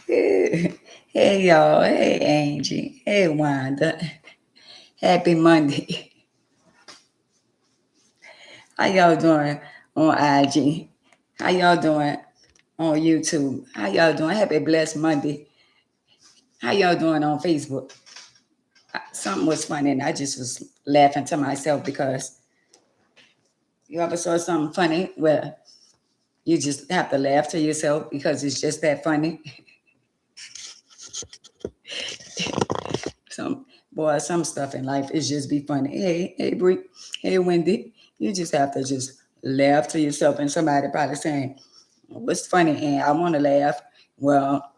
Hey, y'all. Hey, Angie. Hey, Wanda. Happy Monday. How y'all doing on IG? How y'all doing on YouTube? How y'all doing? Happy blessed Monday. How y'all doing on Facebook? Something was funny and I just was laughing to myself because you ever saw something funny where you just have to laugh to yourself because it's just that funny. Some stuff in life is just be funny. Hey, Bree. Hey, Wendy. You just have to just laugh to yourself, and somebody probably saying, "What's funny?" And I want to laugh. Well,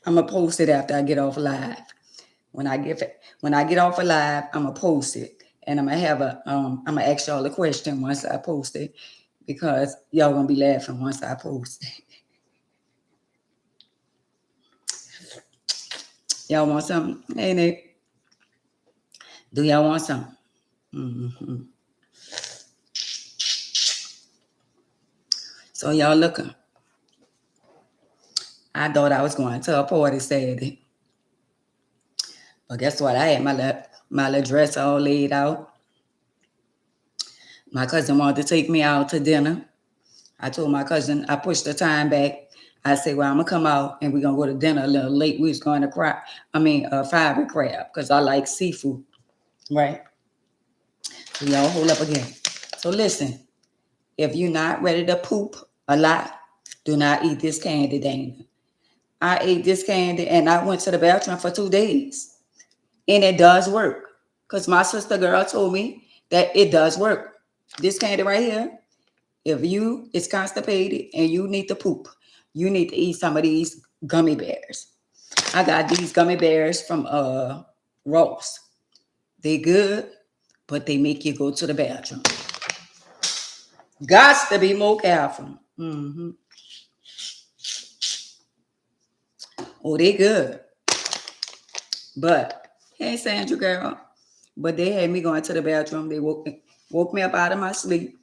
I'm gonna post it after I get off live. When I get off a live, I'm gonna post it, and I'm gonna ask y'all a question once I post it because y'all gonna be laughing once I post it. Y'all want something? Hey, Nick. Do y'all want something? Mm-hmm. So y'all looking. I thought I was going to a party Saturday. But guess what? I had my little dress all laid out. My cousin wanted to take me out to dinner. I told my cousin, I pushed the time back. I said, well, I'm going to come out and we're going to go to dinner a little late. We was going to Fiery Crab because I like seafood, right? So y'all hold up again. So listen, if you're not ready to poop a lot, do not eat this candy, Dana. I ate this candy and I went to the bathroom for 2 days. And it does work. Because my sister girl told me that it does work. This candy right here, if you is constipated and you need to poop, you need to eat some of these gummy bears. I got these gummy bears from Ross. They good, but they make you go to the bathroom. Gots to be more careful. Mm-hmm. Oh, they good. But, hey, Sandra girl. But they had me going to the bathroom. They woke me up out of my sleep.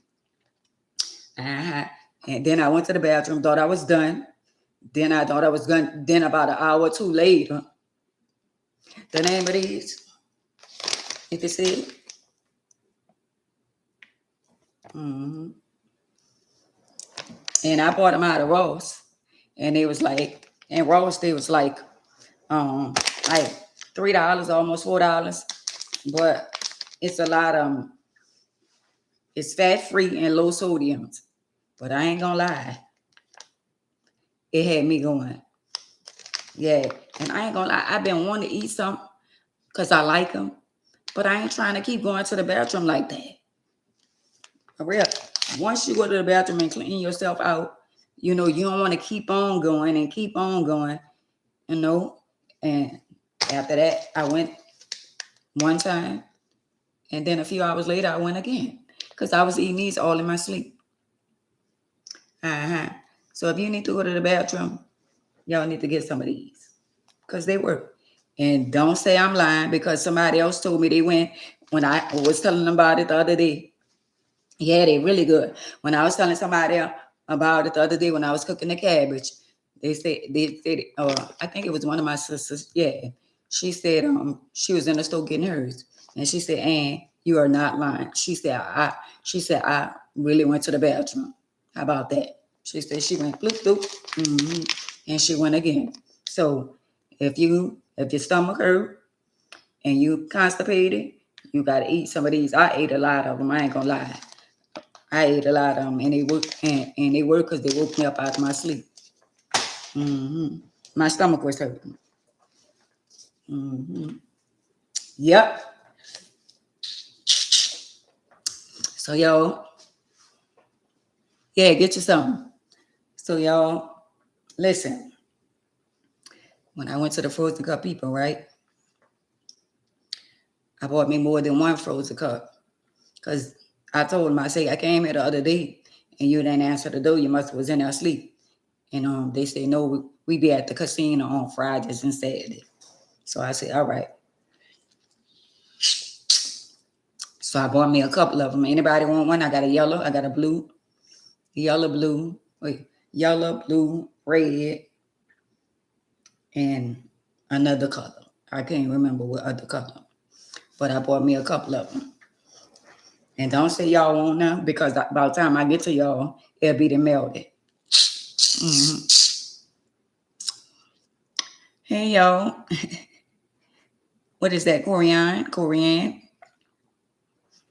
Uh-huh. And then I went to the bathroom, thought I was done. Then I thought I was done. Then about an hour or two later, the name of these, if you see, mm-hmm. And I bought them out of Ross, and they was like, in Ross they was like $3, almost $4, but it's a lot of it's fat free and low sodium. But I ain't gonna lie, it had me going, yeah. And I ain't gonna lie, I've been wanting to eat some because I like them, but I ain't trying to keep going to the bathroom like that. For real. Once you go to the bathroom and clean yourself out, you don't want to keep on going and keep on going, you know. And after that, I went one time, and then a few hours later, I went again because I was eating these all in my sleep. Uh-huh. So if you need to go to the bathroom, y'all need to get some of these because they work. And don't say I'm lying because somebody else told me they went when I was telling them about it the other day. Yeah, they really good. When I was telling somebody about it the other day when I was cooking the cabbage, I think it was one of my sisters. Yeah, she said she was in the store getting hers, and she said, "Ann, you are not lying." She said I really went to the bathroom. How about that? She said she went bloop bloop, and she went again. So if your stomach hurt and you constipated, you gotta eat some of these. I ate a lot of them. I ain't gonna lie. I ate a lot of them, and they work, and they work because they woke me up out of my sleep. Mm-hmm. My stomach was hurting. Mm-hmm. Yep. So y'all, yeah, get you some. So y'all, listen. When I went to the frozen cup people, right? I bought me more than one frozen cup because I told them, I say I came here the other day and you didn't answer the door. You must was in there asleep. And they say no, we be at the casino on Fridays and Saturdays. So I said, all right. So I bought me a couple of them. Anybody want one? I got a yellow. I got a blue. Yellow, blue. wait, yellow, blue, red, and another color. I can't remember what other color, but I bought me a couple of them. And don't say y'all won't now, because by the time I get to y'all, it'll be the melted. Mm-hmm. Hey y'all, what is that? Corian, Corian.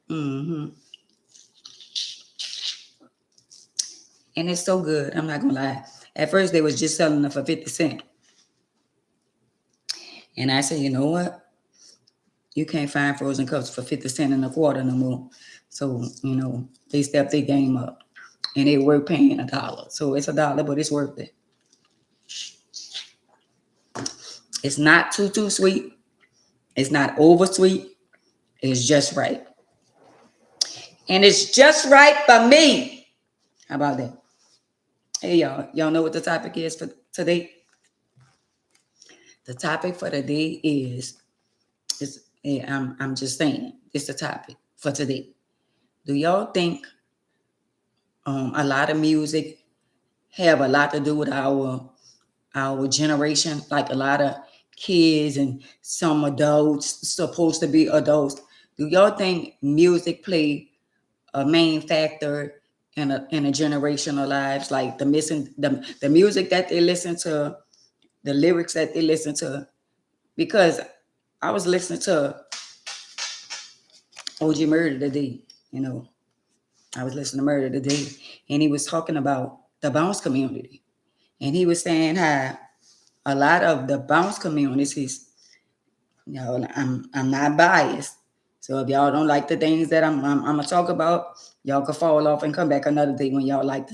Mm-hmm. And it's so good. I'm not gonna lie. At first, they was just selling them for 50 cents, and I said, you know what? You can't find frozen cups for 50 cents and a quarter no more. So they stepped their game up, and they were paying $1. So it's $1, but it's worth it. It's not too sweet. It's not over sweet. It's just right. And it's just right for me. How about that? Hey, y'all. Y'all know what the topic is for today? The topic for today I'm just saying, it's the topic for today. Do y'all think a lot of music have a lot to do with our generation? Like a lot of kids and some adults, supposed to be adults. Do y'all think music play a main factor in a generation of lives? Like the music that they listen to, the lyrics that they listen to. Because I was listening to OG Murder today, I was listening to Murder today, and he was talking about the bounce community. And he was saying how a lot of the bounce communities, I'm not biased. So if y'all don't like the things that I'm gonna talk about, y'all can fall off and come back another day when y'all like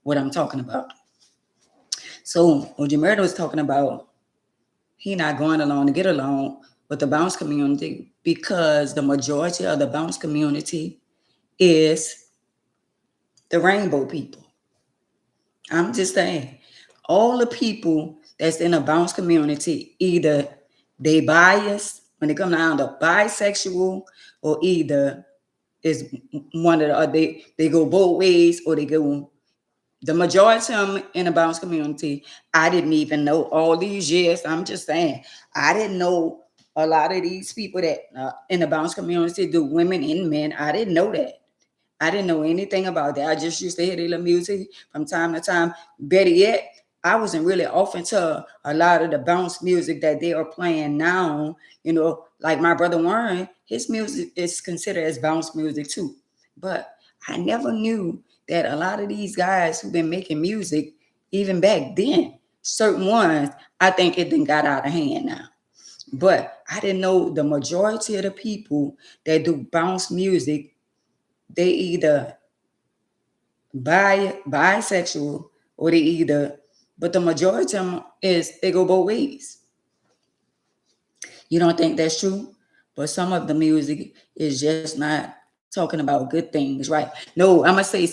what I'm talking about. So OG Murder was talking about he not going along to get along with the bounce community because the majority of the bounce community is the rainbow people. I'm just saying, all the people that's in the bounce community, either they biased when they come down to bisexual, or either is one of the, or they go both ways, or they go. The majority of them in the bounce community, I didn't even know all these years. I'm just saying, I didn't know a lot of these people that in the bounce community, the women and men. I didn't know that. I didn't know anything about that. I just used to hear their music from time to time. Better yet, I wasn't really off into a lot of the bounce music that they are playing now. Like my brother Warren, his music is considered as bounce music too. But I never knew that a lot of these guys who've been making music, even back then, certain ones, I think it then got out of hand now. But I didn't know the majority of the people that do bounce music, they either bisexual, or but the majority of them they go both ways. You don't think that's true? But some of the music is just not talking about good things, right? No, I'm gonna say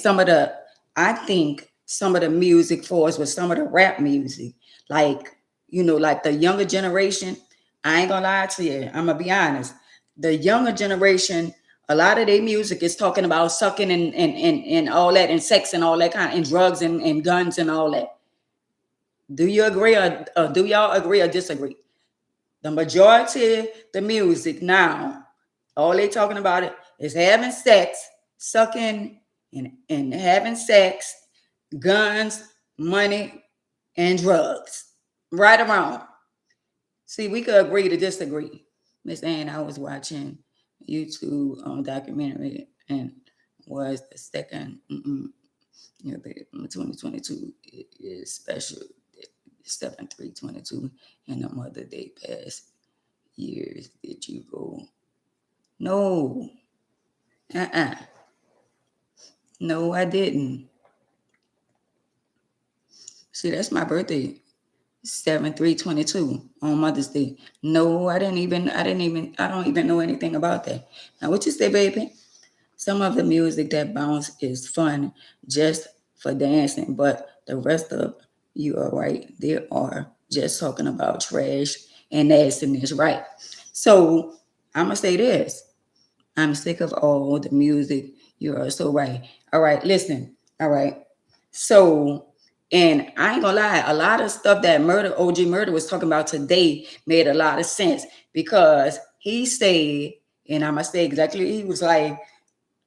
I think some of the music for us was some of the rap music, like like the younger generation. I ain't gonna lie to you. I'm gonna be honest. The younger generation, a lot of their music is talking about sucking and all that, and sex and all that and drugs and guns and all that. Do you agree, or do y'all agree or disagree? The majority, the music now, all they talking about it is having sex, sucking, and having sex, guns, money, and drugs. Right or wrong? See, we could agree to disagree. Miss Ann, I was watching YouTube documentary, and was the second, 2022 is special. 7/3/22, and the Mother Day past years. Did you go? No. No, I didn't. See, that's my birthday. 7/3/22 on Mother's Day. No, I don't even know anything about that. Now what you say, baby? Some of the music that bounce is fun just for dancing, but the rest of you are right. They are just talking about trash and nastiness, right? So I'm gonna say this. I'm sick of all the music. You are so right. All right, listen. All right. So, and I ain't gonna lie, a lot of stuff that OG Murder was talking about today made a lot of sense because he said, and I'm gonna say exactly, he was like,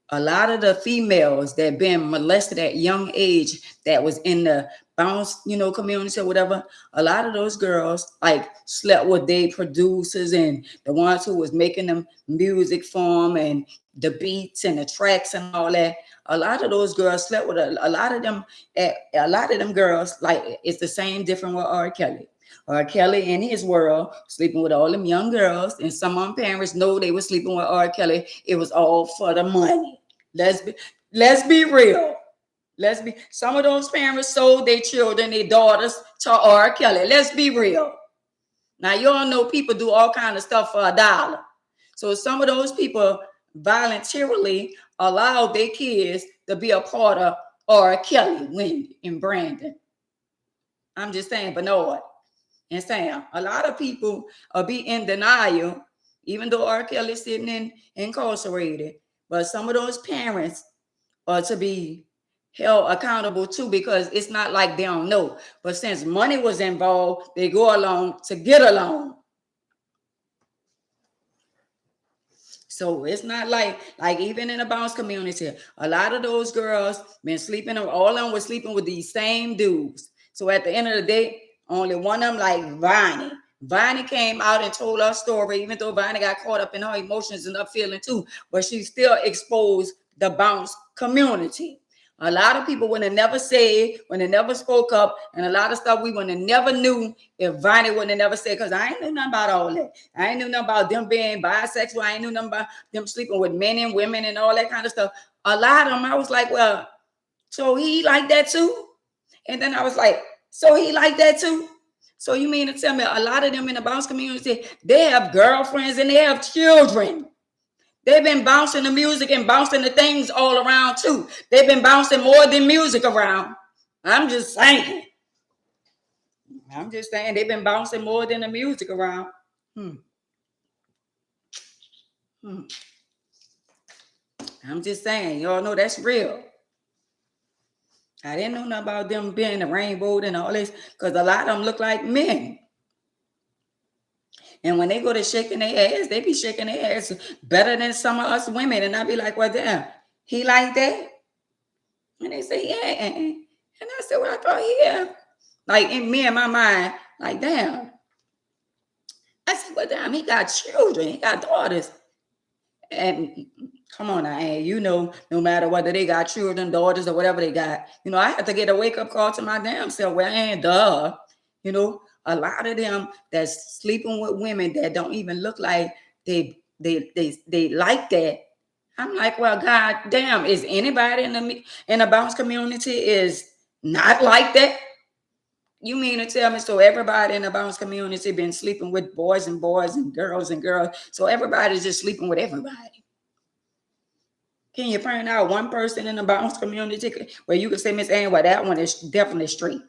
a lot of the females that been molested at young age that was in the bounce, community or whatever, a lot of those girls like slept with their producers and the ones who was making them music for them and the beats and the tracks and all that. A lot of those girls slept with a lot of them. A lot of them girls, like it's the same different with R. Kelly. R. Kelly in his world, sleeping with all them young girls, and some of them parents know they were sleeping with R. Kelly. It was all for the money. Let's be real. Some of those parents sold their children, their daughters to R. Kelly. Let's be real. Now you all know people do all kind of stuff for $1. So some of those people voluntarily allowed their kids to be a part of R. Kelly, Wendy, and Brandon. I'm just saying, Bernard and Sam. A lot of people are be in denial, even though R. Kelly is sitting incarcerated. But some of those parents are to be held accountable too, because it's not like they don't know. But since money was involved, they go along to get along. So it's not like even in the bounce community, a lot of those girls been sleeping, all of them were sleeping with these same dudes. So at the end of the day, only one of them, like Viney. Viney came out and told her story, even though Viney got caught up in her emotions and her feeling too, but she still exposed the bounce community. A lot of people would have never said, when they never spoke up, and a lot of stuff we would have never knew if Viney would have never said, because I ain't knew nothing about all that. I ain't knew nothing about them being bisexual. I ain't knew nothing about them sleeping with men and women and all that kind of stuff. A lot of them, I was like, well, so he like that too? And then I was like, so he like that too? So you mean to tell me a lot of them in the bounce community, they have girlfriends and they have children. They've been bouncing the music and bouncing the things all around too. They've been bouncing more than music around. I'm just saying they've been bouncing more than the music around. I'm just saying, y'all know that's real. I didn't know nothing about them being the rainbow and all this, because a lot of them look like men. And when they go to shaking their ass, they be shaking their ass better than some of us women. And I be like, well, damn, he like that? And they say, yeah. And I said, well, I thought, yeah. Like in me and my mind, like, damn. I said, well, damn, he got children. He got daughters. And come on now, no matter whether they got children, daughters, or whatever they got, I have to get a wake-up call to my damn self. Well, duh. A lot of them that's sleeping with women that don't even look like they like that. I'm like, well, god damn, is anybody in the bounce community is not like that? You mean to tell me so everybody in the bounce community been sleeping with boys and girls, so everybody's just sleeping with everybody? Can you point out one person in the bounce community where you can say, Miss Ann, well, that one is definitely straight?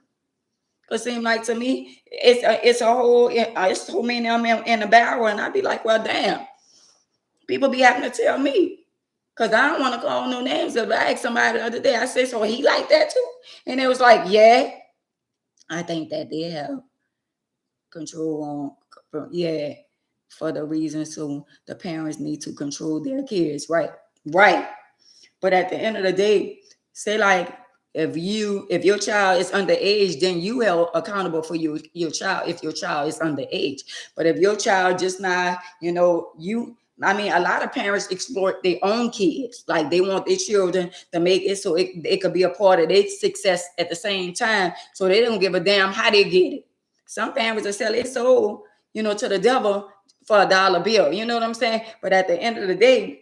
It seems like to me, it's so many of them in the barrel, and I'd be like, well, damn. People be having to tell me, because I don't want to call no names. If I asked somebody the other day, I said, so he like that too? And it was like, yeah. I think that they have control on, for the reason so the parents need to control their kids, right? But at the end of the day, say like, if your child is underage, then you held accountable for your child if your child is underage. But if your child just not, a lot of parents exploit their own kids. Like they want their children to make it so it could be a part of their success at the same time. So they don't give a damn how they get it. Some parents will sell their soul, to the devil for $1 bill. You know what I'm saying? But at the end of the day,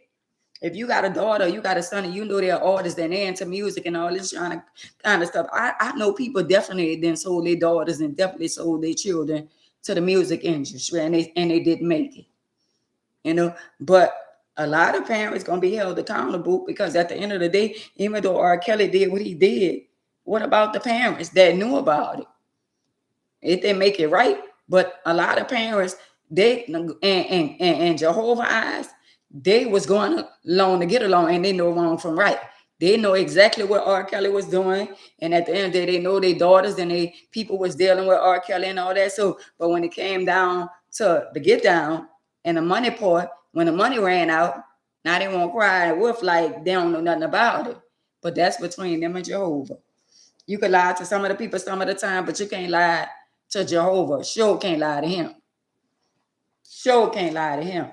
if you got a daughter, you got a son, and they're artists and they're into music and all this kind of stuff. I know people definitely then sold their daughters and definitely sold their children to the music industry, and they didn't make it. But a lot of parents gonna be held accountable, because at the end of the day, even though R. Kelly did what he did, what about the parents that knew about it? It didn't make it right, but a lot of parents, they and Jehovah's eyes, they was going along to get along, and they know wrong from right. They know exactly what R. Kelly was doing. And at the end of the day, they know their daughters and they people was dealing with R. Kelly and all that. So, but when it came down to the get down and the money part, when the money ran out, now they won't cry and wolf like they don't know nothing about it. But that's between them and Jehovah. You could lie to some of the people some of the time, but you can't lie to Jehovah. Sure can't lie to him. Sure can't lie to him.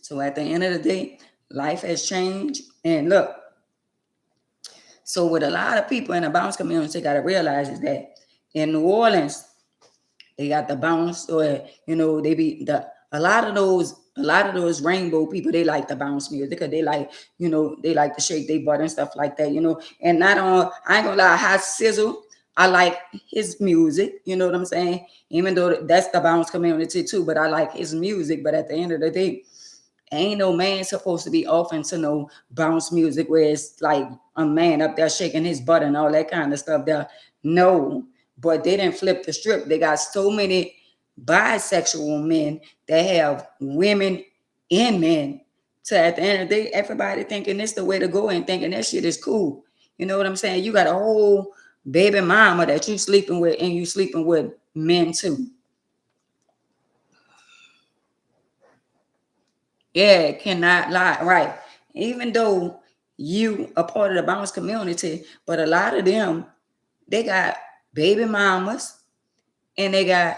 So at the end of the day, life has changed. And look, so what a lot of people in the bounce community got to realize is that in New Orleans, they got the bounce, or they be a lot of those rainbow people. They like the bounce music because they like, they like to shake their butt and stuff like that. And not on. I ain't gonna lie, Hot Sizzle. I like his music. You know what I'm saying? Even though that's the bounce community too, but I like his music. But at the end of the day, ain't no man supposed to be off into no bounce music where it's like a man up there shaking his butt and all that kind of stuff there. No, but they didn't flip the strip. They got so many bisexual men that have women and men. So at the end of the day, everybody thinking this the way to go and thinking that shit is cool. You know what I'm saying? You got a whole baby mama that you sleeping with, and you sleeping with men too. Yeah, cannot lie. Right. Even though you are part of the bounce community, but a lot of them, they got baby mamas and they got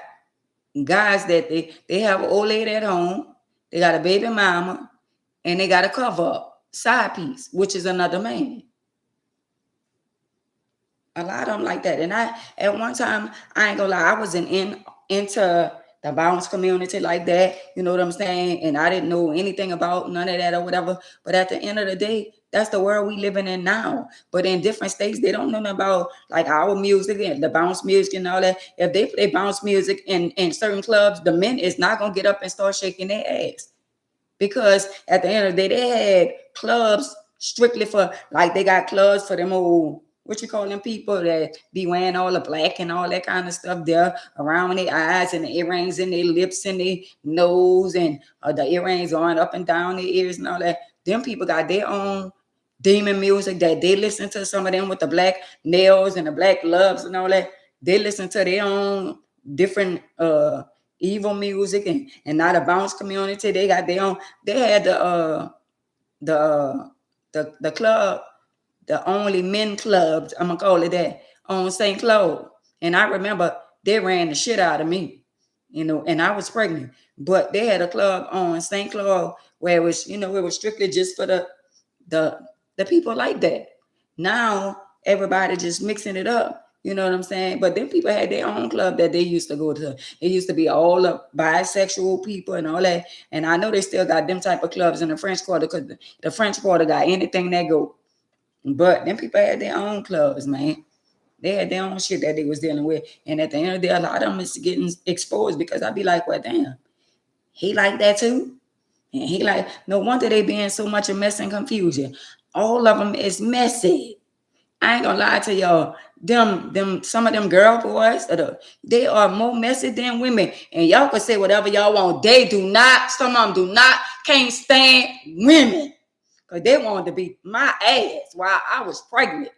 guys that they have an old lady at home. They got a baby mama and they got a cover up side piece, which is another man. A lot of them like that. And I, at one time, I ain't gonna lie, I wasn't into the bounce community like that. You know what I'm saying? And I didn't know anything about none of that or whatever. But at the end of the day, that's the world we living in now. But in different states, they don't know nothing about like our music and the bounce music and all that. If they play bounce music in certain clubs, the men is not gonna get up and start shaking their ass. Because at the end of the day, they had clubs strictly for, like, they got clubs for them old, what you call them people that be wearing all the black and all that kind of stuff there around their eyes and the earrings in their lips and their nose and the earrings on up and down their ears and all that. Them people got their own demon music that they listen to. Some of them with the black nails and the black gloves and all that. They listen to their own different evil music, and not a bounce community. They got their own. They had the club, the only men clubs, I'm gonna call it that, on St. Claude. And I remember they ran the shit out of me, and I was pregnant. But they had a club on St. Claude where it was, it was strictly just for the people like that. Now everybody just mixing it up. You know what I'm saying? But then people had their own club that they used to go to. It used to be all the bisexual people and all that. And I know they still got them type of clubs in the French Quarter, because the French Quarter got anything that go. But them people had their own clubs, man. They had their own shit that they was dealing with. And at the end of the day, a lot of them is getting exposed, because I be like, well, damn, he like that too? And he like, no wonder they being so much of mess and confusion. All of them is messy. I ain't gonna lie to y'all. Some of them girl boys, they are more messy than women. And y'all can say whatever y'all want. They do not, some of them do not, can't stand women. Because they wanted to beat my ass while I was pregnant.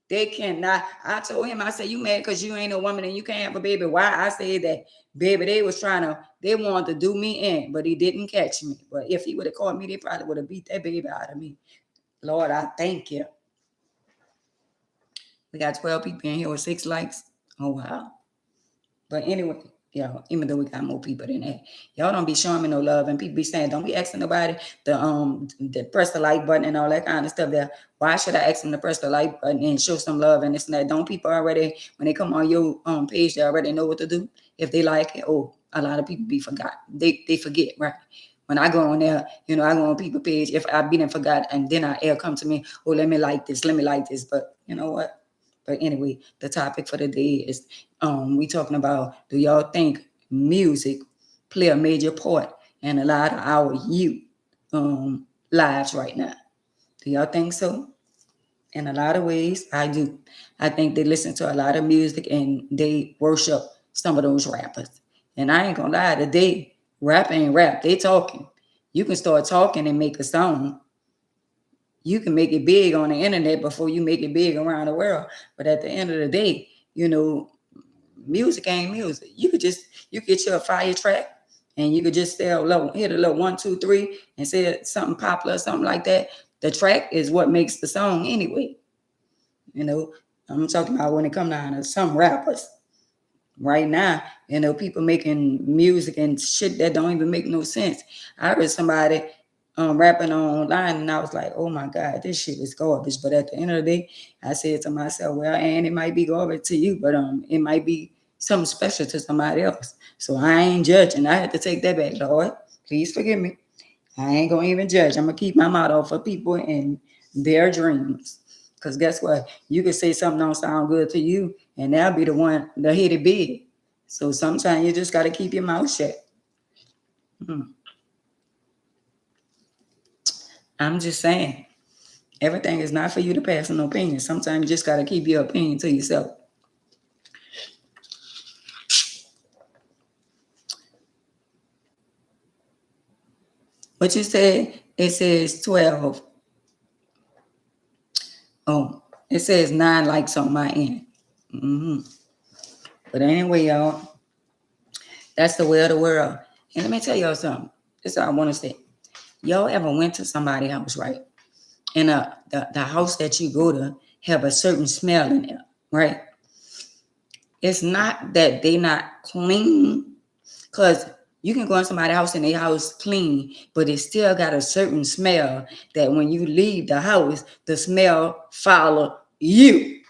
They cannot. I told him, I said, you mad because you ain't a woman and you can't have a baby. Why? I said that, baby, they wanted to do me in, but he didn't catch me. But if he would have caught me, they probably would have beat that baby out of me. Lord, I thank you. We got 12 people in here with 6 likes. Oh, wow. But anyway, y'all, even though we got more people than that, y'all don't be showing me no love. And people be saying, don't be asking nobody to press the like button and all that kind of stuff there. Why should I ask them to press the like button and show some love and this and that? Don't people already, when they come on your page, they already know what to do? If they like it, a lot of people be forgot. They forget, right? When I go on there, I go on people page. If I be and forgot, and then it'll come to me, let me like this. But you know what? But anyway, the topic for the day is we talking about, do y'all think music play a major part in a lot of our youth lives right now? Do y'all think so? In a lot of ways, I do. I think they listen to a lot of music and they worship some of those rappers. And I ain't gonna lie, today Rap ain't rap. They talking. You can start talking and make a song. You can make it big on the internet before you make it big around the world. But at the end of the day, music ain't music. You get your fire track and you could just hit a little 1, 2, 3 and say something popular, something like that. The track is what makes the song anyway. You know, I'm talking about when it come down to some rappers right now, people making music and shit that don't even make no sense. I heard somebody rapping online and I was like, oh my God, this shit is garbage. But at the end of the day, I said to myself, well, and it might be garbage to you, but it might be something special to somebody else. So I ain't judging. I had to take that back, Lord. Please forgive me. I ain't gonna even judge. I'm gonna keep my mouth off for people and their dreams. Cause guess what? You can say something don't sound good to you, and that'll be the one that hit it big. So sometimes you just gotta keep your mouth shut. I'm just saying, everything is not for you to pass an opinion. Sometimes you just gotta keep your opinion to yourself. What you said, it says 12. Oh, it says 9 likes on my end. But anyway, y'all, that's the way of the world. And let me tell y'all something. This is what I want to say. Y'all ever went to somebody's house, right? And the house that you go to have a certain smell in it, right? It's not that they not clean, because you can go in somebody's house and their house clean, but it still got a certain smell that when you leave the house, the smell follow you.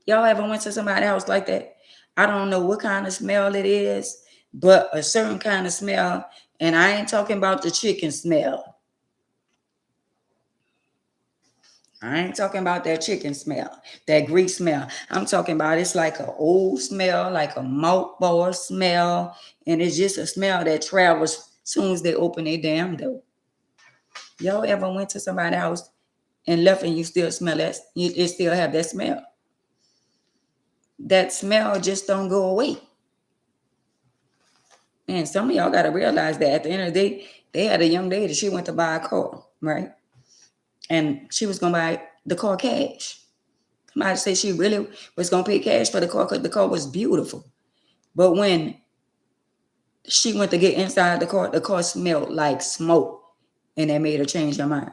Y'all ever went to somebody's house like that? I don't know what kind of smell it is, but a certain kind of smell, and I ain't talking about the chicken smell. I ain't talking about that chicken smell, that grease smell. I'm talking about it's like an old smell, like a mothball smell, and it's just a smell that travels as soon as they open their damn door. Y'all ever went to somebody's house and left and you still smell that? You still have that smell. That smell just don't go away. And some of y'all got to realize that at the end of the day, they had a young lady, she went to buy a car, right? And she was going to buy the car cash. Somebody say she really was going to pay cash for the car because the car was beautiful. But when she went to get inside the car smelled like smoke, and that made her change her mind.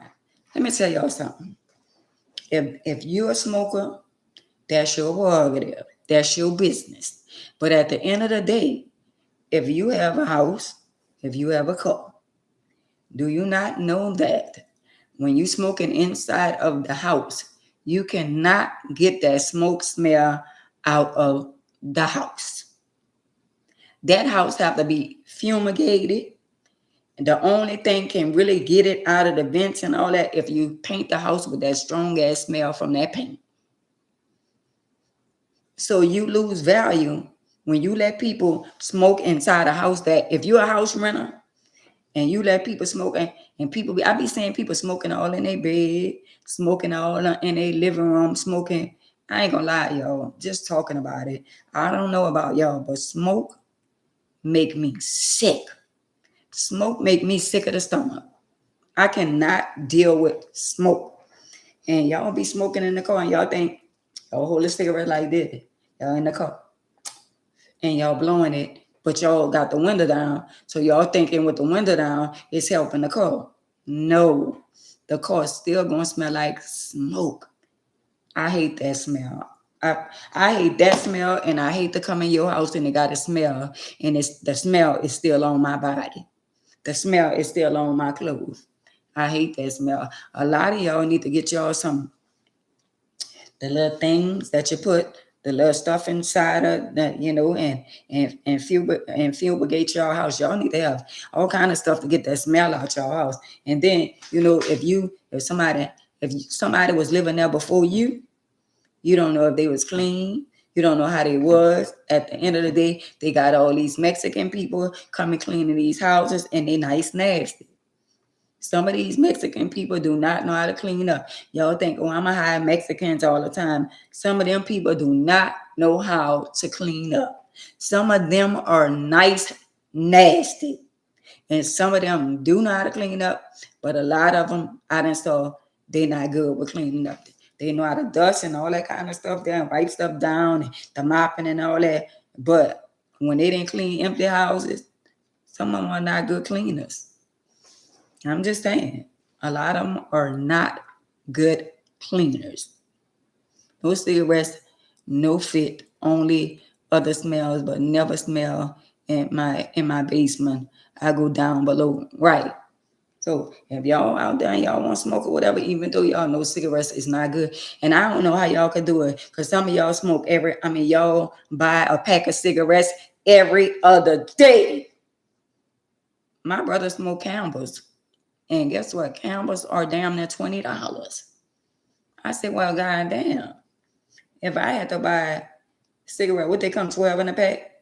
Let me tell y'all something. If you're a smoker, that's your prerogative. That's your business. But at the end of the day, if you have a house, if you have a car, do you not know that when you smoking inside of the house, you cannot get that smoke smell out of the house? That house have to be fumigated. The only thing can really get it out of the vents and all that if you paint the house with that strong ass smell from that paint. So you lose value when you let people smoke inside a house. That if you're a house renter and you let people smoke, and people, I be seeing people smoking all in their bed, smoking all in their living room, smoking. I ain't gonna lie, y'all, just talking about it. I don't know about y'all, but smoke make me sick. Smoke make me sick of the stomach. I cannot deal with smoke. And y'all be smoking in the car and y'all think, y'all hold a cigarette like this. Y'all in the car and y'all blowing it, but y'all got the window down. So y'all thinking with the window down, it's helping the car. No, the car is still going to smell like smoke. I hate that smell. I hate that smell, and I hate to come in your house and it got a smell, and the smell is still on my body. The smell is still on my clothes. I hate that smell. A lot of y'all need to get y'all some, the little things that you put, the little stuff inside of that, and fumigate your house. Y'all need to have all kind of stuff to get that smell out your house. And then, if somebody was living there before you, you don't know if they was clean. You don't know how they was. At the end of the day, they got all these Mexican people coming cleaning these houses, and they nice nasty. Some of these Mexican people do not know how to clean up. Y'all think, oh, I'm going to hire Mexicans all the time. Some of them people do not know how to clean up. Some of them are nice, nasty. And some of them do know how to clean up, but a lot of them I done saw they not good with cleaning up. They know how to dust and all that kind of stuff there and wipe stuff down and the mopping and all that. But when they didn't clean empty houses, some of them are not good cleaners. I'm just saying, a lot of them are not good cleaners. No cigarettes, no fit, only other smells, but never smell in my basement. I go down below, right? So if y'all out there and y'all want to smoke or whatever, even though y'all know cigarettes is not good, and I don't know how y'all could do it, because some of y'all smoke y'all buy a pack of cigarettes every other day. My brother smoked Campbell's, and guess what? Campbell's are damn near $20. I said, well, goddamn. If I had to buy cigarette, would they come 12 in a pack?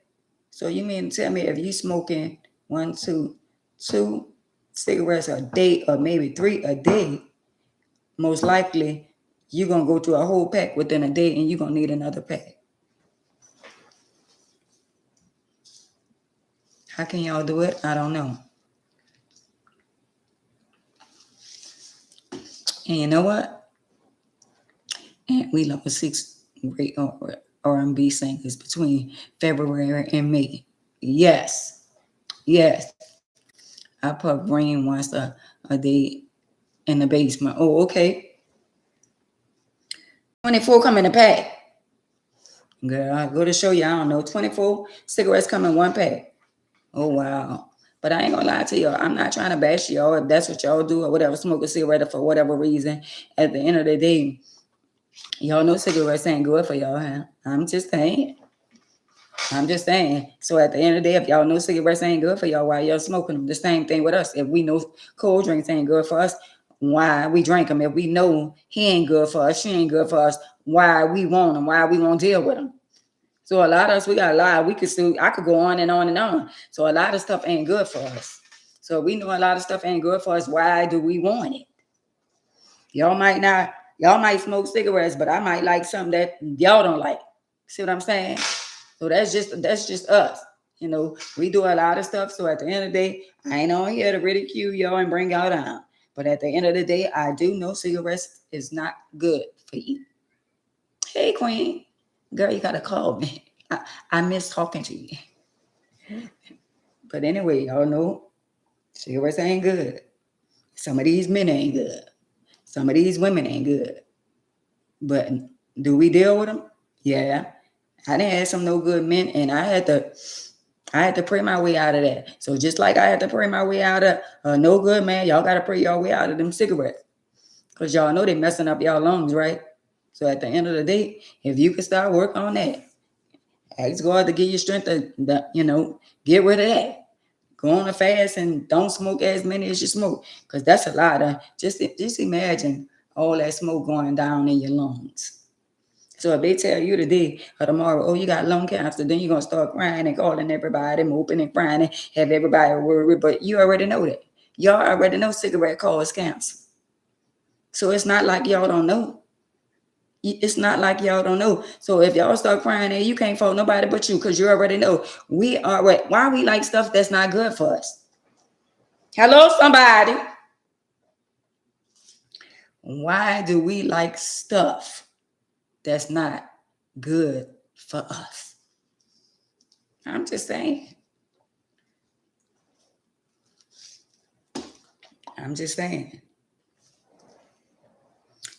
So you mean to tell me if you smoking two cigarettes a day or maybe 3 a day, most likely you're going to go through a whole pack within a day and you're going to need another pack. How can y'all do it? I don't know. And you know what? And we lost 6 great R&B singers between February and May. Yes. I put green once a day in the basement. Oh, okay. 24 come in a pack. Girl, I go to show you, I don't know, 24 cigarettes come in one pack. Oh, wow. But I ain't gonna lie to y'all. I'm not trying to bash y'all if that's what y'all do or whatever, smoke a cigarette for whatever reason. At the end of the day, y'all know cigarettes ain't good for y'all, huh? I'm just saying. So at the end of the day, if y'all know cigarettes ain't good for y'all, why y'all smoking them? The same thing with us. If we know cold drinks ain't good for us, why we drink them? If we know he ain't good for us, she ain't good for us, why we want them? Why we won't deal with them? So a lot of us, we got a lot. I could go on and on and on. So a lot of stuff ain't good for us. So we know a lot of stuff ain't good for us. Why do we want it? Y'all might smoke cigarettes, but I might like something that y'all don't like. See what I'm saying? So that's just us. You know, we do a lot of stuff. So at the end of the day, I ain't on here to ridicule y'all and bring y'all down. But at the end of the day, I do know cigarettes is not good for you. Hey, Queen. Girl, you gotta call me. I miss talking to you. But anyway, y'all know cigarettes ain't good. Some of these men ain't good. Some of these women ain't good. But do we deal with them? Yeah. I didn't have some no good men, and I had to pray my way out of that. So just like I had to pray my way out of no good man, y'all gotta pray your way out of them cigarettes. Because y'all know they messing up y'all lungs, right? So at the end of the day, if you can start working on that, ask God to give you strength to get rid of that. Go on a fast and don't smoke as many as you smoke, because that's a lot of just imagine all that smoke going down in your lungs. So if they tell you today or tomorrow, oh, you got lung cancer, then you're gonna start crying and calling everybody, moping and crying and have everybody worried. But you already know that. Y'all already know cigarette causes cancer. So it's not like y'all don't know. It's not like y'all don't know. So if y'all start crying and you can't fault nobody but you, because you already know why we like stuff that's not good for us. Hello, somebody. Why do we like stuff that's not good for us? I'm just saying.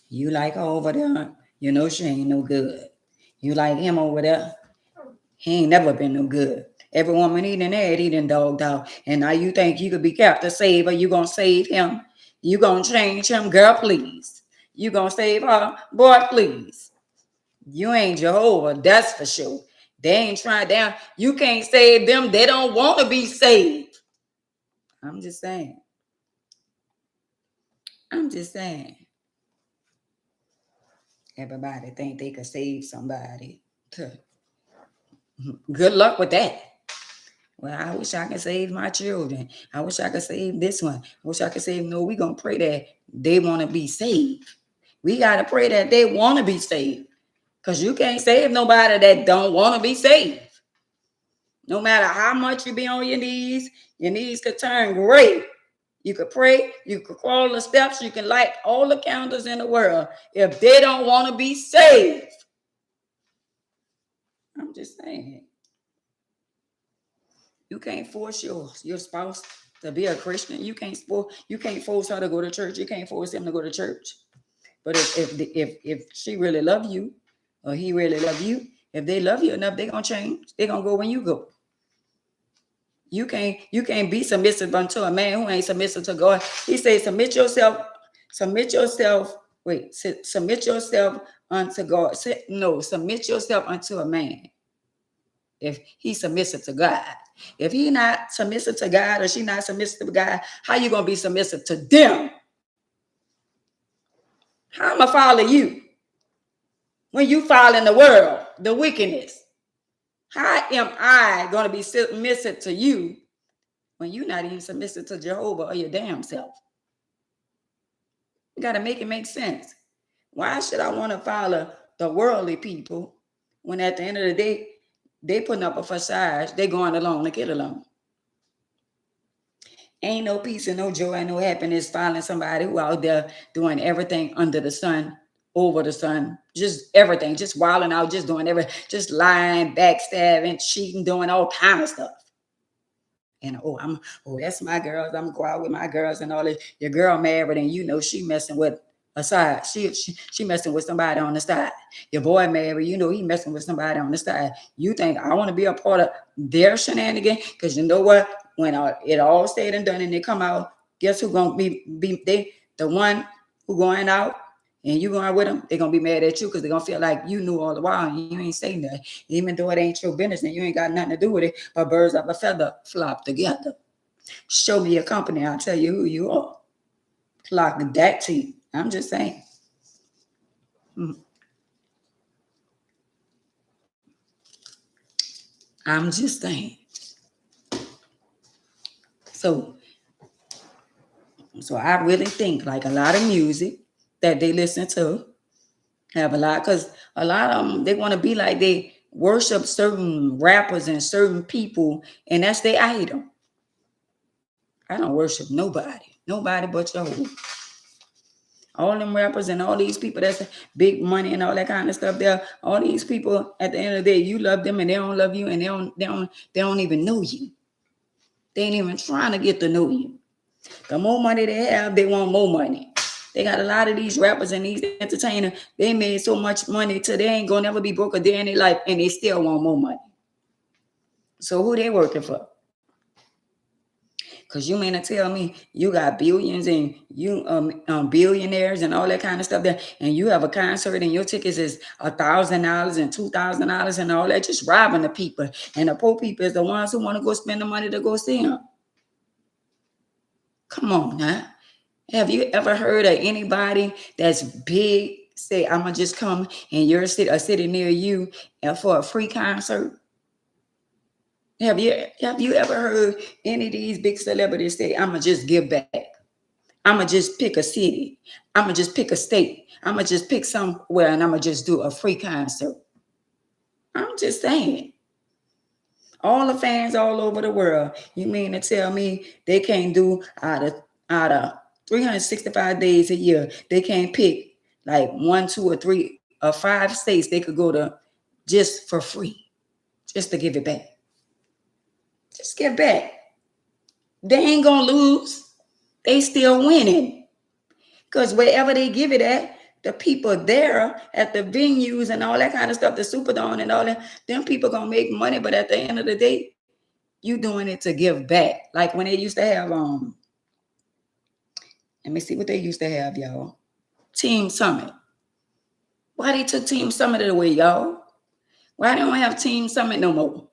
You like her over there, you know she ain't no good. You like him over there, he ain't never been no good. Every woman eating that eating dogged out. And now you think you could be Captain Saver, you gonna save him? You gonna change him? Girl, please. You gonna save her? Boy, please. You ain't Jehovah, that's for sure. They ain't trying down. You can't save them. They don't want to be saved. I'm just saying. Everybody think they could save somebody. Good luck with that. Well, I wish I could save my children. I wish I could save this one. I wish I could save. No, we're going to pray that they want to be saved. We got to pray that they want to be saved. Because you can't save nobody that don't want to be saved. No matter how much you be on your knees could turn gray. You could pray, you could crawl the steps, you can light all the candles in the world. If they don't want to be saved, I'm just saying, you can't force your spouse to be a Christian. You can't force her to go to church. You can't force him to go to church. But if she really love you, or he really love you, if they love you enough, they gonna change. They gonna go when you go. You can't be submissive unto a man who ain't submissive to God. He says, submit yourself unto God. Submit yourself unto a man if he's submissive to God. If he not submissive to God, or she not submissive to God, how you gonna be submissive to them? How am I follow you when you fall in the world, the wickedness? How am I gonna be submissive to you when you're not even submissive to Jehovah or your damn self? You gotta make it make sense. Why should I want to follow the worldly people when at the end of the day they putting up a facade, they going along to get along? Ain't no peace and no joy and no happiness following somebody who out there doing everything under the sun, over the sun, just everything, just wilding out, just doing everything, just lying, backstabbing, cheating, doing all kind of stuff. And that's my girls. I'm gonna go out with my girls and all this. Your girl married, and you know she messing with a side. She messing with somebody on the side. Your boy married, you know he messing with somebody on the side. You think I want to be a part of their shenanigans? Because you know what? When it all said and done, and they come out, guess who gonna be they the one who going out? And you going with them, they're gonna be mad at you because they're gonna feel like you knew all the while and you ain't saying nothing. Even though it ain't your business and you ain't got nothing to do with it, but birds of a feather flop together. Show me your company, I'll tell you who you are. Clock that to you. I'm just saying. I'm just saying. So I really think like a lot of music that they listen to have a lot, because a lot of them, they want to be like they worship certain rappers and certain people, and that's their idol. I don't worship nobody but Jehovah. All them rappers and all these people that's big money and all that kind of stuff there, all these people at the end of the day, you love them and they don't love you, and they don't even know you. They ain't even trying to get to know you. The more money they have, they want more money. They got a lot of these rappers and these entertainers. They made so much money till they ain't gonna never be broke a day in their life, and they still want more money. So who they working for? Because you mean to tell me you got billions and you billionaires and all that kind of stuff there, and you have a concert and your tickets is $1,000 and $2,000 and all that, just robbing the people, and the poor people is the ones who want to go spend the money to go see them. Come on now. Have you ever heard of anybody that's big say, I'm going to just come in your city, a city near you, for a free concert? Have you ever heard any of these big celebrities say, I'm going to just give back? I'm going to just pick a city. I'm going to just pick a state. I'm going to just pick somewhere and I'm going to just do a free concert. I'm just saying. All the fans all over the world, you mean to tell me they can't do out of 365 days a year, they can't pick like 1, 2, or 3 or 5 states they could go to just for free, just to give it back? Just give back. They ain't gonna lose. They still winning. Because wherever they give it at, the people there at the venues and all that kind of stuff, the Superdome and all that, them people gonna make money. But at the end of the day, you doing it to give back. Like when they used to have let me see what they used to have, y'all. Team Summit. Why they took Team Summit away, y'all? Why they don't have Team Summit no more?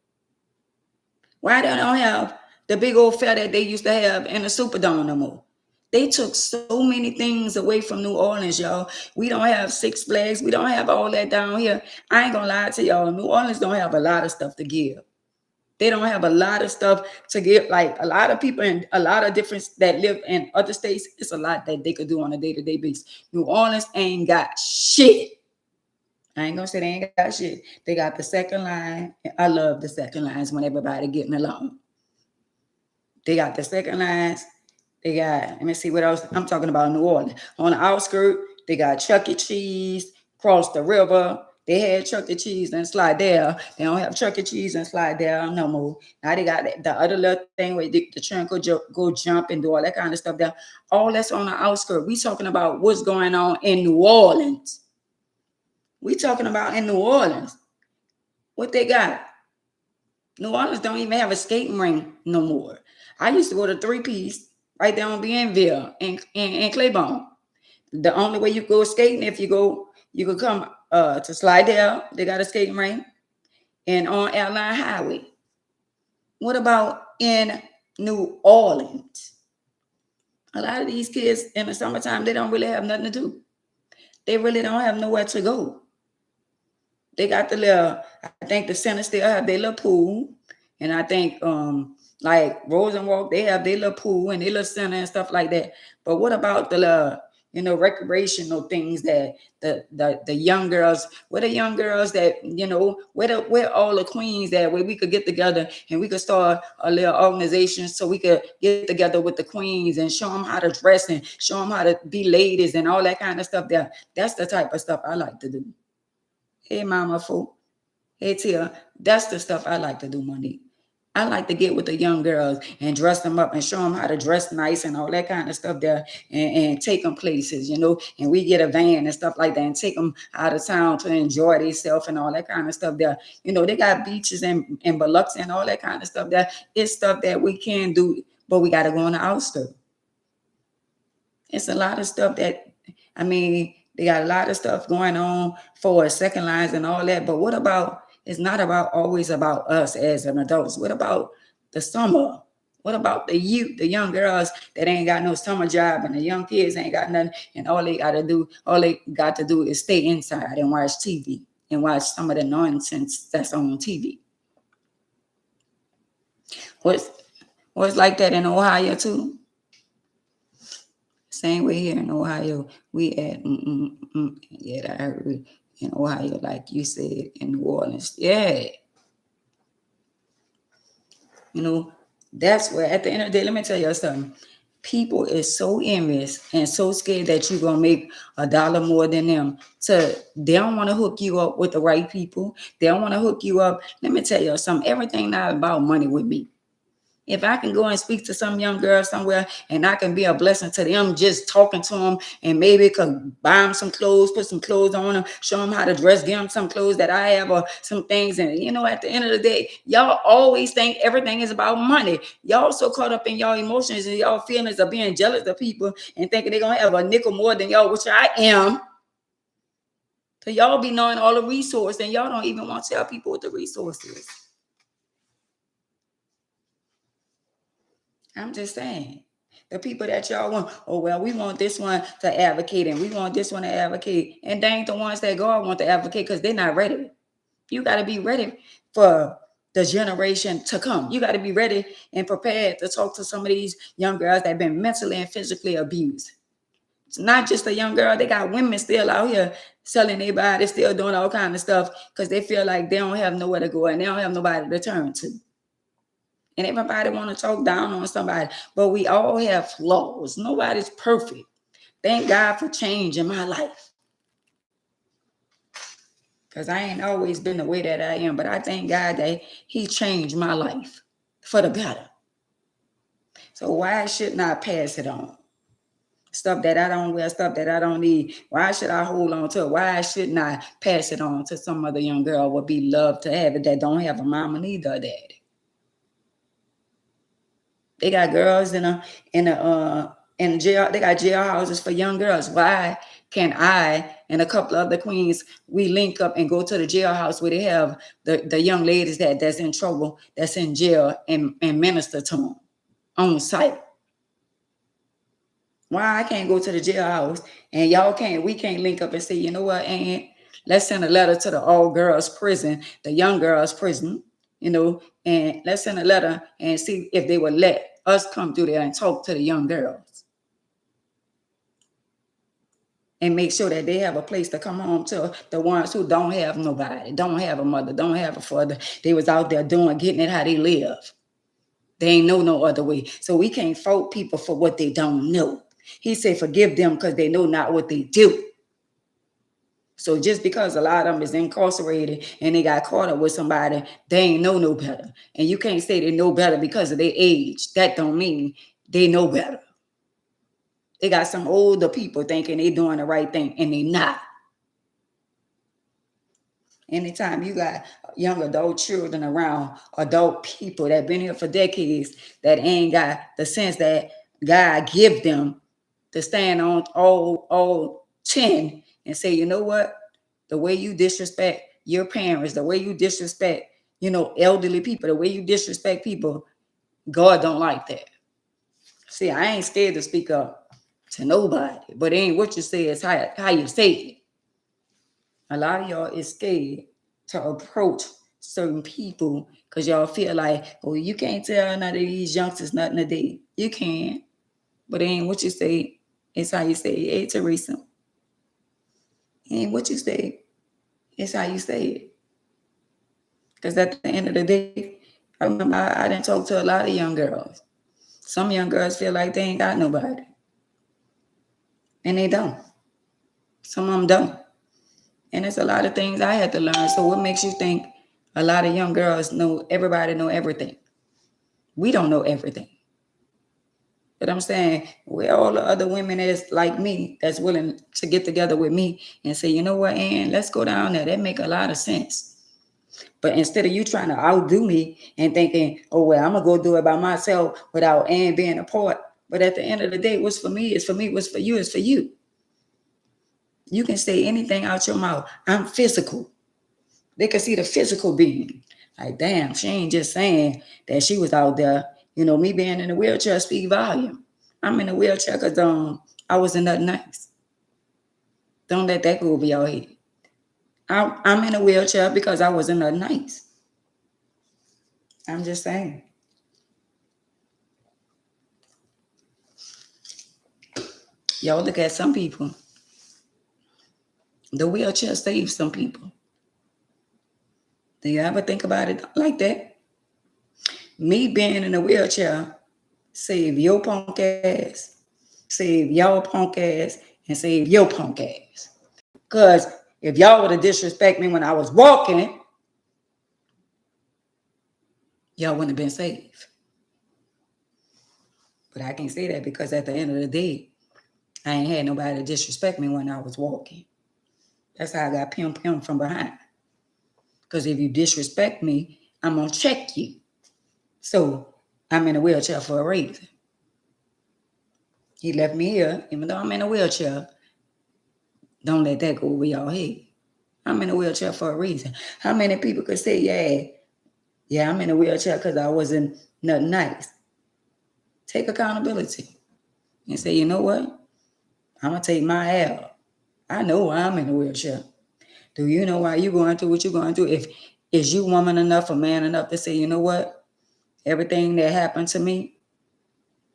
Why they don't have the big old fair that they used to have in the Superdome no more? They took so many things away from New Orleans, y'all. We don't have Six Flags. We don't have all that down here. I ain't gonna lie to y'all. New Orleans don't have a lot of stuff to give. They don't have a lot of stuff to give. Like a lot of people and a lot of different that live in other states, it's a lot that they could do on a day-to-day basis. New Orleans ain't got shit. I ain't gonna say they ain't got shit. They got the second line. I love the second lines when everybody getting along. They got the second lines. They got, let me see what else. I'm talking about New Orleans. On the outskirts, they got Chuck E. Cheese, cross the river. They had Chuck E. Cheese and Slidell. They don't have Chuck E. Cheese and Slidell no more. Now they got the other little thing where the children go jump and do all that kind of stuff there. All that's on the outskirts. We talking about what's going on in New Orleans. We talking about in New Orleans. What they got? New Orleans don't even have a skating rink no more. I used to go to 3-Piece right there on Bienville in Claiborne. The only way you go skating, if you could come to Slidell. They got a skating rink. And on Airline Highway. What about in New Orleans? A lot of these kids in the summertime, they don't really have nothing to do. They really don't have nowhere to go. They got the little, I think the center still have their little pool. And I think like Rosenwalk, they have their little pool and their little center and stuff like that. But what about the recreational things that the young girls, where the young girls that, where all the queens that where we could get together and we could start a little organization so we could get together with the queens and show them how to dress and show them how to be ladies and all that kind of stuff there. That's the type of stuff I like to do. Hey, Mama Foo. Hey, Tia. That's the stuff I like to do, Monique. I like to get with the young girls and dress them up and show them how to dress nice and all that kind of stuff there and take them places, and we get a van and stuff like that and take them out of town to enjoy themselves and all that kind of stuff there. They got beaches and Biloxi and all that kind of stuff there. It's stuff that we can do, but we got to go on the outskirts. It's a lot of stuff that, they got a lot of stuff going on for second lines and all that. But what about, it's not always about us as an adults. What about the summer? What about the youth, the young girls that ain't got no summer job and the young kids ain't got nothing and all they got to do is stay inside and watch TV and watch some of the nonsense that's on TV. What's like that in Ohio too? Same way here in Ohio, we at I heard in Ohio, like you said, in New Orleans. Yeah. That's where at the end of the day, let me tell you something. People is so envious and so scared that you're gonna make $1 more than them. So they don't want to hook you up with the right people. They don't want to hook you up. Let me tell you something. Everything not about money with me. If I can go and speak to some young girl somewhere and I can be a blessing to them, just talking to them and maybe could buy them some clothes, put some clothes on them, show them how to dress, give them some clothes that I have or some things. And, at the end of the day, y'all always think everything is about money. Y'all so caught up in y'all emotions and y'all feelings of being jealous of people and thinking they're going to have a nickel more than y'all, which I am. So y'all be knowing all the resources and y'all don't even want to tell people what the resources. I'm just saying, the people that y'all want, we want this one to advocate and we want this one to advocate. And they ain't the ones that God want to advocate because they're not ready. You got to be ready for the generation to come. You got to be ready and prepared to talk to some of these young girls that have been mentally and physically abused. It's not just a young girl. They got women still out here selling their body, still doing all kind of stuff because they feel like they don't have nowhere to go and they don't have nobody to turn to. And everybody want to talk down on somebody, but we all have flaws. Nobody's perfect. Thank God for change in my life. Because I ain't always been the way that I am, but I thank God that he changed my life for the better. So why shouldn't I pass it on? Stuff that I don't wear, stuff that I don't need. Why should I hold on to it? Why shouldn't I pass it on to some other young girl would be loved to have it that don't have a mama neither a daddy? They got girls in jail. They got jailhouses for young girls. Why can't I and a couple of other queens we link up and go to the jailhouse where they have the young ladies that's in trouble, that's in jail, and minister to them on site? Why I can't go to the jailhouse and we can't link up and say, you know what, and let's send a letter to the all girls prison, the young girls prison, and let's send a letter and see if they would let us come through there and talk to the young girls. and make sure that they have a place to come home to. The ones who don't have nobody, don't have a mother, don't have a father. They was out there getting it how they live. They ain't know no other way. So we can't fault people for what they don't know. He said, forgive them because they know not what they do. So just because a lot of them is incarcerated and they got caught up with somebody, they ain't know no better. And you can't say they know better because of their age. That don't mean they know better. They got some older people thinking they doing the right thing and they not. Anytime you got young adult children around, adult people that been here for decades that ain't got the sense that God give them to stand on all 10 and say, you know what? The way you disrespect your parents, the way you disrespect, elderly people, the way you disrespect people, God don't like that. See, I ain't scared to speak up to nobody, but it ain't what you say, it's how you say it. A lot of y'all is scared to approach certain people because y'all feel like, oh, you can't tell none of these youngsters nothing today. You can, but it ain't what you say, it's how you say it. Hey, Teresa. It ain't what you say, it's how you say it. Because at the end of the day, I remember I didn't talk to a lot of young girls. Some young girls feel like they ain't got nobody. And they don't. Some of them don't. And it's a lot of things I had to learn. So what makes you think a lot of young girls everybody know everything? We don't know everything. But I'm saying, where all the other women is like me, that's willing to get together with me and say, you know what, Ann, let's go down there. That make a lot of sense. But instead of you trying to outdo me and thinking, oh, well, I'm going to go do it by myself without Ann being a part. But at the end of the day, what's for me is for me. What's for you is for you. You can say anything out your mouth. I'm physical. They can see the physical being. Like, damn, she ain't just saying that she was out there. Me being in a wheelchair speak volume. I'm in a wheelchair because I wasn't nothing nice. Don't let that go over your head. I'm in a wheelchair because I wasn't nothing nice. I'm just saying. Y'all look at some people. The wheelchair saves some people. Do you ever think about it like that? Me being in a wheelchair save your punk ass, save y'all punk ass, and save your punk ass. Because if y'all would have disrespected me when I was walking, y'all wouldn't have been safe. But I can't say that because at the end of the day, I ain't had nobody to disrespect me when I was walking. That's how I got pim from behind. Because if you disrespect me, I'm going to check you. So I'm in a wheelchair for a reason. He left me here, even though I'm in a wheelchair. Don't let that go over your head. I'm in a wheelchair for a reason. How many people could say, yeah, I'm in a wheelchair because I wasn't nothing nice? Take accountability and say, you know what? I'm going to take my L. I know I'm in a wheelchair. Do you know why you're going through what you're going through? Is you woman enough or man enough to say, you know what? Everything that happened to me,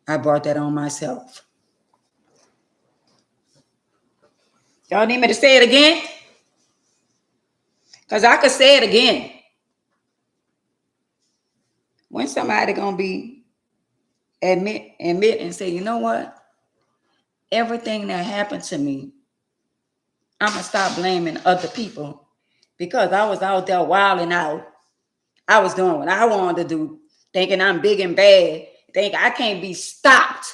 I brought that on myself. Y'all need me to say it again? Because I could say it again. When somebody going to be admit and say, you know what? Everything that happened to me, I'm going to stop blaming other people because I was out there wilding out. I was doing what I wanted to do, thinking I'm big and bad, think I can't be stopped.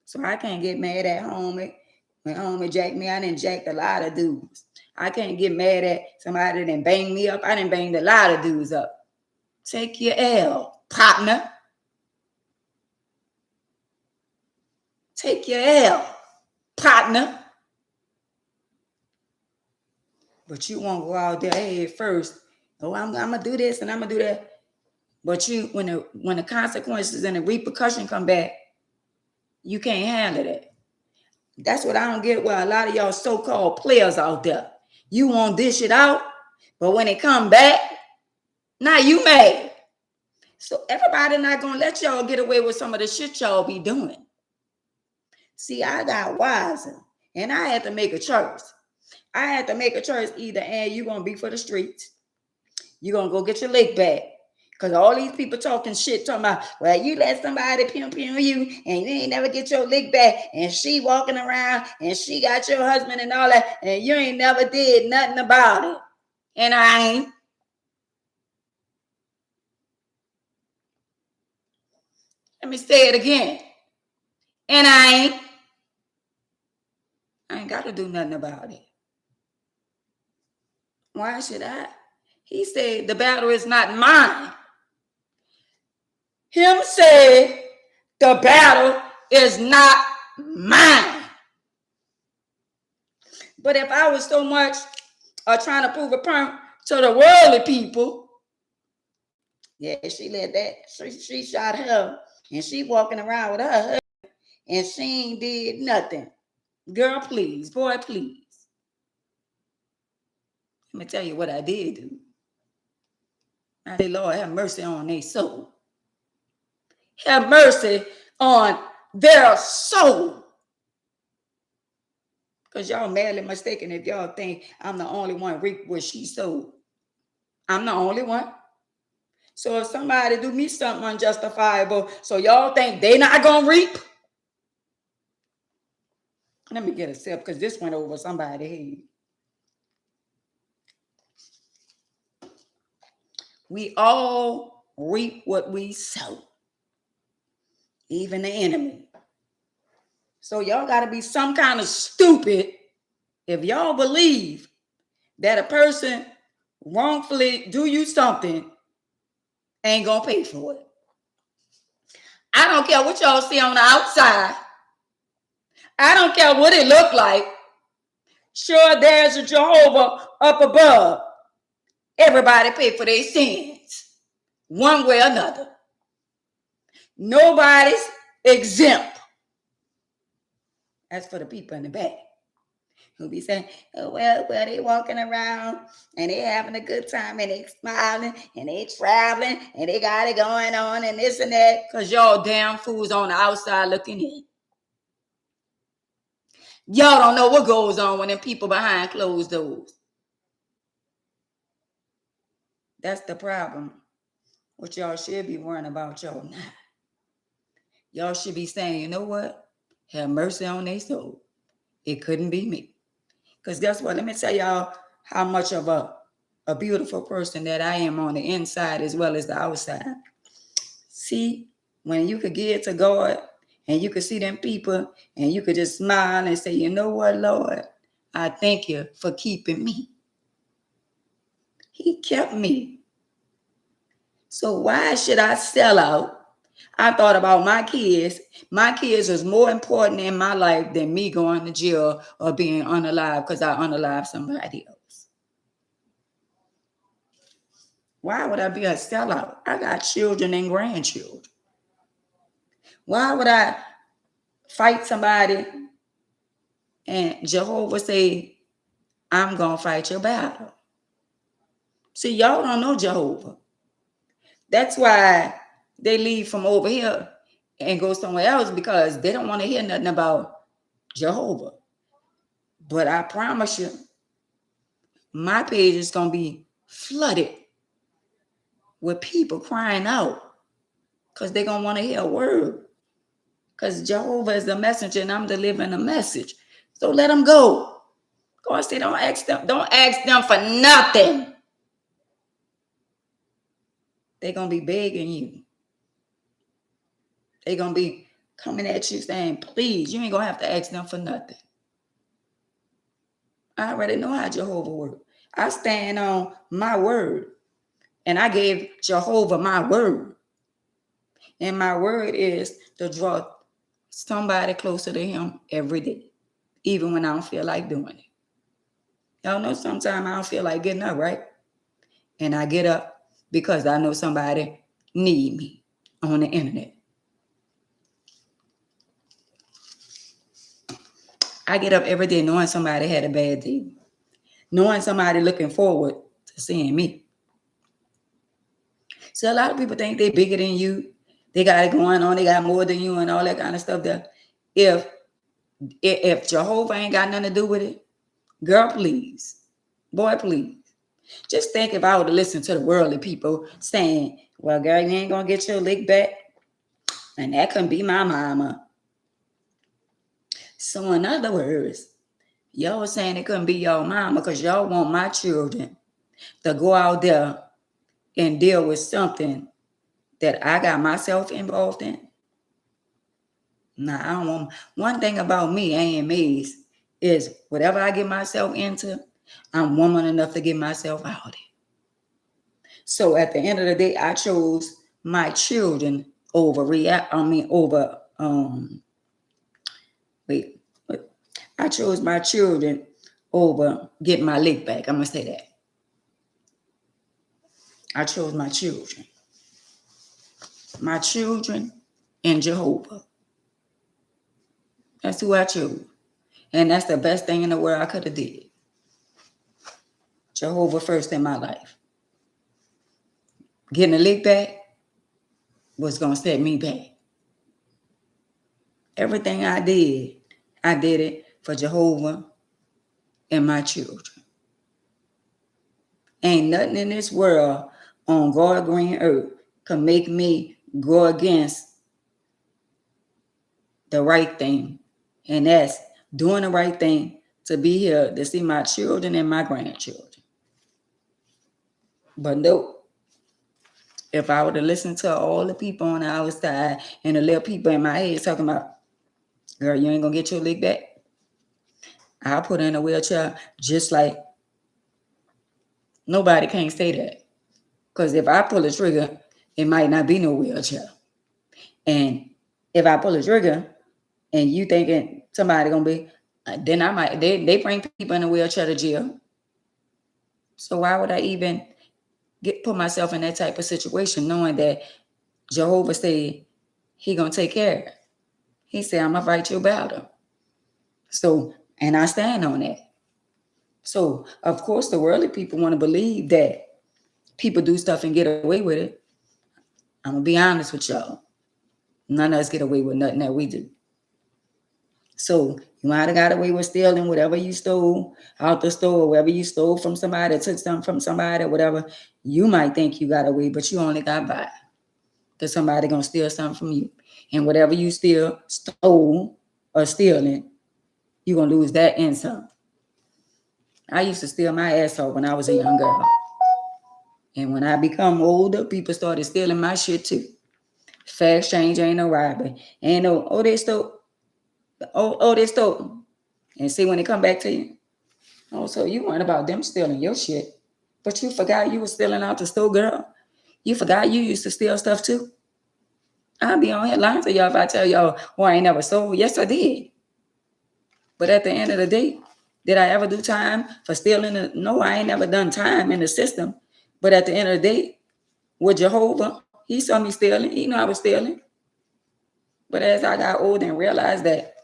So I can't get mad at homie. When homie jacked me, I didn't jack a lot of dudes. I can't get mad at somebody that didn't bang me up. I didn't bang a lot of dudes up. Take your L, partner. Take your L, partner. But you won't go out there head first. Oh, I'm gonna do this and I'm gonna do that. But when the consequences and the repercussion come back, you can't handle that. That's what I don't get with a lot of y'all so-called players out there. You want this shit out, but when it come back, now you mad. So everybody not gonna let y'all get away with some of the shit y'all be doing. See, I got wiser. And I had to make a choice. I had to make a choice either, and you're going to be for the streets. You're going to go get your lick back. Because all these people talking shit, talking about, well, you let somebody pimp you and you ain't never get your lick back. And she walking around and she got your husband and all that. And you ain't never did nothing about it. And I ain't. Let me say it again. And I ain't got to do nothing about it. Why should I? He said, the battle is not mine. Him said, the battle is not mine. But if I was so much trying to prove a point to the worldly people, yeah, she let that, she shot her, and she walking around with her husband, and she ain't did nothing. Girl, please, boy, please. Let me tell you what I did do. I say, Lord, have mercy on their soul. Have mercy on their soul. Because y'all madly mistaken if y'all think I'm the only one reap what she sowed. I'm the only one. So if somebody do me something unjustifiable, so y'all think they not gonna reap? Let me get a sip because this went over somebody's head. We all reap what we sow, even the enemy. So y'all got to be some kind of stupid if y'all believe that a person wrongfully do you something ain't gonna pay for it. I don't care what y'all see on the outside. I don't care what it look like. Sure, there's a Jehovah up above. Everybody pay for their sins, one way or another. Nobody's exempt. That's for the people in the back who be saying, oh, well, they walking around and they having a good time and they smiling and they traveling and they got it going on and this and that. Because y'all damn fools on the outside looking in. Y'all don't know what goes on when them people behind closed doors. That's the problem. What y'all should be worrying about, y'all not. Y'all should be saying, you know what? Have mercy on their soul. It couldn't be me. Because guess what? Let me tell y'all how much of a beautiful person that I am on the inside as well as the outside. See, when you could give to God and you could see them people and you could just smile and say, you know what, Lord? I thank you for keeping me. He kept me. So why should I sell out? I thought about my kids. My kids was more important in my life than me going to jail or being unalive because I unalived somebody else. Why would I be a sellout? I got children and grandchildren. Why would I fight somebody and Jehovah say, I'm going to fight your battle? See, y'all don't know Jehovah. That's why they leave from over here and go somewhere else because they don't want to hear nothing about Jehovah. But I promise you, my page is going to be flooded with people crying out because they're going to want to hear a word. Because Jehovah is the messenger and I'm delivering a message. So let them go. God said, don't ask them for nothing. They're going to be begging you. They're going to be coming at you saying, please, you ain't going to have to ask them for nothing. I already know how Jehovah works. I stand on my word. And I gave Jehovah my word. And my word is to draw somebody closer to him every day. Even when I don't feel like doing it. Y'all know sometimes I don't feel like getting up, right? And I get up because I know somebody need me on the internet. I get up every day knowing somebody had a bad day. Knowing somebody looking forward to seeing me. So a lot of people think they're bigger than you. They got it going on. They got more than you and all that kind of stuff there. If If Jehovah ain't got nothing to do with it, girl, please. Boy, please. Just think if I would have listened to the worldly people saying, well, girl, you ain't going to get your lick back. And that couldn't be my mama. So in other words, y'all saying it couldn't be your mama because y'all want my children to go out there and deal with something that I got myself involved in. Nah, I don't want. One thing about me, AMAs, is whatever I get myself into, I'm woman enough to get myself out of it. So at the end of the day, I chose my children over I chose my children over getting my lick back. I'm gonna say that. I chose my children. My children and Jehovah. That's who I chose. And that's the best thing in the world I could have did. Jehovah first in my life. Getting a lick back was going to set me back. Everything I did it for Jehovah and my children. Ain't nothing in this world on God's green earth can make me go against the right thing. And that's doing the right thing to be here to see my children and my grandchildren. But no, if I would have listened to all the people on the outside and the little people in my head talking about, girl, you ain't gonna get your leg back, I'll put her in a wheelchair just like nobody can't say that. Because if I pull a trigger, it might not be no wheelchair. And if I pull a trigger and you thinking somebody gonna be, then I might, they bring people in a wheelchair to jail. So why would I even put myself in that type of situation knowing that Jehovah said he gonna take care of it? He said, I'm gonna fight your battle. So, and I stand on that. So, of course, the worldly people want to believe that people do stuff and get away with it. I'm gonna be honest with y'all. None of us get away with nothing that we do. So you might have got away with stealing whatever you stole out the store, wherever you stole from somebody, took something from somebody, or whatever. You might think you got away, but you only got by. Because somebody gonna steal something from you. And whatever you stole or stealing, you're gonna lose that and some. I used to steal my ass off when I was a young girl. And when I become older, people started stealing my shit too. Fair exchange ain't no robbery. Ain't no, they stole. They stole. And see when they come back to you. Oh, so you weren't about them stealing your shit. But you forgot you were stealing out the store, girl. You forgot you used to steal stuff too. I'll be on here lying to y'all if I tell y'all, oh, I ain't never stole. Yes, I did. But at the end of the day, did I ever do time for stealing? No, I ain't never done time in the system. But at the end of the day, with Jehovah, he saw me stealing. He knew I was stealing. But as I got older and realized that,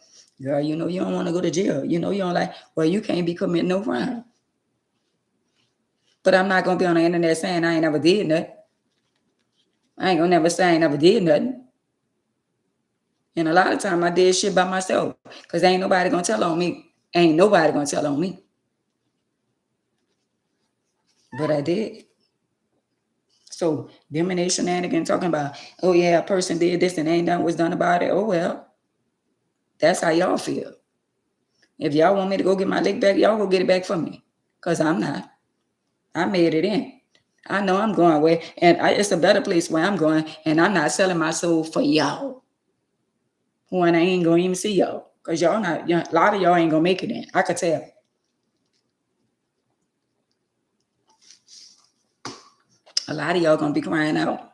girl, you know you don't want to go to jail. You know you don't like, well, you can't be committing no crime. But I'm not going to be on the internet saying I ain't never did nothing. I ain't going to never say I ain't never did nothing. And a lot of time I did shit by myself because ain't nobody going to tell on me. Ain't nobody going to tell on me. But I did. So them and they shenanigans talking about, oh yeah, a person did this and ain't nothing was done about it. Oh well, that's how y'all feel. If y'all want me to go get my lick back, y'all go get it back for me. Because I'm not. I made it in. I know I'm going where, and it's a better place where I'm going, and I'm not selling my soul for y'all. When I ain't going to even see y'all. Because y'all not, a lot of y'all ain't going to make it in. I could tell. A lot of y'all going to be crying out.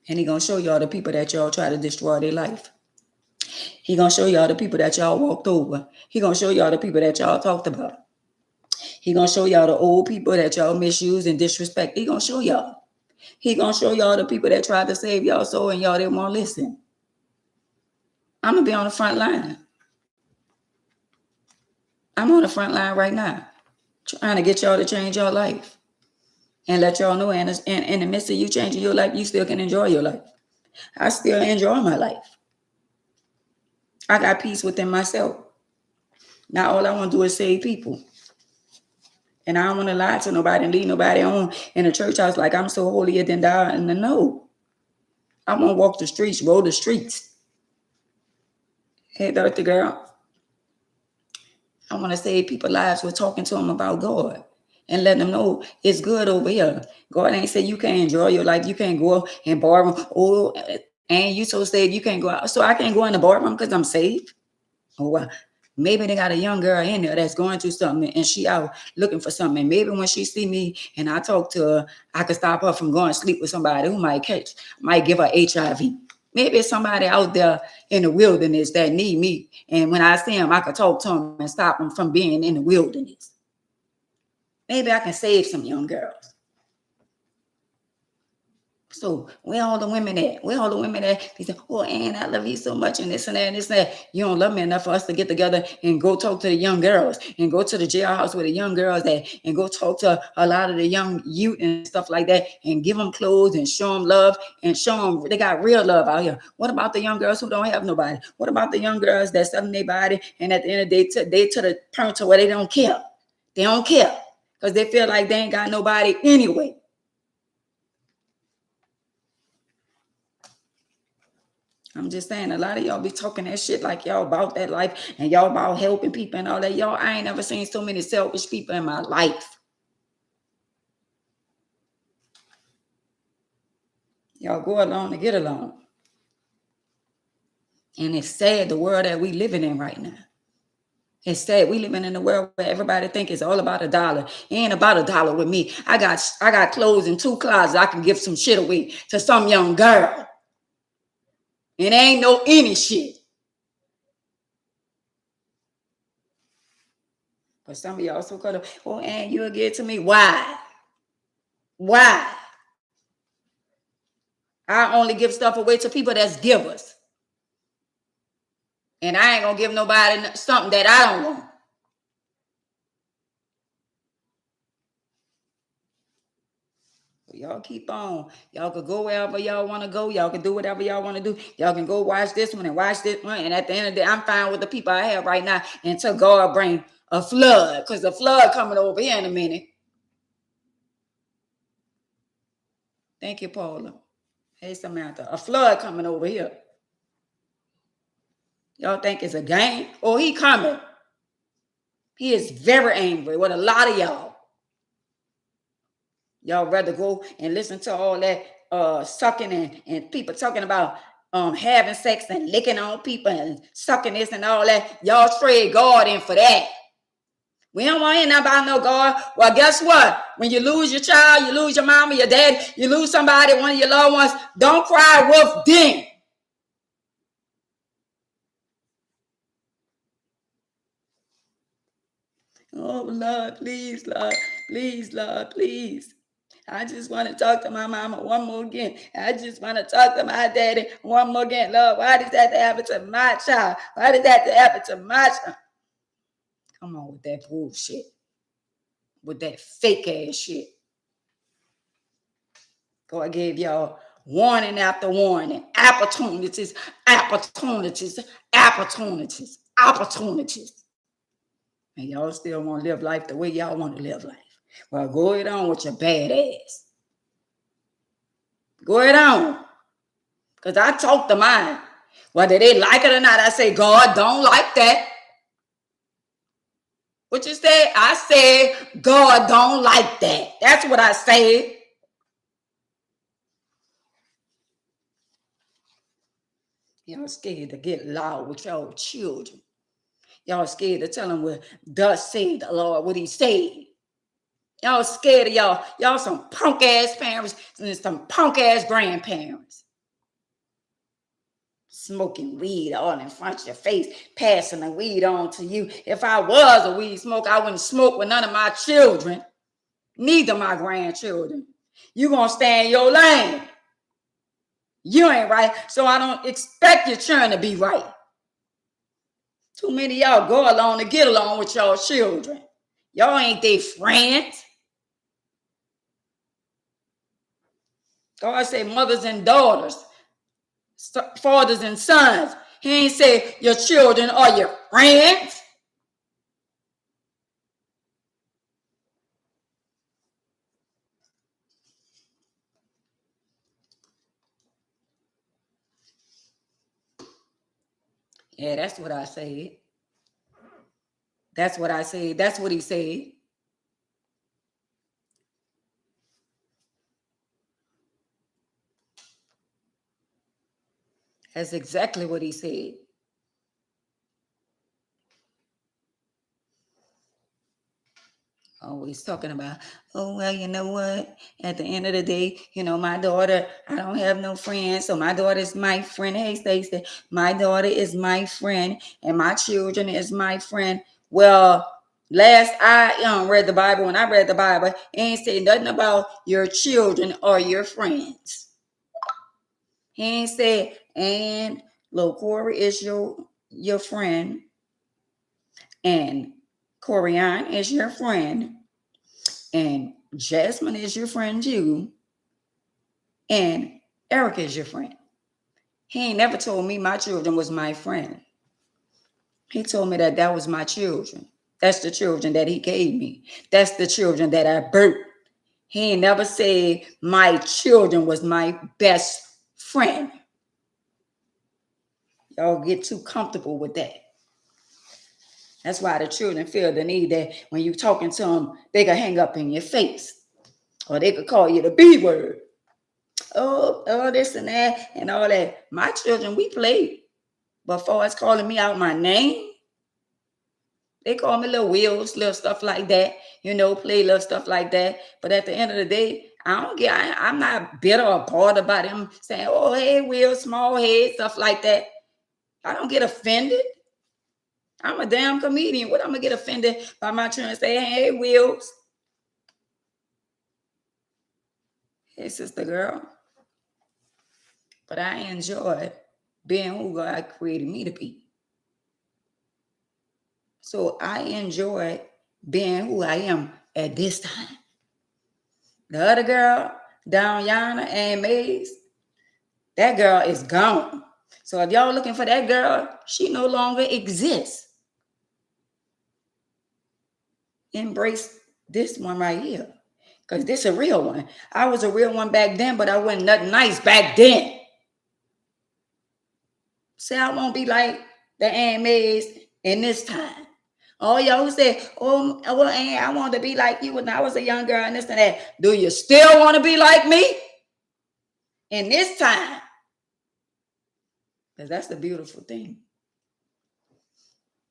And he going to show y'all the people that y'all try to destroy their life. He going to show y'all the people that y'all walked over. He going to show y'all the people that y'all talked about. He going to show y'all the old people that y'all misuse and disrespect. He going to show y'all. He going to show y'all the people that tried to save y'all soul and y'all didn't want to listen. I'm going to be on the front line. I'm on the front line right now, trying to get y'all to change your life and let y'all know in the midst of you changing your life, you still can enjoy your life. I still enjoy my life. I got peace within myself. Now all I want to do is save people. And I don't want to lie to nobody and lead nobody on in a church house like I'm so holier than thou. And no, I want to walk the streets, roll the streets. Hey, Dr. Girl, I want to save people's lives with talking to them about God and letting them know it's good over here. God ain't say you can't enjoy your life. You can't go and borrow. Oh, and you so saved you can't go out. So I can't go in the boardroom because I'm saved. Oh, well, maybe they got a young girl in there that's going through something and she out looking for something. And maybe when she see me and I talk to her, I could stop her from going to sleep with somebody who might give her HIV. Maybe it's somebody out there in the wilderness that need me. And when I see him, I could talk to him and stop him from being in the wilderness. Maybe I can save some young girls. So where all the women at? Where all the women at? They say, oh, Ann, I love you so much and this and that and this and that. You don't love me enough for us to get together and go talk to the young girls and go to the jailhouse where the young girls at and go talk to a lot of the young youth and stuff like that and give them clothes and show them love and show them they got real love out here. What about the young girls who don't have nobody? What about the young girls that's selling their body and at the end of the day, they to the point to where they don't care. They don't care because they feel like they ain't got nobody anyway. I'm just saying, a lot of y'all be talking that shit like y'all about that life and y'all about helping people and all that. Y'all, I ain't never seen so many selfish people in my life. Y'all go along to get along. And it's sad, the world that we living in right now. It's sad we living in a world where everybody think it's all about a dollar. It ain't about a dollar with me. I got clothes in 2 closets. I can give some shit away to some young girl. And ain't no any shit. But some of y'all so caught up, oh, and you'll get to me. Why? Why? I only give stuff away to people that's givers. And I ain't going to give nobody something that I don't want. Y'all keep on. Y'all can go wherever y'all want to go. Y'all can do whatever y'all want to do. Y'all can go watch this one and watch this one. And at the end of the day, I'm fine with the people I have right now until God bring a flood. Because the flood coming over here in a minute. Thank you, Paula. Hey, Samantha. A flood coming over here. Y'all think it's a game? Oh, he coming. He is very angry with a lot of y'all. Y'all rather go and listen to all that sucking and people talking about having sex and licking on people and sucking this and all that. Y'all trade God in for that. We don't want to hear nothing about no God. Well, guess what? When you lose your child, you lose your mama, your dad, you lose somebody, one of your loved ones, don't cry wolf then. Oh, Lord, please, Lord, please, Lord, please. I just want to talk to my mama one more again. I just want to talk to my daddy one more again. Lord, why does that happen to my child? Why did that happen to my child? Come on with that bullshit. With that fake ass shit. God gave y'all warning after warning. Opportunities, opportunities, opportunities, opportunities. And y'all still want to live life the way y'all want to live life. Well, go it on with your bad ass. Go it on. Because I talk to mine. Whether they like it or not, I say, God don't like that. What you say? I say, God don't like that. That's what I say. Y'all scared to get loud with y'all children. Y'all scared to tell them what thus say the Lord, what he said. Y'all scared of y'all. Y'all some punk ass parents and some punk ass grandparents. Smoking weed all in front of your face, passing the weed on to you. If I was a weed smoker, I wouldn't smoke with none of my children, neither my grandchildren. You gonna stay in your lane. You ain't right, so I don't expect your children to be right. Too many of y'all go along to get along with y'all children. Y'all ain't their friends. God say mothers and daughters, fathers and sons. He ain't say your children are your friends. Yeah, that's what I said. That's what I said. That's what he said. That's exactly what he said. Always talking about, oh, well, you know what? At the end of the day, my daughter, I don't have no friends. So my daughter is my friend. Hey, Stacey, my daughter is my friend and my children is my friend. Well, last I read the Bible, when I read the Bible, it ain't say nothing about your children or your friends. He ain't say, and little Corey is your friend, and Corianne is your friend, and Jasmine is your friend too, and Erica is your friend. He ain't never told me my children was my friend. He told me that was my children. That's the children that he gave me. That's the children that I birthed. He ain't never said my children was my best friend. Y'all get too comfortable with that. That's why the children feel the need that when you talking to them, they can hang up in your face, or they could call you the B word. Oh, this and that and all that. My children, we played. But for us calling me out my name, they call me little Wheels, little stuff like that, play little stuff like that. But at the end of the day, I'm not bitter or bothered about them saying, oh, hey, Wheels, small head, stuff like that. I don't get offended. I'm a damn comedian. What I'm going to get offended by my children say, hey, Wheels. Hey, sister girl. But I enjoy being who God created me to be. So I enjoy being who I am at this time. The other girl down yonder, Ann Mays, that girl is gone. So if y'all looking for that girl, she no longer exists. Embrace this one right here. Because this is a real one. I was a real one back then, but I wasn't nothing nice back then. Say I won't be like the Ann Mays in this time. Oh, y'all who say, oh, well, Ann, I wanted to be like you when I was a young girl and this and that. Do you still want to be like me in this time? Because that's the beautiful thing.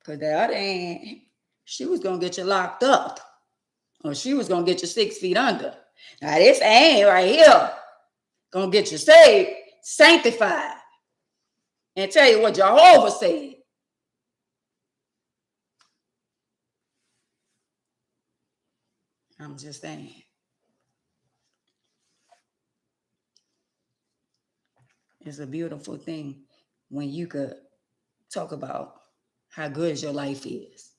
Because the other Ann, she was going to get you locked up. Or she was going to get you 6 feet under. Now this Ann right here going to get you saved, sanctified, and tell you what Jehovah said. I'm just saying. It's a beautiful thing when you could talk about how good your life is.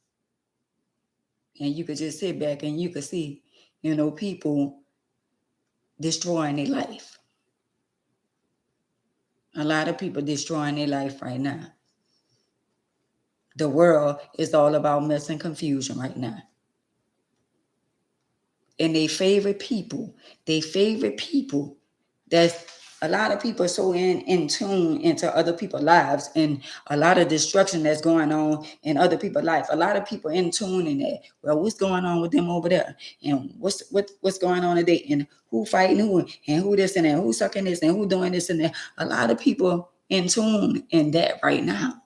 And you could just sit back and you could see, people destroying their life. A lot of people destroying their life right now. The world is all about mess and confusion right now. And they favorite people, that's a lot of people are so in tune into other people's lives, and a lot of destruction that's going on in other people's life. A lot of people in tune in that. Well, what's going on with them over there? And what's going on today? And who fighting who? And who this and that? Who sucking this? And who doing this and that? A lot of people in tune in that right now.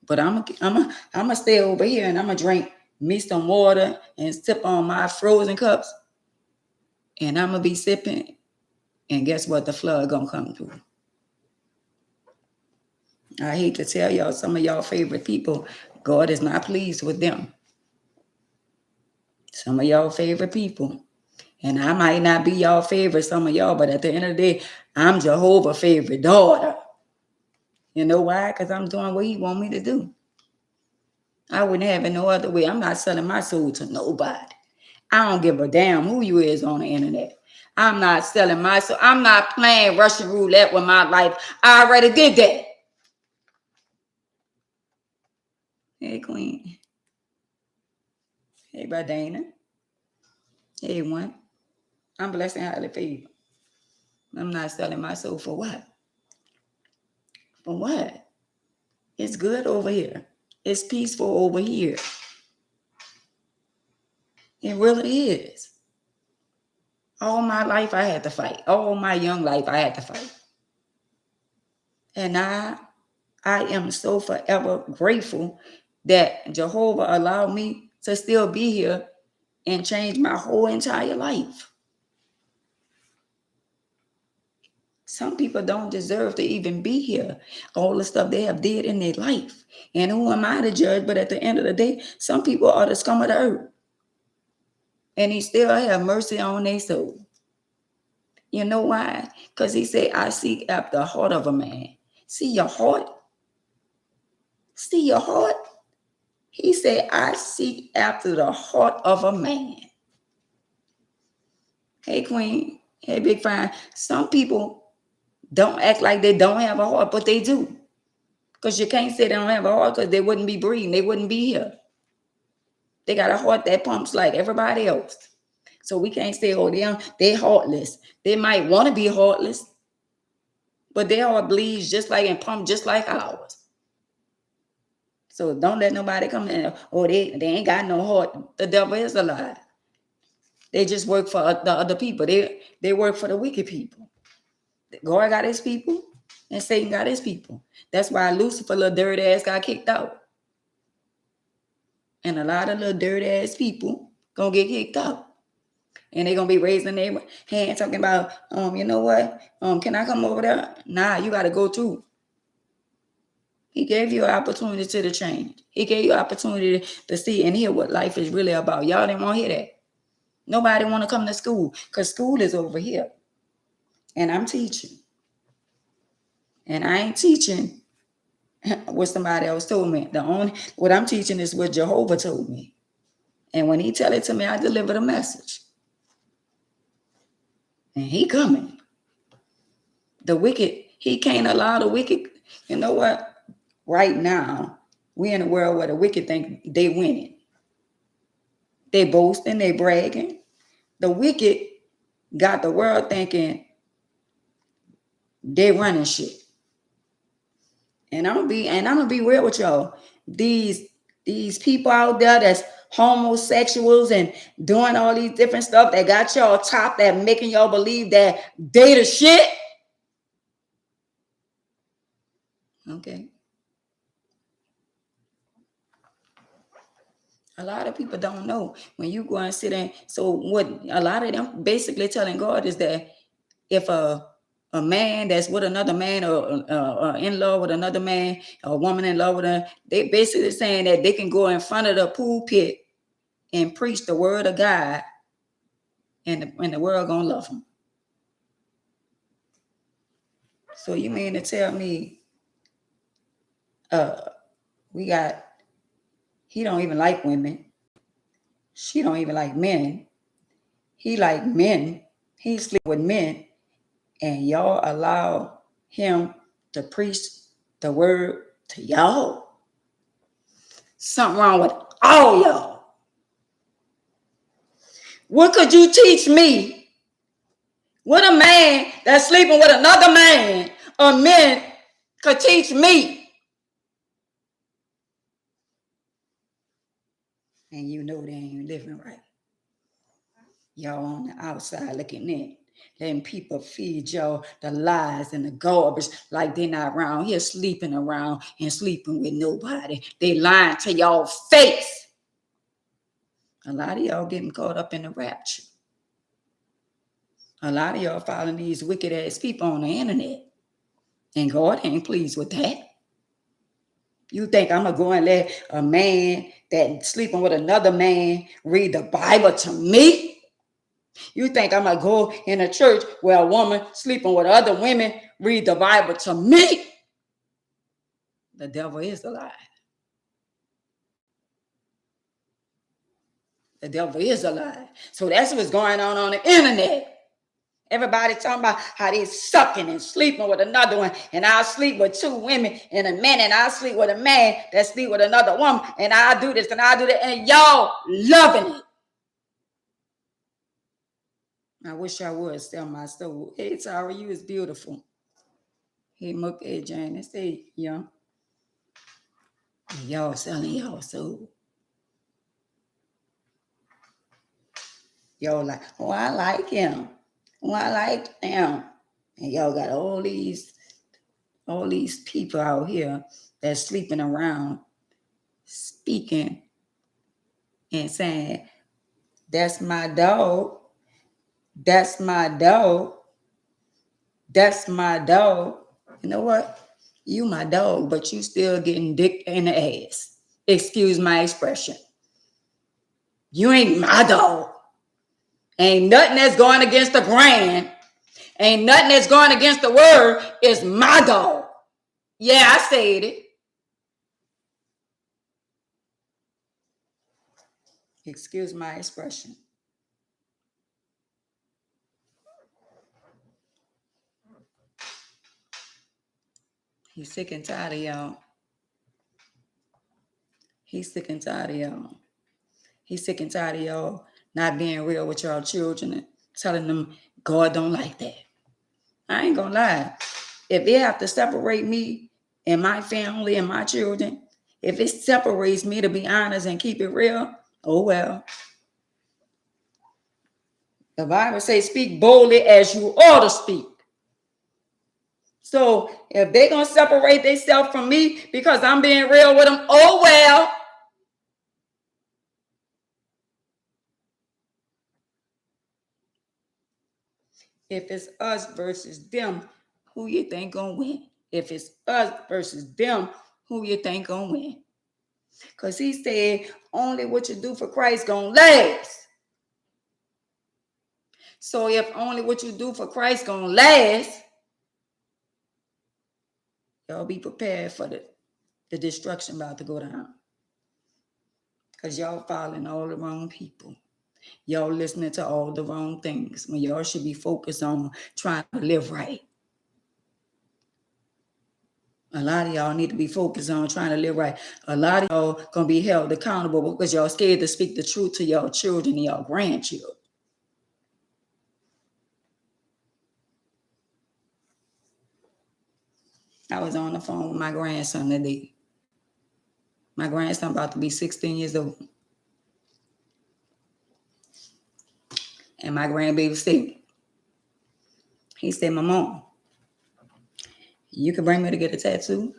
But I'm gonna stay over here and I'm gonna drink me some water and sip on my frozen cups. And I'm gonna be sipping. And guess what? The flood gonna come through. I hate to tell y'all, some of y'all favorite people, God is not pleased with them. Some of y'all favorite people. And I might not be y'all favorite, some of y'all, but at the end of the day, I'm Jehovah's favorite daughter. You know why? Because I'm doing what he want me to do. I wouldn't have it no other way. I'm not selling my soul to nobody. I don't give a damn who you is on the internet. I'm not selling my soul. I'm not playing Russian roulette with my life. I already did that. Hey, Queen. Hey, Dana. Hey, one. I'm blessed and highly favored. I'm not selling my soul for what? For what? It's good over here. It's peaceful over here. It really is. All my life I had to fight. All my young life I had to fight. And I am so forever grateful that Jehovah allowed me to still be here and change my whole entire life. Some people don't deserve to even be here. All the stuff they have did in their life. And who am I to judge? But at the end of the day, some people are the scum of the earth. And he still have mercy on their soul. You know why? Because he said, I seek after the heart of a man. See your heart? See your heart? He said, I seek after the heart of a man. Hey, Queen. Hey, Big Fine. Some people don't act like they don't have a heart, but they do. Because you can't say they don't have a heart because they wouldn't be breathing. They wouldn't be here. They got a heart that pumps like everybody else. So we can't say, oh, they're heartless. They might want to be heartless, but their heart bleeds just like and pump just like ours. So don't let nobody come in. Oh, they ain't got no heart. The devil is a lie. They just work for the other people. They work for the wicked people. God got his people, and Satan got his people. That's why Lucifer, little dirty ass, got kicked out. And a lot of little dirty ass people gonna get kicked out. And they're gonna be raising their hand talking about, you know what? Can I come over there? Nah, you gotta go too. He gave you an opportunity to change. He gave you an opportunity to see and hear what life is really about. Y'all didn't want to hear that. Nobody want to come to school because school is over here. And I'm teaching. And I ain't teaching what somebody else told me. What I'm teaching is what Jehovah told me. And when he tell it to me, I deliver the message. And he coming. The wicked, he can't allow the wicked. You know what? Right now, we in a world where the wicked think they winning. They boasting, they bragging. The wicked got the world thinking they running shit. And I'm gonna be real with y'all. These people out there that's homosexuals and doing all these different stuff that got y'all top, that making y'all believe that they the shit. Okay. A lot of people don't know when you go and sit in. So what a lot of them basically telling God is that if a man that's with another man or in love with another man, or a woman in love with her, they basically saying that they can go in front of the pulpit and preach the word of God, and the world gonna love them. So you mean to tell me he don't even like women. She don't even like men. He like men. He sleep with men. And y'all allow him to preach the word to y'all? Something wrong with all y'all. What could you teach me? What a man that's sleeping with another man or men could teach me? And you know they ain't living right. Y'all on the outside looking in, letting people feed y'all the lies and the garbage like they're not around here sleeping around and sleeping with nobody. They lying to y'all face. A lot of y'all getting caught up in the rapture. A lot of y'all following these wicked ass people on the internet. And God ain't pleased with that. You think I'm going to go and let a man that sleeping with another man read the Bible to me? You think I'm going to go in a church where a woman sleeping with other women read the Bible to me? The devil is a lie. The devil is a lie. So that's what's going on the internet. Everybody talking about how they sucking and sleeping with another one, and I'll sleep with 2 women in a minute, and I'll sleep with a man that sleep with another woman, and I'll do this and I'll do that, and y'all loving it. I wish I would sell my soul. Hey, Tara, you is beautiful. Hey, Mook, hey, Janice, hey, young. Y'all selling y'all soul. Y'all like, oh, I like him. Oh, I like them. And y'all got all these people out here that's sleeping around, speaking and saying, that's my dog. That's my dog. That's my dog. You know what? You my dog, but you still getting dick in the ass. Excuse my expression. You ain't my dog. Ain't nothing that's going against the brand. Ain't nothing that's going against the word. It's my dog. Yeah, I said it. Excuse my expression. He's sick and tired of y'all. He's sick and tired of y'all. He's sick and tired of y'all not being real with y'all children and telling them God don't like that. I ain't gonna lie. If it have to separate me and my family and my children, if it separates me, to be honest and keep it real, oh well. The Bible says, speak boldly as you ought to speak. So if they're going to separate themselves from me because I'm being real with them, oh well. If it's us versus them, who you think going to win? If it's us versus them, who you think going to win? Because he said, only what you do for Christ going to last. So if only what you do for Christ going to last, y'all be prepared for the destruction about to go down. Because y'all following all the wrong people. Y'all listening to all the wrong things when y'all should be focused on trying to live right. A lot of y'all need to be focused on trying to live right. A lot of y'all going to be held accountable because y'all scared to speak the truth to y'all children and y'all grandchildren. I was on the phone with my grandson today. My grandson about to be 16 years old. And my grandbaby said, he said, my mom, you can bring me to get a tattoo?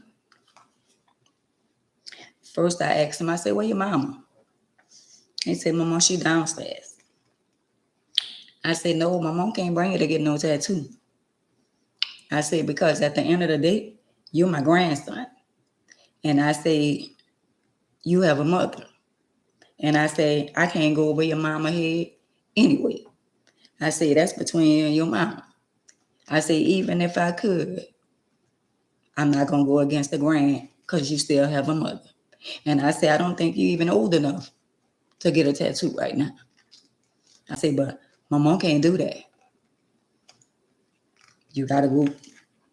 First I asked him, I said, where your mama? He said, my mom, she downstairs. I said, no, my mom can't bring you to get no tattoo. I said, because at the end of the day, you're my grandson. And I say, you have a mother. And I say, I can't go over your mama head anyway. I say, that's between you and your mama. I say, even if I could, I'm not going to go against the grain because you still have a mother. And I say, I don't think you're even old enough to get a tattoo right now. I say, but my mom can't do that. You got to go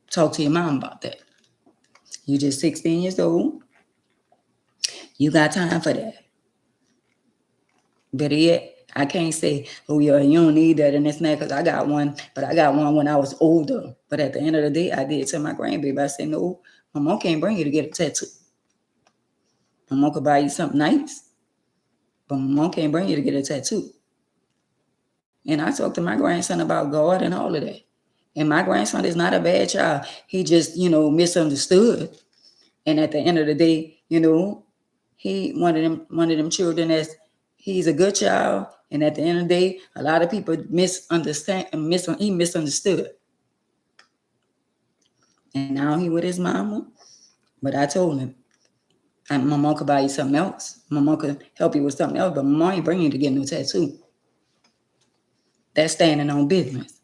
talk to your mom about that. You're just 16 years old. You got time for that. Better yet, I can't say, oh, yeah, you don't need that and this and that because I got one, but I got one when I was older. But at the end of the day, I did tell my grandbaby, I said, no, my mom can't bring you to get a tattoo. My mom could buy you something nice, but my mom can't bring you to get a tattoo. And I talked to my grandson about God and all of that. And my grandson is not a bad child. He just, misunderstood. And at the end of the day, he one of them children that's he's a good child. And at the end of the day, a lot of people misunderstand and he misunderstood. And now he with his mama. But I told him, my mom could buy you something else. My mom could help you with something else, but my mom ain't bring you to get no tattoo. That's standing on business.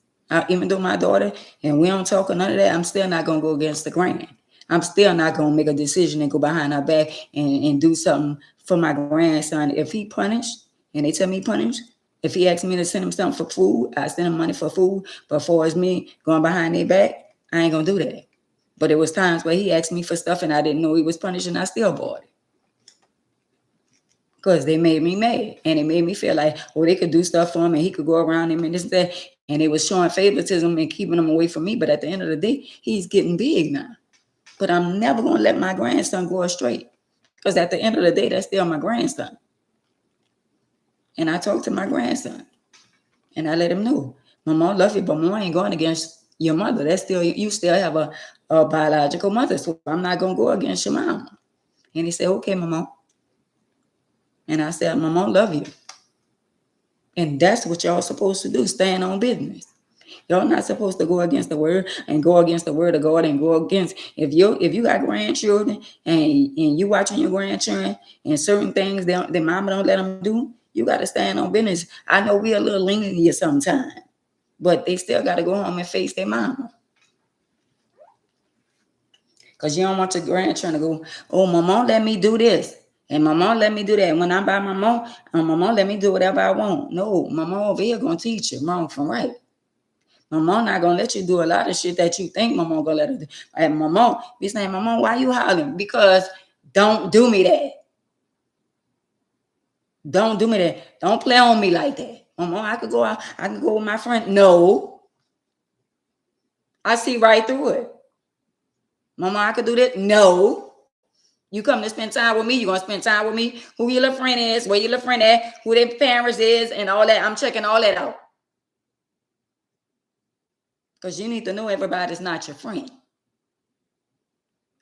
Even though my daughter, and we don't talk or none of that, I'm still not going to go against the grain. I'm still not going to make a decision and go behind her back and do something for my grandson. If he punished and they tell me punished, If he asked me to send him something for food, I send him money for food. But for as me going behind their back, I ain't gonna do that. But there was times where he asked me for stuff and I didn't know he was punishing. I still bought it. Because they made me mad. And it made me feel like, oh, they could do stuff for him and he could go around him and this and that. And it was showing favoritism and keeping him away from me. But at the end of the day, he's getting big now. But I'm never going to let my grandson go astray. Because at the end of the day, that's still my grandson. And I talked to my grandson. And I let him know, Mama, I love you, but Mama ain't going against your mother. That's still, you still have a biological mother. So I'm not going to go against your mama. And he said, okay, Mama. And I said, Mama, I love you. And that's what y'all supposed to do, stand on business. Y'all not supposed to go against the word and go against the word of God and go against, if you got grandchildren and you watching your grandchildren and certain things that mama don't let them do, you got to stand on business. I know we a little lenient here sometimes, but they still got to go home and face their mama. Because you don't want your grandchildren to go, oh, Mama, let me do this. And Mama, let me do that. When I'm by Mama, Mama, let me do whatever I want. No, Mama over here going to teach you wrong from right. Mama not going to let you do a lot of shit that you think Mama going to let her do. And Mama be saying, Mama, why you hollering? Because don't do me that. Don't do me that. Don't play on me like that. Mama, I could go out. I can go with my friend. No. I see right through it. Mama, I could do that. No. You come to spend time with me, you're going to spend time with me. Who your little friend is, where your little friend at, who their parents is, and all that. I'm checking all that out. Because you need to know everybody's not your friend.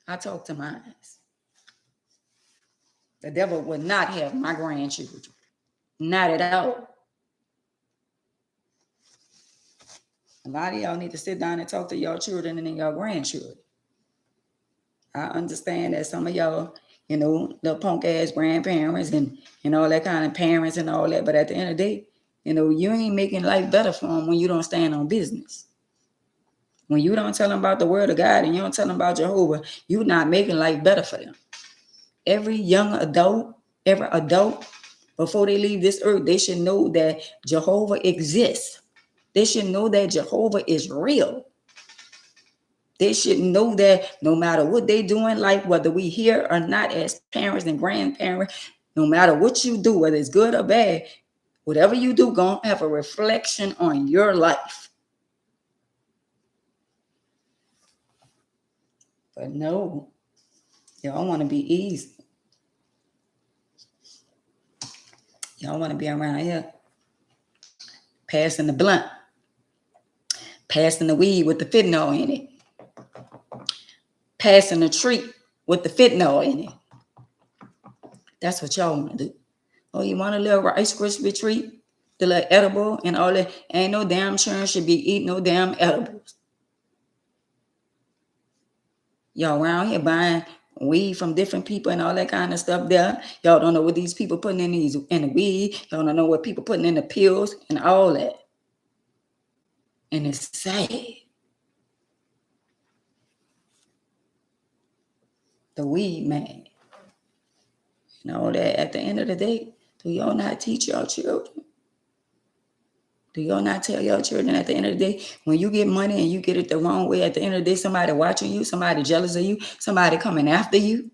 I talk to mine. The devil would not have my grandchildren. Not at all. A lot of y'all need to sit down and talk to your children and your grandchildren. I understand that some of y'all, little punk ass grandparents and all that kind of parents and all that. But at the end of the day, you ain't making life better for them when you don't stand on business. When you don't tell them about the word of God and you don't tell them about Jehovah, you're not making life better for them. Every adult, before they leave this earth, they should know that Jehovah exists. They should know that Jehovah is real. They should know that no matter what they do in life, whether we hear or not as parents and grandparents, no matter what you do, whether it's good or bad, whatever you do, gonna have a reflection on your life. But no, y'all want to be easy. Y'all want to be around here passing the blunt, passing the weed with the fentanyl in it, passing the treat with the fentanyl in it. That's what y'all want to do. Oh, you want a little Rice Krispie treat, the little edible and all that? Ain't no damn children should be eating no damn edibles. Y'all around here buying weed from different people and all that kind of stuff there. Y'all don't know what these people putting in the weed. Y'all don't know what people putting in the pills and all that. And it's sad. The weed man. And all that. At the end of the day, do y'all not teach y'all children? Do y'all not tell y'all children at the end of the day, when you get money and you get it the wrong way, at the end of the day, somebody watching you, somebody jealous of you, somebody coming after you?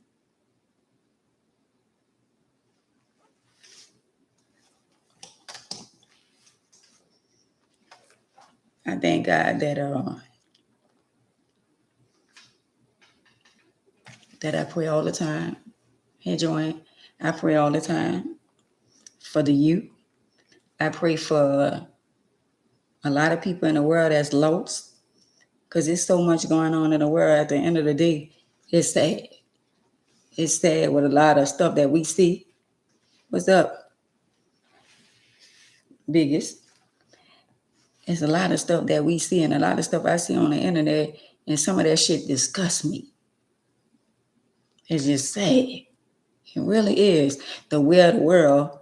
I thank God that I pray all the time. Hey, Joanne, I pray all the time for the youth. I pray for a lot of people in the world that's lost, because there's so much going on in the world. At the end of the day, it's sad. It's sad with a lot of stuff that we see. What's up, biggest? It's a lot of stuff that we see and a lot of stuff I see on the internet, and some of that shit disgusts me. It's just sad. It really is the way of the world,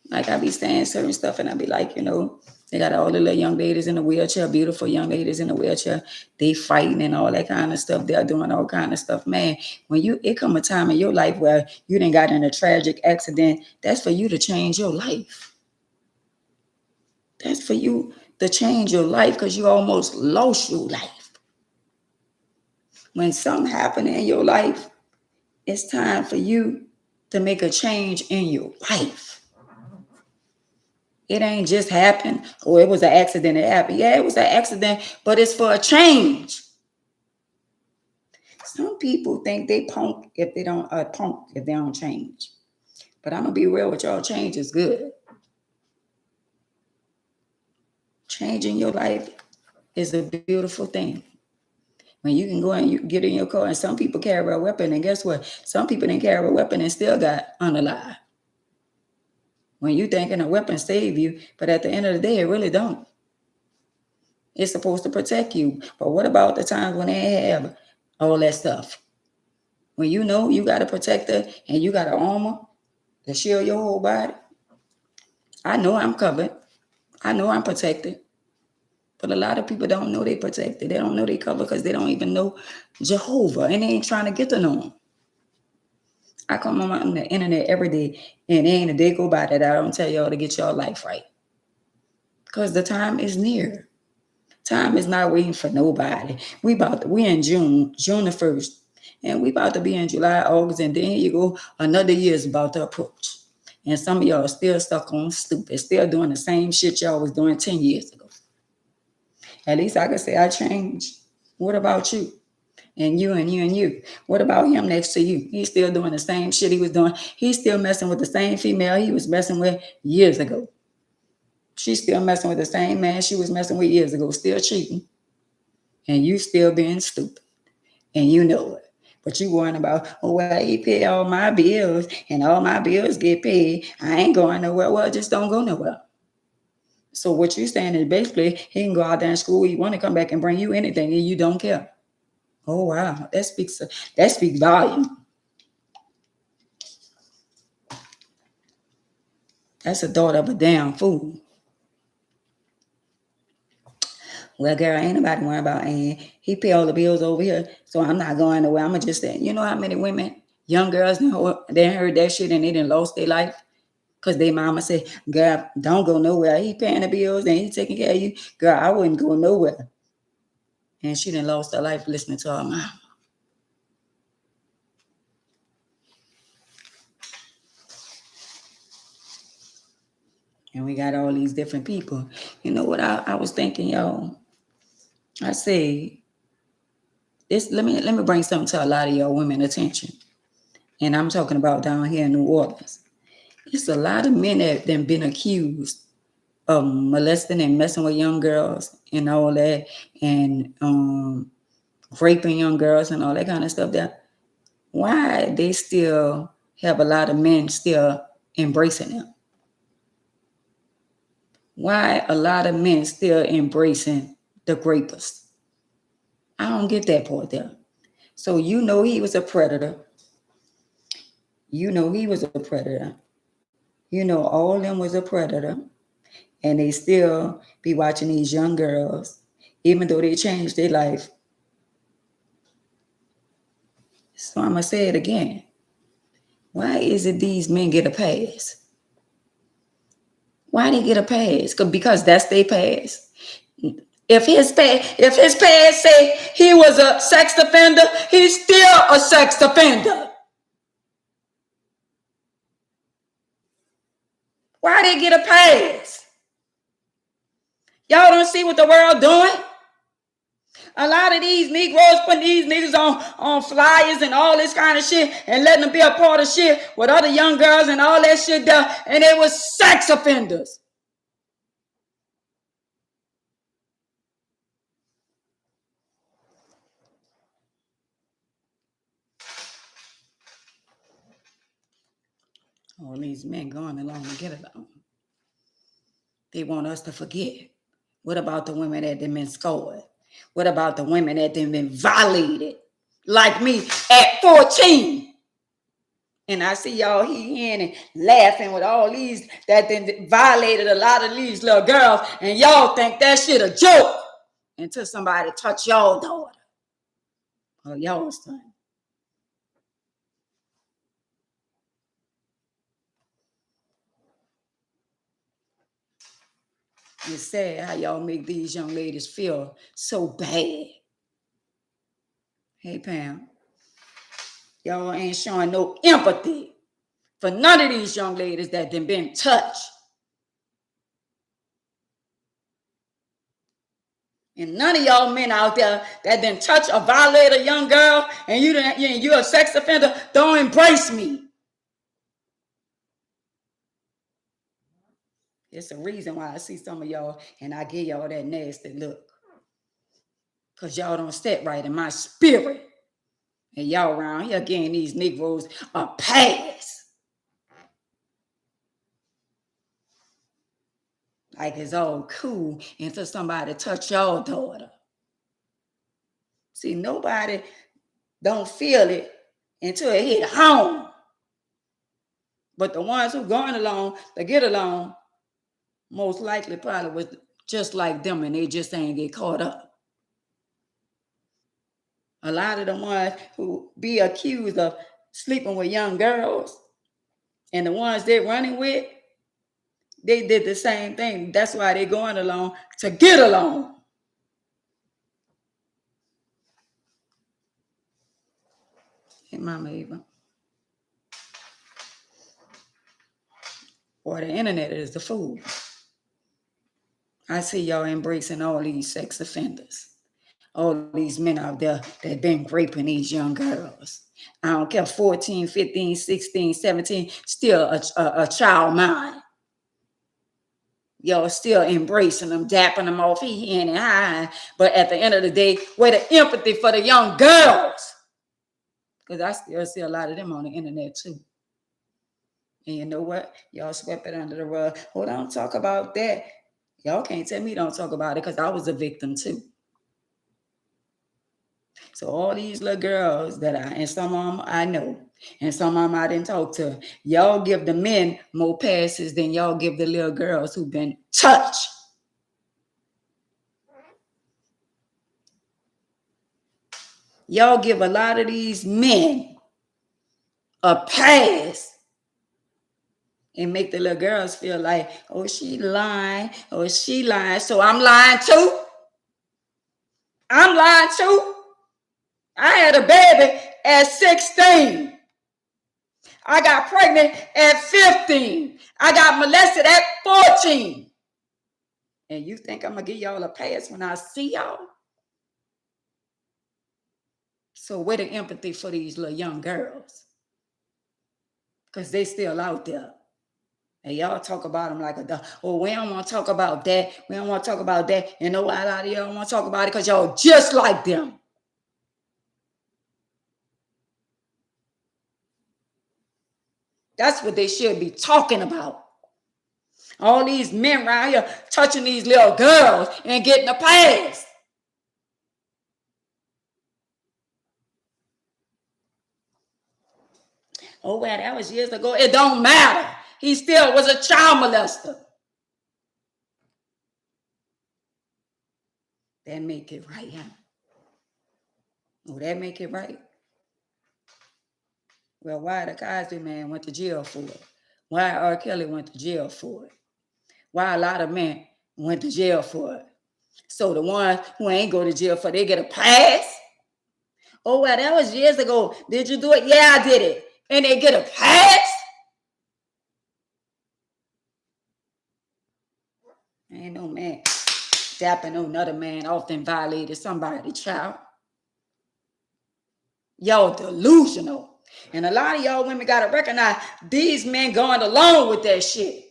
like I be saying certain stuff and I be like, they got all the little young ladies in the wheelchair, beautiful young ladies in the wheelchair. They fighting and all that kind of stuff. They're doing all kind of stuff. Man, when it come a time in your life where you done got in a tragic accident, that's for you to change your life. That's for you to change your life because you almost lost your life. When something happened in your life, it's time for you to make a change in your life. It ain't just happened, or it was an accident. It happened. Yeah, it was an accident, but it's for a change. Some people think they punk if they don't change. But I'm gonna be real with y'all. Change is good. Changing your life is a beautiful thing. When you can go and you get in your car, and some people carry a weapon, and guess what? Some people didn't carry a weapon and still got unalive. When you thinking a weapon save you, but at the end of the day, it really don't. It's supposed to protect you. But what about the times when they have all that stuff? When you know you got a protector and you got an armor to shield your whole body. I know I'm covered. I know I'm protected. But a lot of people don't know they protected. They don't know they covered because they don't even know Jehovah, and they ain't trying to get to know him. I come on the internet every day, and there ain't a day go by that I don't tell y'all to get your life right. Because the time is near. Time is not waiting for nobody. We in June the 1st, and we about to be in July, August, and then here you go, another year is about to approach. And some of y'all still stuck on stupid, still doing the same shit y'all was doing 10 years ago. At least I can say I changed. What about you? And you and you and you. What about him next to you? He's still doing the same shit he was doing. He's still messing with the same female he was messing with years ago. She's still messing with the same man she was messing with years ago, still cheating. And you still being stupid. And you know it. But you worrying about, oh, well, he pay all my bills and all my bills get paid. I ain't going nowhere. Well, just don't go nowhere. So what you're saying is basically he can go out there in school, he want to come back and bring you anything and you don't care. Oh, wow. That speaks volume. That's the thought of a damn fool. Well, girl, ain't nobody worrying about Ann. He pay all the bills over here, so I'm not going nowhere. I'm going to just say, you know how many women, young girls, they heard that shit and they done lost their life? Because their mama said, girl, don't go nowhere. He paying the bills and he taking care of you. Girl, I wouldn't go nowhere. And she done lost her life listening to her mama. And we got all these different people. You know what I was thinking, y'all? I say, let me bring something to a lot of y'all women attention. And I'm talking about down here in New Orleans. It's a lot of men that have been accused of molesting and messing with young girls and all that, and raping young girls and all that kind of stuff. That why they still have a lot of men still embracing them? Why a lot of men still embracing the rapist? I don't get that part there. So you know he was a predator. You know he was a predator. You know all of them was a predator. And they still be watching these young girls, even though they changed their life. So I'm going to say it again. Why is it these men get a pass? Why they get a pass? Because that's their pass. If his pass say he was a sex offender, he's still a sex offender. Why they get a pass? Y'all don't see what the world doing? A lot of these Negroes putting these niggas on flyers and all this kind of shit and letting them be a part of shit with other young girls and all that shit there, and they was sex offenders. All these men going along to get along. They want us to forget. What about the women that have been scored? What about the women that have been violated? Like me at 14. And I see y'all hearing and laughing with all these that then violated a lot of these little girls, and y'all think that shit a joke until somebody touch y'all daughter or y'all son. It's sad how y'all make these young ladies feel so bad. Hey, Pam, y'all ain't showing no empathy for none of these young ladies that done been touched. And none of y'all men out there that done touch or violate a young girl and you're a sex offender, don't embrace me. It's the reason why I see some of y'all and I give y'all that nasty look. Because y'all don't sit right in my spirit. And y'all around here getting these Negroes a pass. Like it's all cool until somebody touch your daughter. See, nobody don't feel it until it hit home. But the ones who going along to get along, most likely probably was just like them and they just ain't get caught up. A lot of the ones who be accused of sleeping with young girls and the ones they're running with, they did the same thing. That's why they're going along to get along. Hey, Mama Eva. Or the internet is the fool. I see y'all embracing all these sex offenders. All these men out there that been raping these young girls. I don't care, 14, 15, 16, 17, still a child mind. Y'all still embracing them, dapping them off, he and high. But at the end of the day, where the empathy for the young girls? Because I still see a lot of them on the internet too. And you know what? Y'all swept it under the rug. Oh, don't talk about that. Y'all can't tell me don't talk about it because I was a victim too. So all these little girls and some of them I know, and some of them I didn't talk to, y'all give the men more passes than y'all give the little girls who've been touched. Y'all give a lot of these men a pass and make the little girls feel like, oh, she lying, oh, she lying, so I'm lying too. I'm lying too. I had a baby at 16. I got pregnant at 15. I got molested at 14. And you think I'm going to give y'all a pass when I see y'all? So where the empathy for these little young girls? Because they still out there. And y'all talk about them like a dog. Oh, we don't want to talk about that. We don't want to talk about that. You know why a lot of y'all don't want to talk about it? Because y'all just like them. That's what they should be talking about. All these men around here touching these little girls and getting a pass. Oh, well, that was years ago. It don't matter. He still was a child molester. That make it right, huh? Oh, that make it right? Well, why the Cosby man went to jail for it? Why R. Kelly went to jail for it? Why a lot of men went to jail for it? So the ones who ain't go to jail for it, they get a pass? Oh, well, that was years ago. Did you do it? Yeah, I did it. And they get a pass? Ain't no man dapping another man often violated somebody's child. Y'all delusional. And a lot of y'all women got to recognize these men going along with that shit.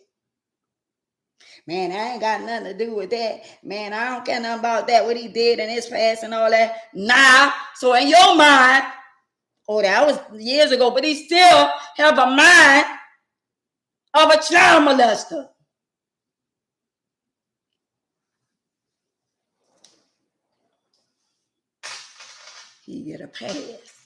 Man, I ain't got nothing to do with that. Man, I don't care nothing about that, what he did in his past and all that. Nah. So in your mind, oh, that was years ago, but he still have a mind of a child molester. He get a pass.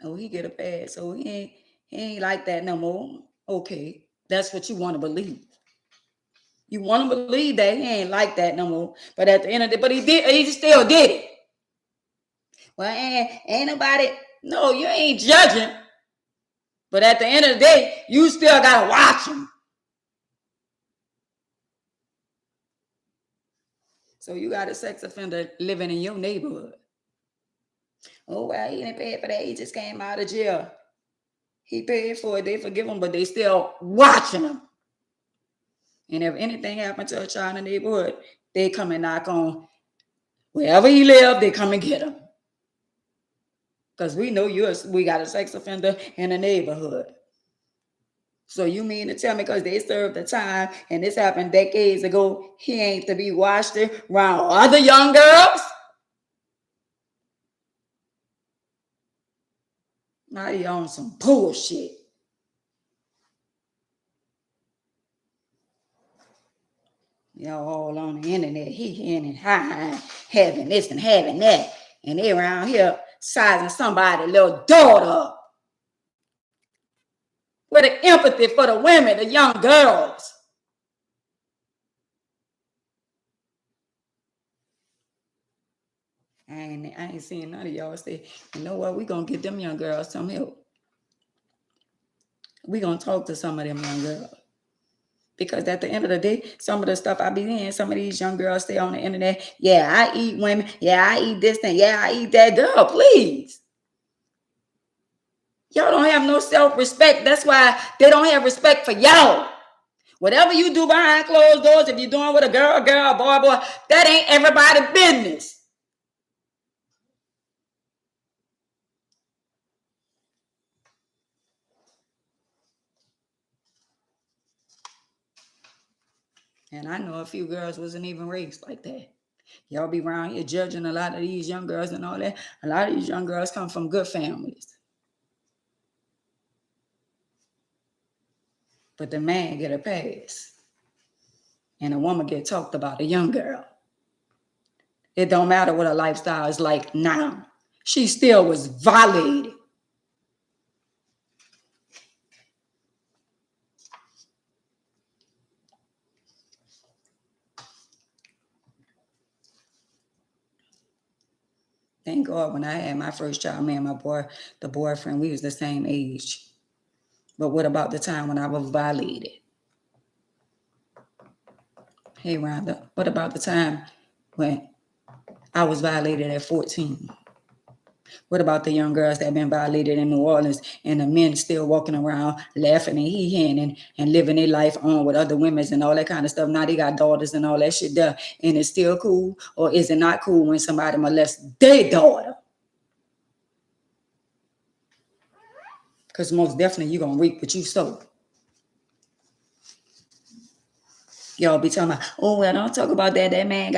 Oh, he get a pass. So he ain't like that no more. Okay, that's what you want to believe. You want to believe that he ain't like that no more. But at the end of the day, but he still did it. Well, ain't nobody, no, you ain't judging. But at the end of the day, you still got to watch him. So you got a sex offender living in your neighborhood. Oh, well, he didn't pay for that. He just came out of jail. He paid for it. They forgive him, but they still watching him. And if anything happened to a child in the neighborhood, they come and knock on wherever he live. They come and get him. Because we know we got a sex offender in the neighborhood. So you mean to tell me because they served the time and this happened decades ago, he ain't to be watched around other young girls? Now he on some bullshit. Y'all all on the internet, he in and high, having this and having that. And they around here sizing somebody's little daughter up. With the empathy for the women, the young girls. I ain't seen none of y'all say, you know what, we gonna get them young girls some help. We gonna talk to some of them young girls. Because at the end of the day, some of the stuff I be in, some of these young girls stay on the internet. Yeah, I eat women. Yeah, I eat this thing. Yeah, I eat that. Girl, please. Y'all don't have no self-respect. That's why they don't have respect for y'all. Whatever you do behind closed doors, if you're doing with a girl, boy, that ain't everybody's business. And I know a few girls wasn't even raised like that. Y'all be around here judging a lot of these young girls and all that. A lot of these young girls come from good families. But the man get a pass. And a woman get talked about, a young girl. It don't matter what her lifestyle is like now. She still was violated. Thank God when I had my first child, me and the boyfriend, we was the same age. But what about the time when I was violated? Hey, Rhonda, what about the time when I was violated at 14? What about the young girls that have been violated in New Orleans and the men still walking around laughing and he-handing and living their life on with other women and all that kind of stuff? Now they got daughters and all that shit there. And it's still cool? Or is it not cool when somebody molests their daughter? Because most definitely you're going to reap what you sow. Y'all be talking about, oh, well, don't talk about that. That man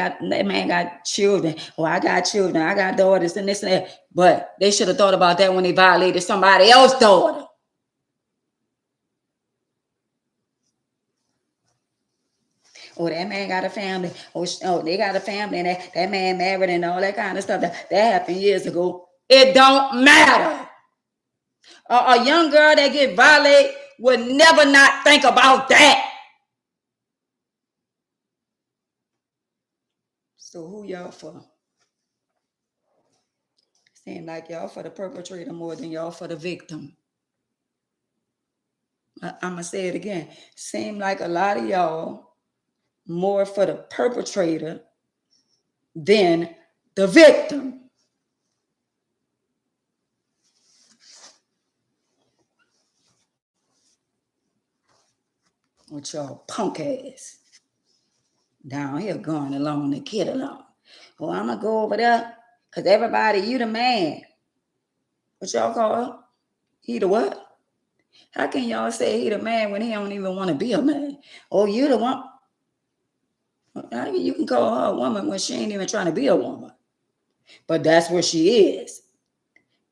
got children. Or I got children. I got daughters and this and that. But they should have thought about that when they violated somebody else's daughter. Oh, that man got a family. Oh, they got a family. And that man married and all that kind of stuff. That happened years ago. It don't matter. A young girl that get violated would never not think about that. So who y'all for? Seem like y'all for the perpetrator more than y'all for the victim. I'm going to say it again. Seem like a lot of y'all more for the perpetrator than the victim. With y'all punk ass down here going along to get along. Well, I'm going to go over there because everybody, you the man. What y'all call? He the what? How can y'all say he the man when he don't even want to be a man? Oh, you the one. You can call her a woman when she ain't even trying to be a woman. But that's what she is.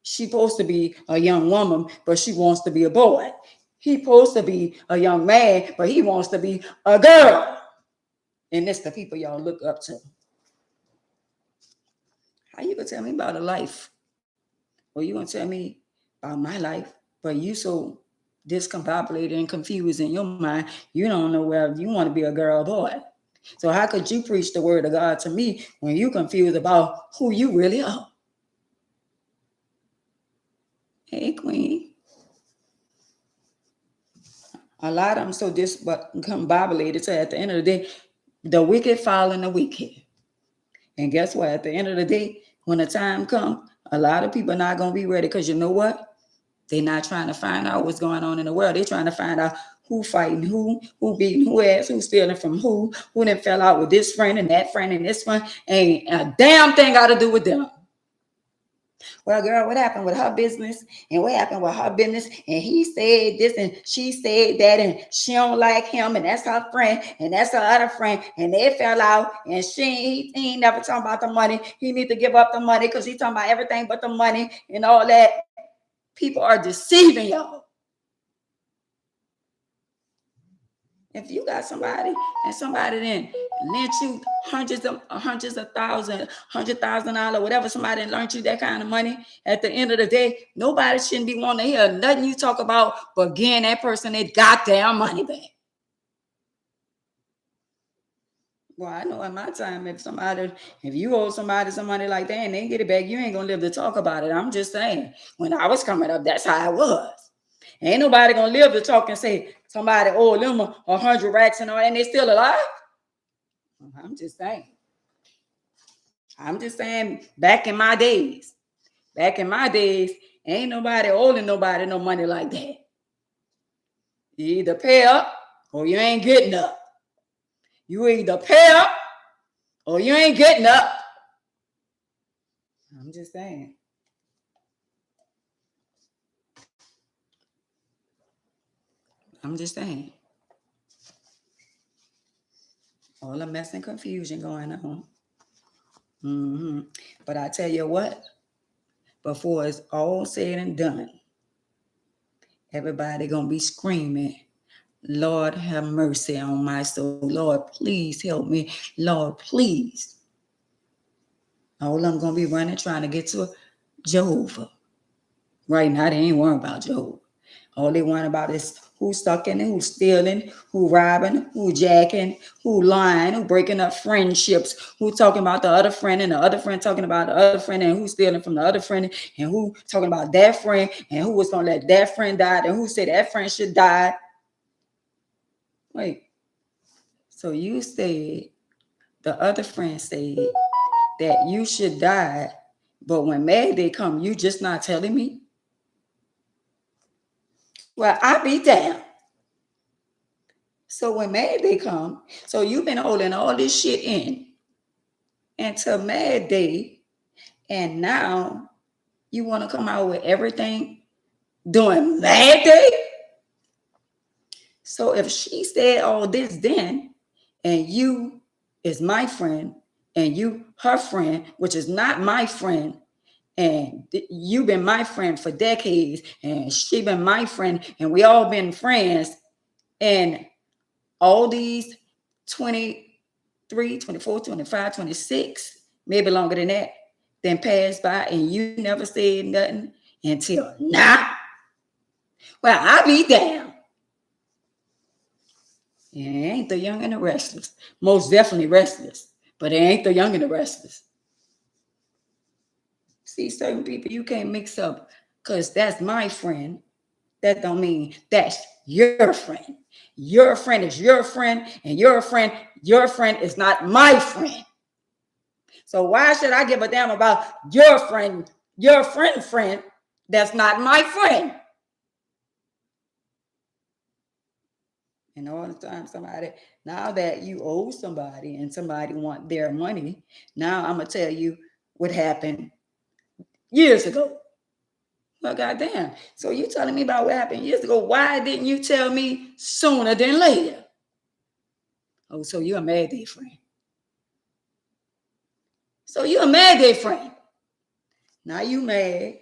She's supposed to be a young woman, but she wants to be a boy. He's supposed to be a young man, but he wants to be a girl. And that's the people y'all look up to. How you gonna tell me about a life? Or you gonna tell me about my life, but you so discombobulated and confused in your mind, you don't know whether you want to be a girl or boy. So how could you preach the word of God to me when you confused about who you really are? Hey, Queen. A lot of them so discombobulated. So at the end of the day, the wicked following the wicked. And guess what? At the end of the day, when the time comes, a lot of people are not going to be ready because you know what? They're not trying to find out what's going on in the world. They're trying to find out who fighting who beating who ass, who's stealing from who then fell out with this friend and that friend and this one. Ain't a damn thing got to do with them. Well, girl, what happened with her business? And what happened with her business? And he said this and she said that, and she don't like him, and that's her friend, and that's her other friend, and they fell out, and he ain't never talking about the money. He need to give up the money because he's talking about everything but the money and all that. People are deceiving y'all. If you got somebody and somebody then lent you hundreds of thousands, $100,000, whatever, somebody lent you that kind of money, at the end of the day, nobody shouldn't be wanting to hear nothing you talk about but getting that person their goddamn money back. Well, I know in my time, if you owe somebody some money like that and they get it back, you ain't gonna live to talk about it. I'm just saying, when I was coming up, that's how it was. Ain't nobody gonna live to talk and say somebody owed them 100 racks and all, and they still alive. I'm just saying. Back in my days, ain't nobody owing nobody no money like that. You either pay up or you ain't getting up. You either pay up or you ain't getting up. I'm just saying. All the mess and confusion going on. But I tell you what, before it's all said and done, everybody gonna be screaming, Lord, have mercy on my soul. Lord, please help me. Lord, please. All I'm gonna be running, trying to get to Jehovah. Right now, they ain't worrying about Jehovah. All they worrying about is who's sucking, who's stealing, who robbing, who jacking, who lying, who breaking up friendships, who talking about the other friend and the other friend talking about the other friend, and who's stealing from the other friend, and who talking about that friend, and who was gonna let that friend die, and who said that friend should die. Wait, so you said the other friend said that you should die, but when Mad Day come, you just not telling me? Well, I be damned. So when Mad Day come, so you've been holding all this shit in until Mad Day, and now you want to come out with everything during Mad Day? So if she said all this then, and you is my friend, and you her friend, which is not my friend, and you've been my friend for decades, and she been my friend, and we all been friends, and all these 23, 24, 25, 26, maybe longer than that, then passed by, and you never said nothing until now. Well, I be damned. It ain't the young and the restless. Most definitely restless, but it ain't the young and the restless. See, certain people you can't mix up, because that's my friend. That don't mean that's your friend. Your friend is your friend, and your friend is not my friend. So why should I give a damn about your friend that's not my friend? And all the time now that you owe somebody and somebody want their money, now I'm going to tell you what happened years ago. Well, goddamn. So you telling me about what happened years ago. Why didn't you tell me sooner than later? Oh, so you're a Mad Day friend. So you're a Mad Day friend. Now you mad.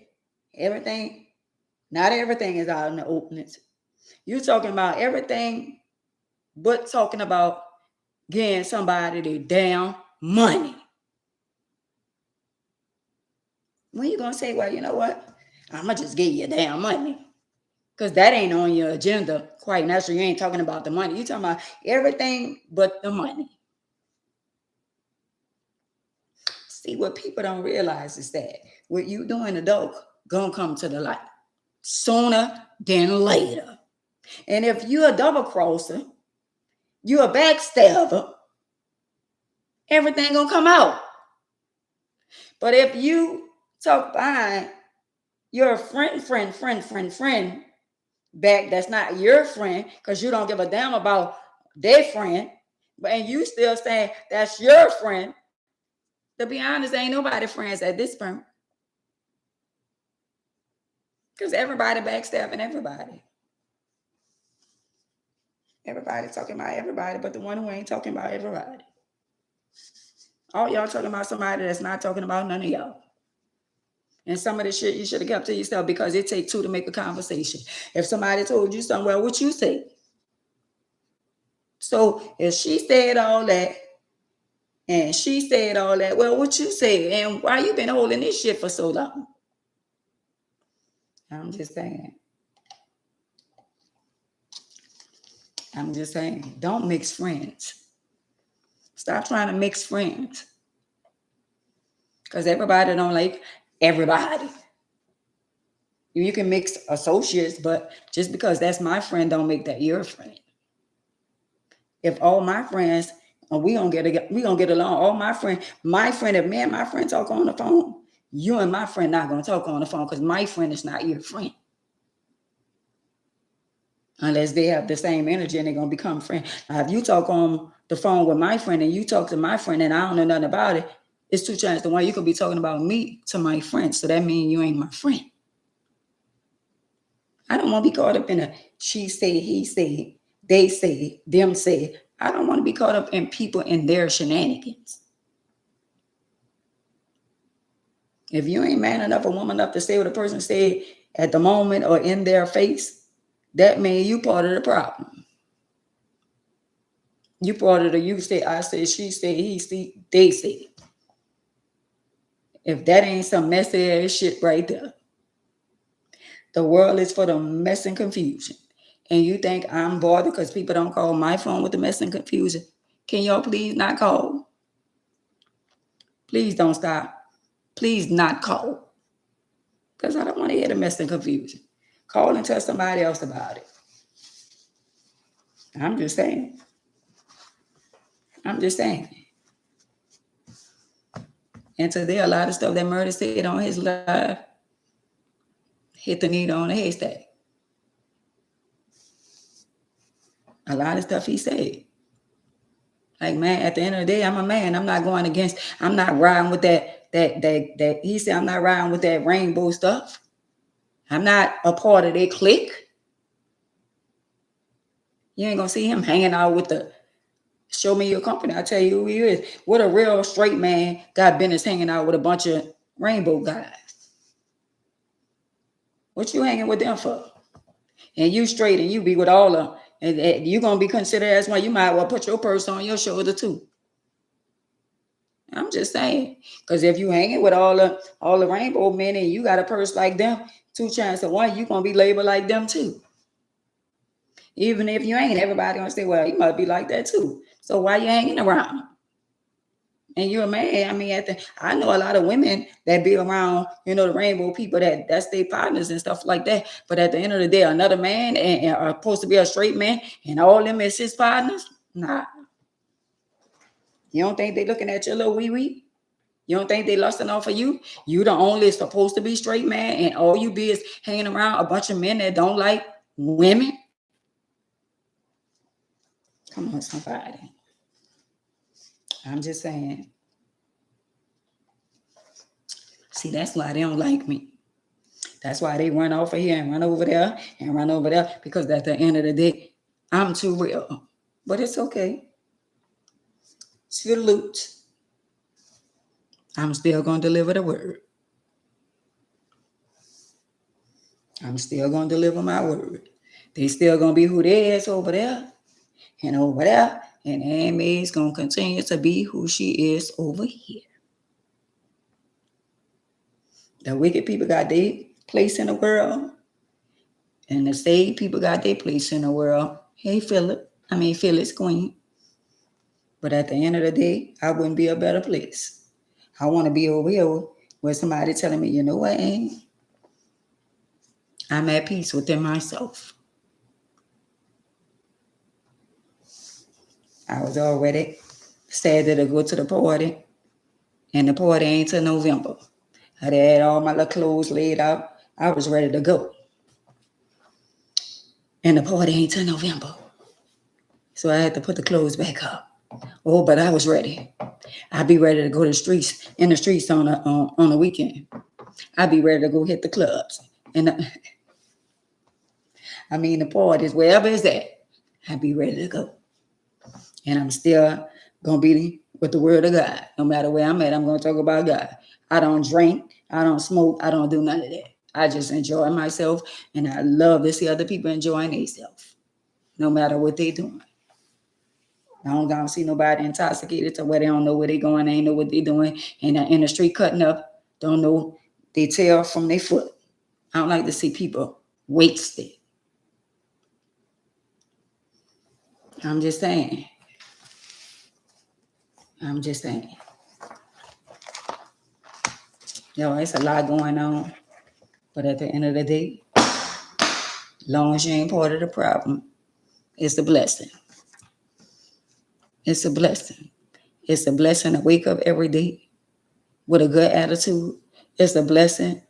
Not everything is out in the open. You're talking about everything but talking about getting somebody their damn money. When you gonna say, well, you know what? I'm gonna just give you damn money. Because that ain't on your agenda. Quite naturally, you ain't talking about the money. You're talking about everything but the money. See, what people don't realize is that what you doing the dope gonna come to the light sooner than later. And if you're a double crosser, you're a backstabber, everything gonna come out. But if you talk behind your friend back, that's not your friend, because you don't give a damn about their friend, and you still saying that's your friend. To be honest, ain't nobody friends at this point, because everybody backstabbing everybody. Everybody talking about everybody, but the one who ain't talking about everybody. All y'all talking about somebody that's not talking about none of y'all. And some of the shit you should have kept to yourself, because it takes two to make a conversation. If somebody told you something, well, what you say? So if she said all that, and she said all that, well, what you say? And why you been holding this shit for so long? I'm just saying. Don't mix friends. Stop trying to mix friends. Because everybody don't like everybody. You can mix associates, but just because that's my friend don't make that your friend. If all my friends, we gonna get along. All my friend, if me and my friend talk on the phone, you and my friend not gonna talk on the phone, because my friend is not your friend. Unless they have the same energy and they're gonna become friends. Now, if you talk on the phone with my friend and you talk to my friend and I don't know nothing about it, it's 2 chances to 1 you could be talking about me to my friend. So that means you ain't my friend. I don't want to be caught up in a she say, he say, they say, them say. I don't want to be caught up in people and their shenanigans. If you ain't man enough or woman enough to say what a person said at the moment or in their face, that means you part of the problem. You part of the you say, I say, she say, he say, they say. If that ain't some messy ass shit right there. The world is for the mess and confusion. And you think I'm bothered because people don't call my phone with the mess and confusion? Can y'all please not call? Please don't stop. Please not call. Because I don't want to hear the mess and confusion. Call and tell somebody else about it. I'm just saying. And today, a lot of stuff that Murder said on his live hit the needle on the haystack. A lot of stuff he said. Like, man, at the end of the day, I'm a man. I'm not going against, I'm not riding with that he said, I'm not riding with that rainbow stuff. I'm not a part of their clique. You ain't gonna see him hanging out with the show me your company. I'll tell you who he is. What a real straight man got business hanging out with a bunch of rainbow guys. What you hanging with them for? And you straight and you be with all of them. And you're going to be considered as one. You might well put your purse on your shoulder too. I'm just saying. Because if you hanging with all the rainbow men and you got a purse like them, 2 chances to 1, you're going to be labeled like them too. Even if you ain't, everybody going to say, well, you might be like that too. So why you hanging around? And you're a man. I mean, I know a lot of women that be around, the rainbow people that's their partners and stuff like that. But at the end of the day, another man and are supposed to be a straight man and all them is his partners? Nah. You don't think they looking at your little wee-wee? You don't think they lusting off of you? You the only supposed to be straight man and all you be is hanging around a bunch of men that don't like women? Come on, somebody. I'm just saying. See, that's why they don't like me. That's why they run off of here and run over there and run over there, because at the end of the day, I'm too real. But it's okay. Salute. I'm still going to deliver the word. I'm still going to deliver my word. They still going to be who they is over there and over there. And Amy is going to continue to be who she is over here. The wicked people got their place in the world. And the saved people got their place in the world. Hey, Phyllis Queen. But at the end of the day, I wouldn't be a better place. I want to be over here with somebody telling me, you know what, Amy? I'm at peace within myself. I was already sad to go to the party And the party ain't till November. I had all my little clothes laid out. I was ready to go. And the party ain't till November. So I had to put the clothes back up. Oh, but I was ready. I'd be ready to go to the streets, in the streets on a weekend. I'd be ready to go hit the clubs. And the parties, wherever it's at, I'd be ready to go. And I'm still going to be with the word of God. No matter where I'm at, I'm going to talk about God. I don't drink. I don't smoke. I don't do none of that. I just enjoy myself. And I love to see other people enjoying themselves, no matter what they're doing. I don't see nobody intoxicated to where they don't know where they're going. They ain't know what they're doing. And in the street cutting up, don't know their tail from their foot. I don't like to see people wasted. I'm just saying. It's a lot going on. But at the end of the day, as long as you ain't part of the problem, it's a blessing. It's a blessing. It's a blessing to wake up every day with a good attitude. It's a blessing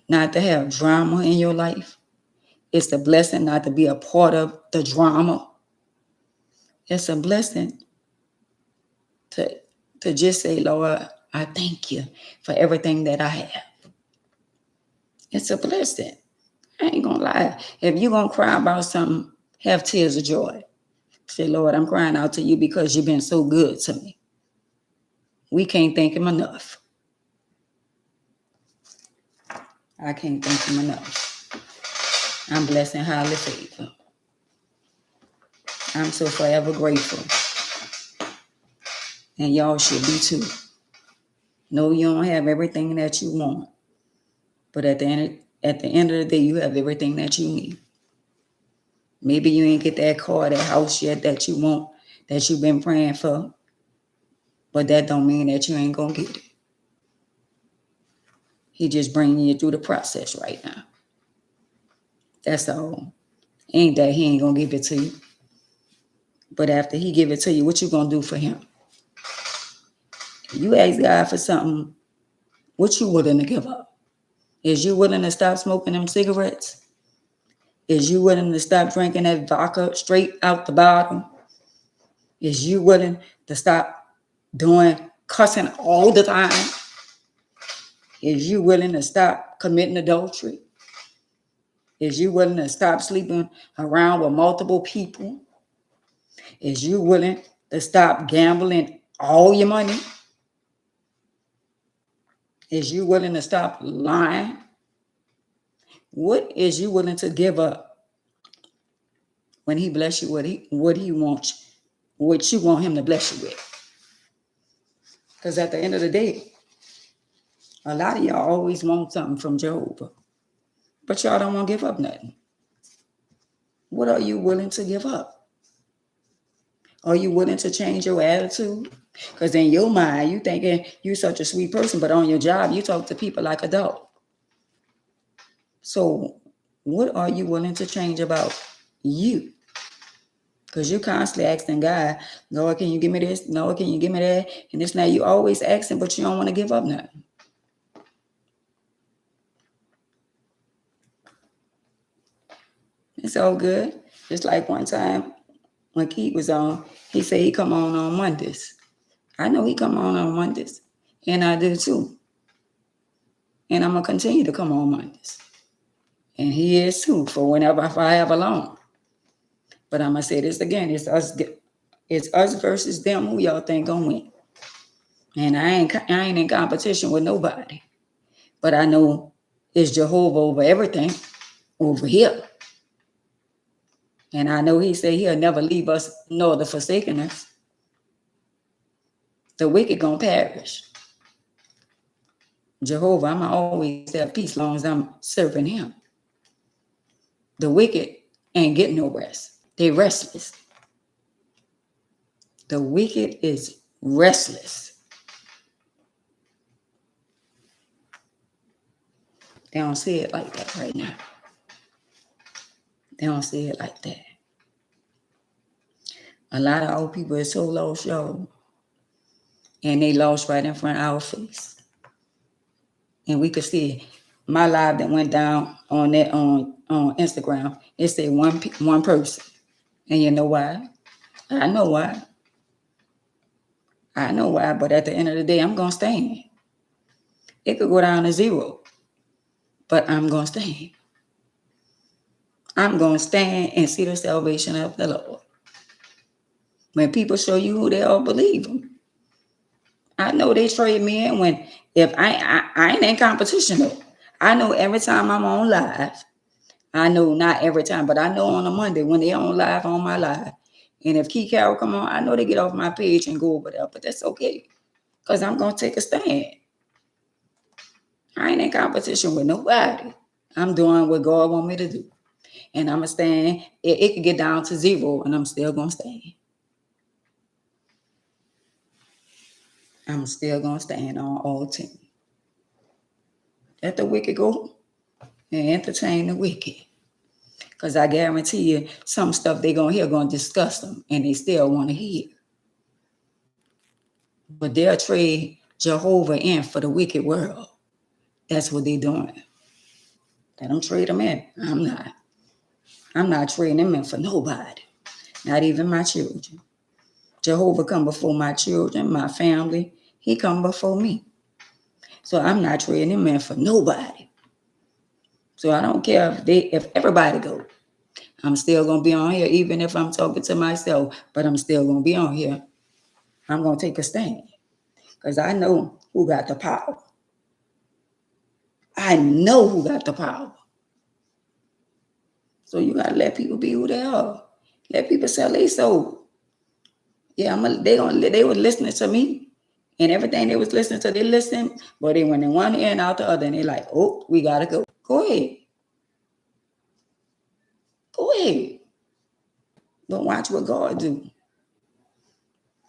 not to have drama in your life. It's a blessing not to be a part of the drama. It's a blessing to just say, Lord, I thank you for everything that I have. It's a blessing. I ain't gonna lie. If you're gonna cry about something, have tears of joy. Say, Lord, I'm crying out to you because you've been so good to me. We can't thank him enough. I can't thank him enough. I'm blessed and highly favored. I'm so forever grateful. And y'all should be too. No, you don't have everything that you want. But at the end of the day, you have everything that you need. Maybe you ain't get that car, that house yet that you want, that you've been praying for. But that don't mean that you ain't gonna get it. He just bringing you through the process right now. That's all. Ain't that he ain't gonna give it to you. But after he give it to you, what you gonna do for him? You ask God for something, what you willing to give up? Is you willing to stop smoking them cigarettes? Is you willing to stop drinking that vodka straight out the bottle? Is you willing to stop doing cussing all the time? Is you willing to stop committing adultery? Is you willing to stop sleeping around with multiple people? Is you willing to stop gambling all your money? Is you willing to stop lying? What is you willing to give up when he bless you? What he wants, what you want him to bless you with? Because at the end of the day, a lot of y'all always want something from Jehovah, but y'all don't want to give up nothing. What are you willing to give up? Are you willing to change your attitude? Because in your mind, you thinking you're such a sweet person, but on your job, you talk to people like a dog. So what are you willing to change about you? Because you're constantly asking God, Lord, can you give me this? Lord, can you give me that? And this now you always asking, but you don't want to give up nothing. It's all good. Just like one time when Keith was on, he said he come on Mondays. I know he come on Mondays. And I do too. And I'm going to continue to come on Mondays. And he is too, for whenever if I have alone. But I'm going to say this again. It's us versus them. Who y'all think gonna win? And I ain't in competition with nobody. But I know it's Jehovah over everything over here. And I know he said he'll never leave us nor the forsaken us. The wicked gonna perish. Jehovah, I'm always have peace as long as I'm serving him. The wicked ain't getting no rest. They restless. The wicked is restless. They don't see it like that right now. They don't see it like that. A lot of old people are so lost, y'all. and they lost right in front of our face. And we could see my live that went down on that on Instagram. It said one person. And you know why? I know why. I know why, but at the end of the day, I'm going to stand. It could go down to 0, but I'm going to stand. I'm going to stand and see the salvation of the Lord. When people show you who they are, believe them. I know they trade me in when, if I ain't in competition though. I know every time I'm on live, I know not every time, but I know on a Monday when they on live on my live. And if Key Carol come on, I know they get off my page and go over there, but that's okay. Because I'm going to take a stand. I ain't in competition with nobody. I'm doing what God want me to do. And I'm going to stand. It could get down to 0 and I'm still going to stand. I'm still going to stand on all 10. Let the wicked go and entertain the wicked. Because I guarantee you, some stuff they're going to hear going to disgust them and they still want to hear. But they'll trade Jehovah in for the wicked world. That's what they're doing. Let them trade them in. I'm not trading them in for nobody. Not even my children. Jehovah come before my children, my family. He come before me. So I'm not trading him in for nobody. So I don't care if everybody go. I'm still going to be on here, even if I'm talking to myself, but I'm still going to be on here. I'm going to take a stand because I know who got the power. I know who got the power. So you got to let people be who they are. Let people sell their soul. Yeah, they were listening to me and everything they was listening to, they listened, but they went in one ear and out the other and they like, oh, we got to go. Go ahead. Go ahead. But watch what God do.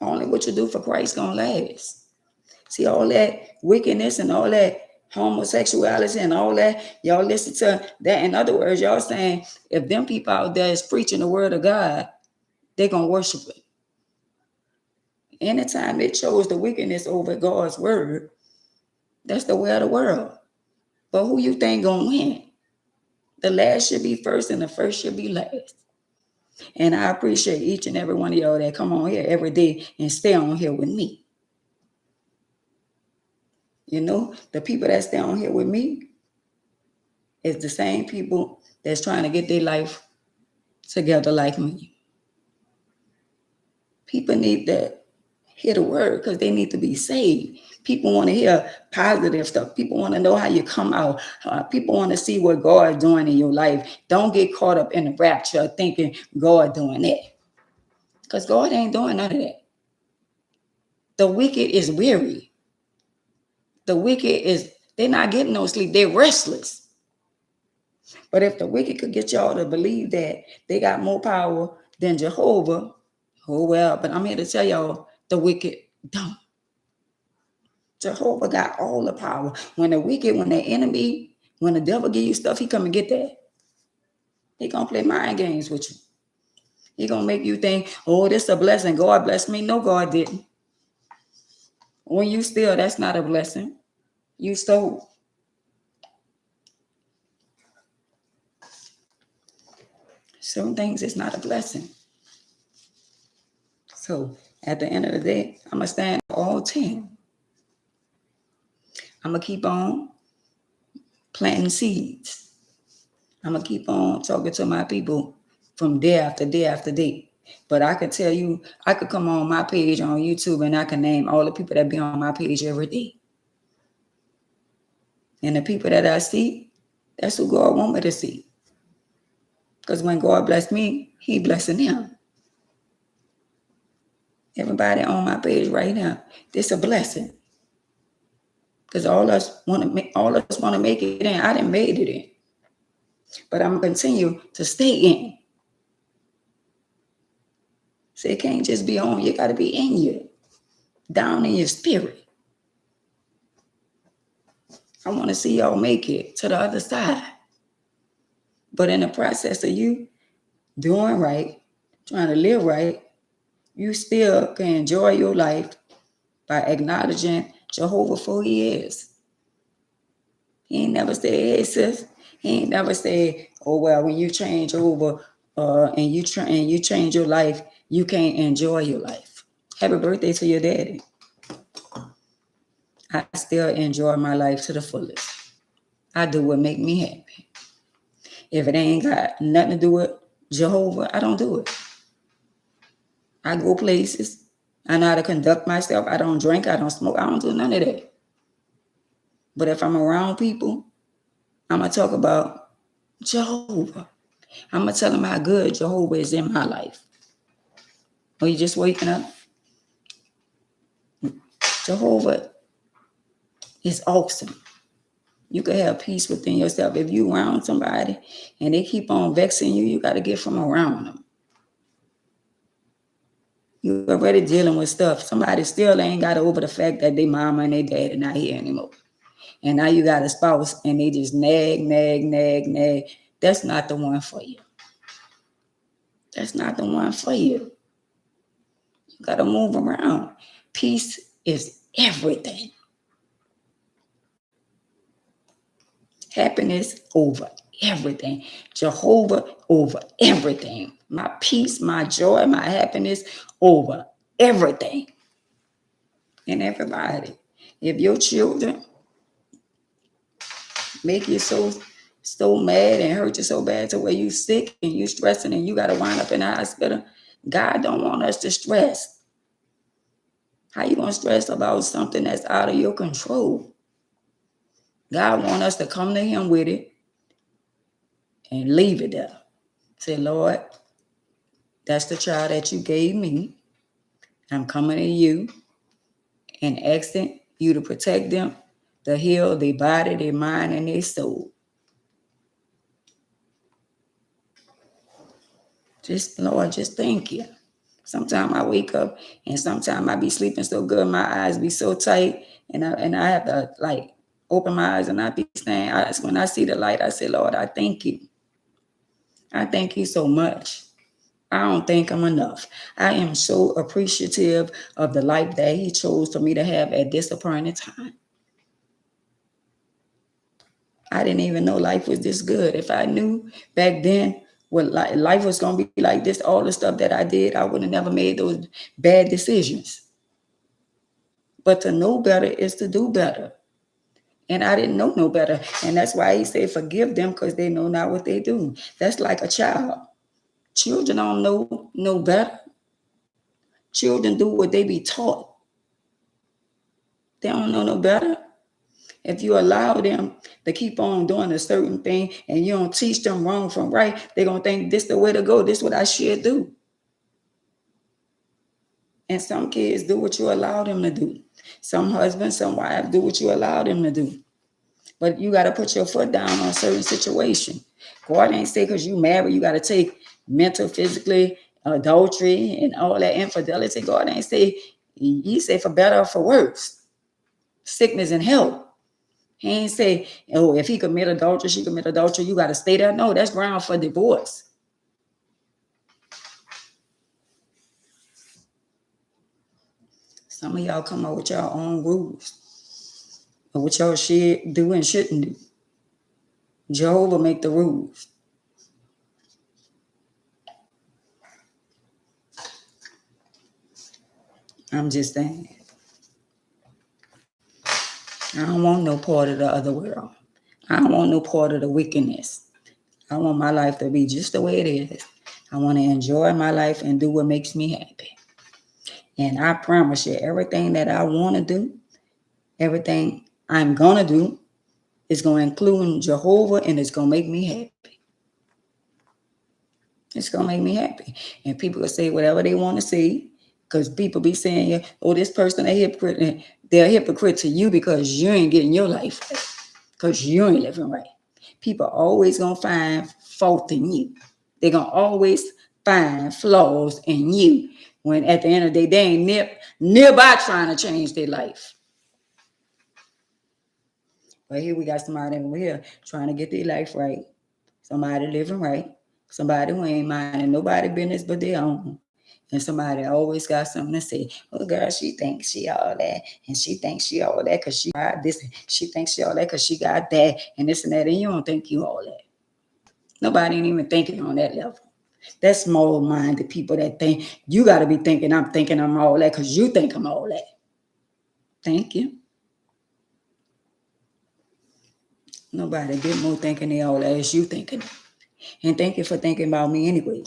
Only what you do for Christ gonna last. See, all that wickedness and all that homosexuality and all that, y'all listen to that. In other words, y'all saying if them people out there is preaching the word of God, they're gonna worship it. Anytime they chose the wickedness over God's word, that's the way of the world. But who you think gonna win? The last should be first and the first should be last. And I appreciate each and every one of y'all that come on here every day and stay on here with me. You know, the people that stay on here with me is the same people that's trying to get their life together like me. People need to hear the word because they need to be saved. People want to hear positive stuff. People want to know how you come out. People want to see what God is doing in your life. Don't get caught up in the rapture thinking God doing that. Because God ain't doing none of that. The wicked is weary. The wicked they're not getting no sleep. They're restless. But if the wicked could get y'all to believe that they got more power than Jehovah, oh well, but I'm here to tell y'all the wicked don't. Jehovah got all the power. When the wicked, when the enemy, when the devil give you stuff, he come and get that. He gonna play mind games with you. He gonna make you think, oh, this is a blessing. God blessed me. No, God didn't. When you steal, that's not a blessing. You stole. Some things it's not a blessing. So at the end of the day, I'm gonna stand all 10. I'm gonna keep on planting seeds. I'm gonna keep on talking to my people from day after day after day. But I can tell you, I could come on my page on YouTube and I can name all the people that be on my page every day. And the people that I see, that's who God want me to see. Because when God bless me, he blessing them. Everybody on my page right now, this a blessing. Because all of us want to make it in. I didn't made it in. But I'm gonna continue to stay in. So it can't just be on, you gotta be in you, down in your spirit. I want to see y'all make it to the other side. But in the process of you doing right, trying to live right, you still can enjoy your life by acknowledging Jehovah for who he is. He ain't never said, hey, sis. He ain't never said, oh, well, when you change over and you change your life, you can't enjoy your life. Happy birthday to your daddy. I still enjoy my life to the fullest. I do what make me happy. If it ain't got nothing to do with Jehovah, I don't do it. I go places. I know how to conduct myself. I don't drink. I don't smoke. I don't do none of that. But if I'm around people, I'm going to talk about Jehovah. I'm going to tell them how good Jehovah is in my life. Or you just waking up? Jehovah is awesome. You can have peace within yourself. If you around somebody and they keep on vexing you, you got to get from around them. You're already dealing with stuff. Somebody still ain't got over the fact that their mama and their dad are not here anymore. And now you got a spouse and they just nag. That's not the one for you. That's not the one for you. You got to move around. Peace is everything. Happiness over everything. Jehovah over everything. My peace, my joy, my happiness over everything. And everybody. If your children make you so mad and hurt you so bad to where you sick and you stressing and you got to wind up in the hospital, God don't want us to stress. How you going to stress about something that's out of your control? God want us to come to him with it and leave it there. Say, Lord, that's the child that you gave me. I'm coming to you and asking you to protect them, to heal their body, their mind, and their soul. Lord, just thank you. Sometimes I wake up and sometimes I be sleeping so good, my eyes be so tight, and I have to like open my eyes and I be saying, when I see the light, I say, Lord, I thank you. I thank you so much. I don't think I'm enough. I am so appreciative of the life that he chose for me to have at this appointed time. I didn't even know life was this good. If I knew back then what life was going to be like this, all the stuff that I did, I would have never made those bad decisions. But to know better is to do better. And I didn't know no better. And that's why he said, forgive them because they know not what they do. That's like a child. Children don't know no better. Children do what they be taught. They don't know no better. If you allow them to keep on doing a certain thing and you don't teach them wrong from right, they're going to think this the way to go. This is what I should do. And some kids do what you allow them to do. Some husbands, some wives do what you allow them to do. But you got to put your foot down on a certain situation. God ain't say because you married, you got to take mental, physically, adultery, and all that infidelity. God ain't say, he said for better or for worse. Sickness and health. He ain't say, oh, if he commit adultery, she commit adultery, you got to stay there. No, that's ground for divorce. Some of y'all come up with your own rules of what y'all should do and shouldn't do. Jehovah make the rules. I'm just saying. I don't want no part of the other world. I don't want no part of the wickedness. I want my life to be just the way it is. I want to enjoy my life and do what makes me happy. And I promise you, everything that I want to do, everything I'm going to do is going to include Jehovah, and it's going to make me happy. It's going to make me happy. And people will say whatever they want to say, because people be saying, oh, this person a hypocrite. And they're a hypocrite to you because you ain't getting your life right, because you ain't living right. People are always going to find fault in you. They're going to always find flaws in you, when at the end of the day, they ain't nearby trying to change their life. But here we got somebody over here trying to get their life right. Somebody living right. Somebody who ain't minding nobody business but their own. And somebody always got something to say. Oh, girl, she thinks she all that. And she thinks she all that because she got this. She thinks she all that because she got that. And this and that. And you don't think you all that. Nobody ain't even thinking on that level. That's small-minded people that think you got to be thinking I'm all that because you think I'm all that. Thank you. Nobody get more thinking they all that as you thinking. And thank you for thinking about me anyway.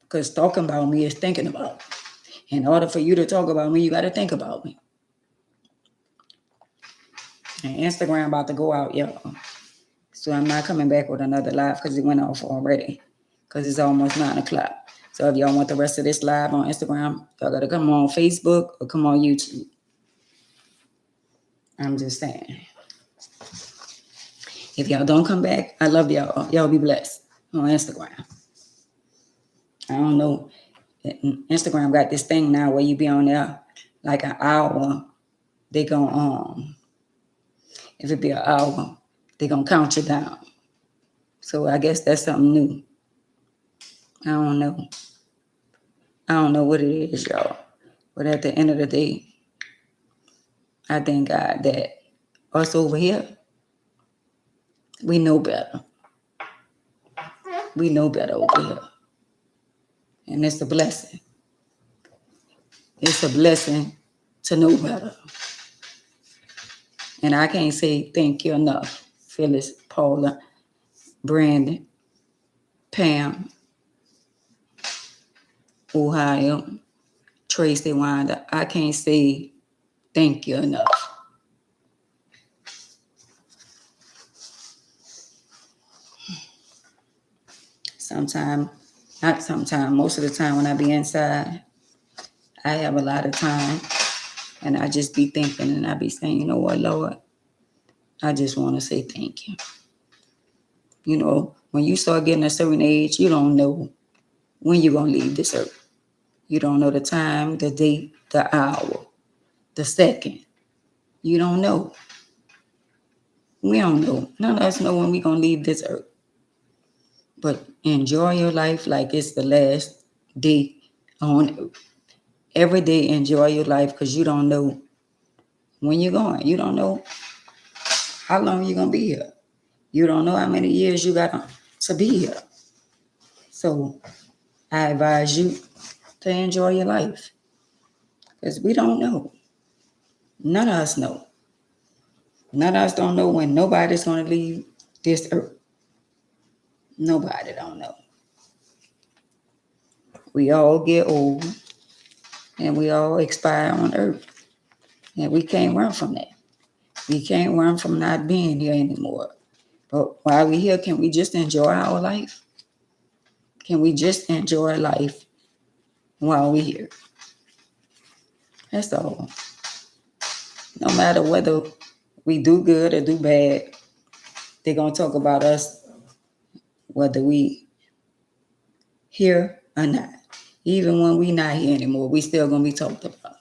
Because talking about me is thinking about me. In order for you to talk about me, you got to think about me. And Instagram about to go out, y'all. So I'm not coming back with another live because it went off already. Because it's almost 9 o'clock. So if y'all want the rest of this live on Instagram, y'all got to come on Facebook or come on YouTube. I'm just saying. If y'all don't come back, I love y'all. Y'all be blessed on Instagram. I don't know. Instagram got this thing now where you be on there like an hour. They gon' if it be an hour, they gonna count you down. So I guess that's something new. I don't know. I don't know what it is, y'all. But at the end of the day, I thank God that us over here, we know better. We know better over here. And it's a blessing. It's a blessing to know better. And I can't say thank you enough. Phyllis, Paula, Brandon, Pam, Ohio, Tracy, Wanda. I can't say thank you enough. Most of the time when I be inside, I have a lot of time and I just be thinking and I be saying, you know what, Lord, I just want to say thank you. You know, when you start getting a certain age, you don't know when you're going to leave this earth. You don't know the time, the date, the hour, the second. You don't know. We don't know. None of us know when we're going to leave this earth. But enjoy your life like it's the last day on earth. Every day enjoy your life because you don't know when you're going. You don't know how long you're going to be here. You don't know how many years you got to be here. So I advise you to enjoy your life because we don't know. None of us know. None of us don't know when nobody's going to leave this earth. Nobody don't know. We all get old and we all expire on earth. And we can't run from that. We can't run from not being here anymore. But while we're here, can we just enjoy our life? Can we just enjoy life while we're here? That's all. No matter whether we do good or do bad, they're going to talk about us whether we here or not. Even when we not here anymore, we still going to be talked about.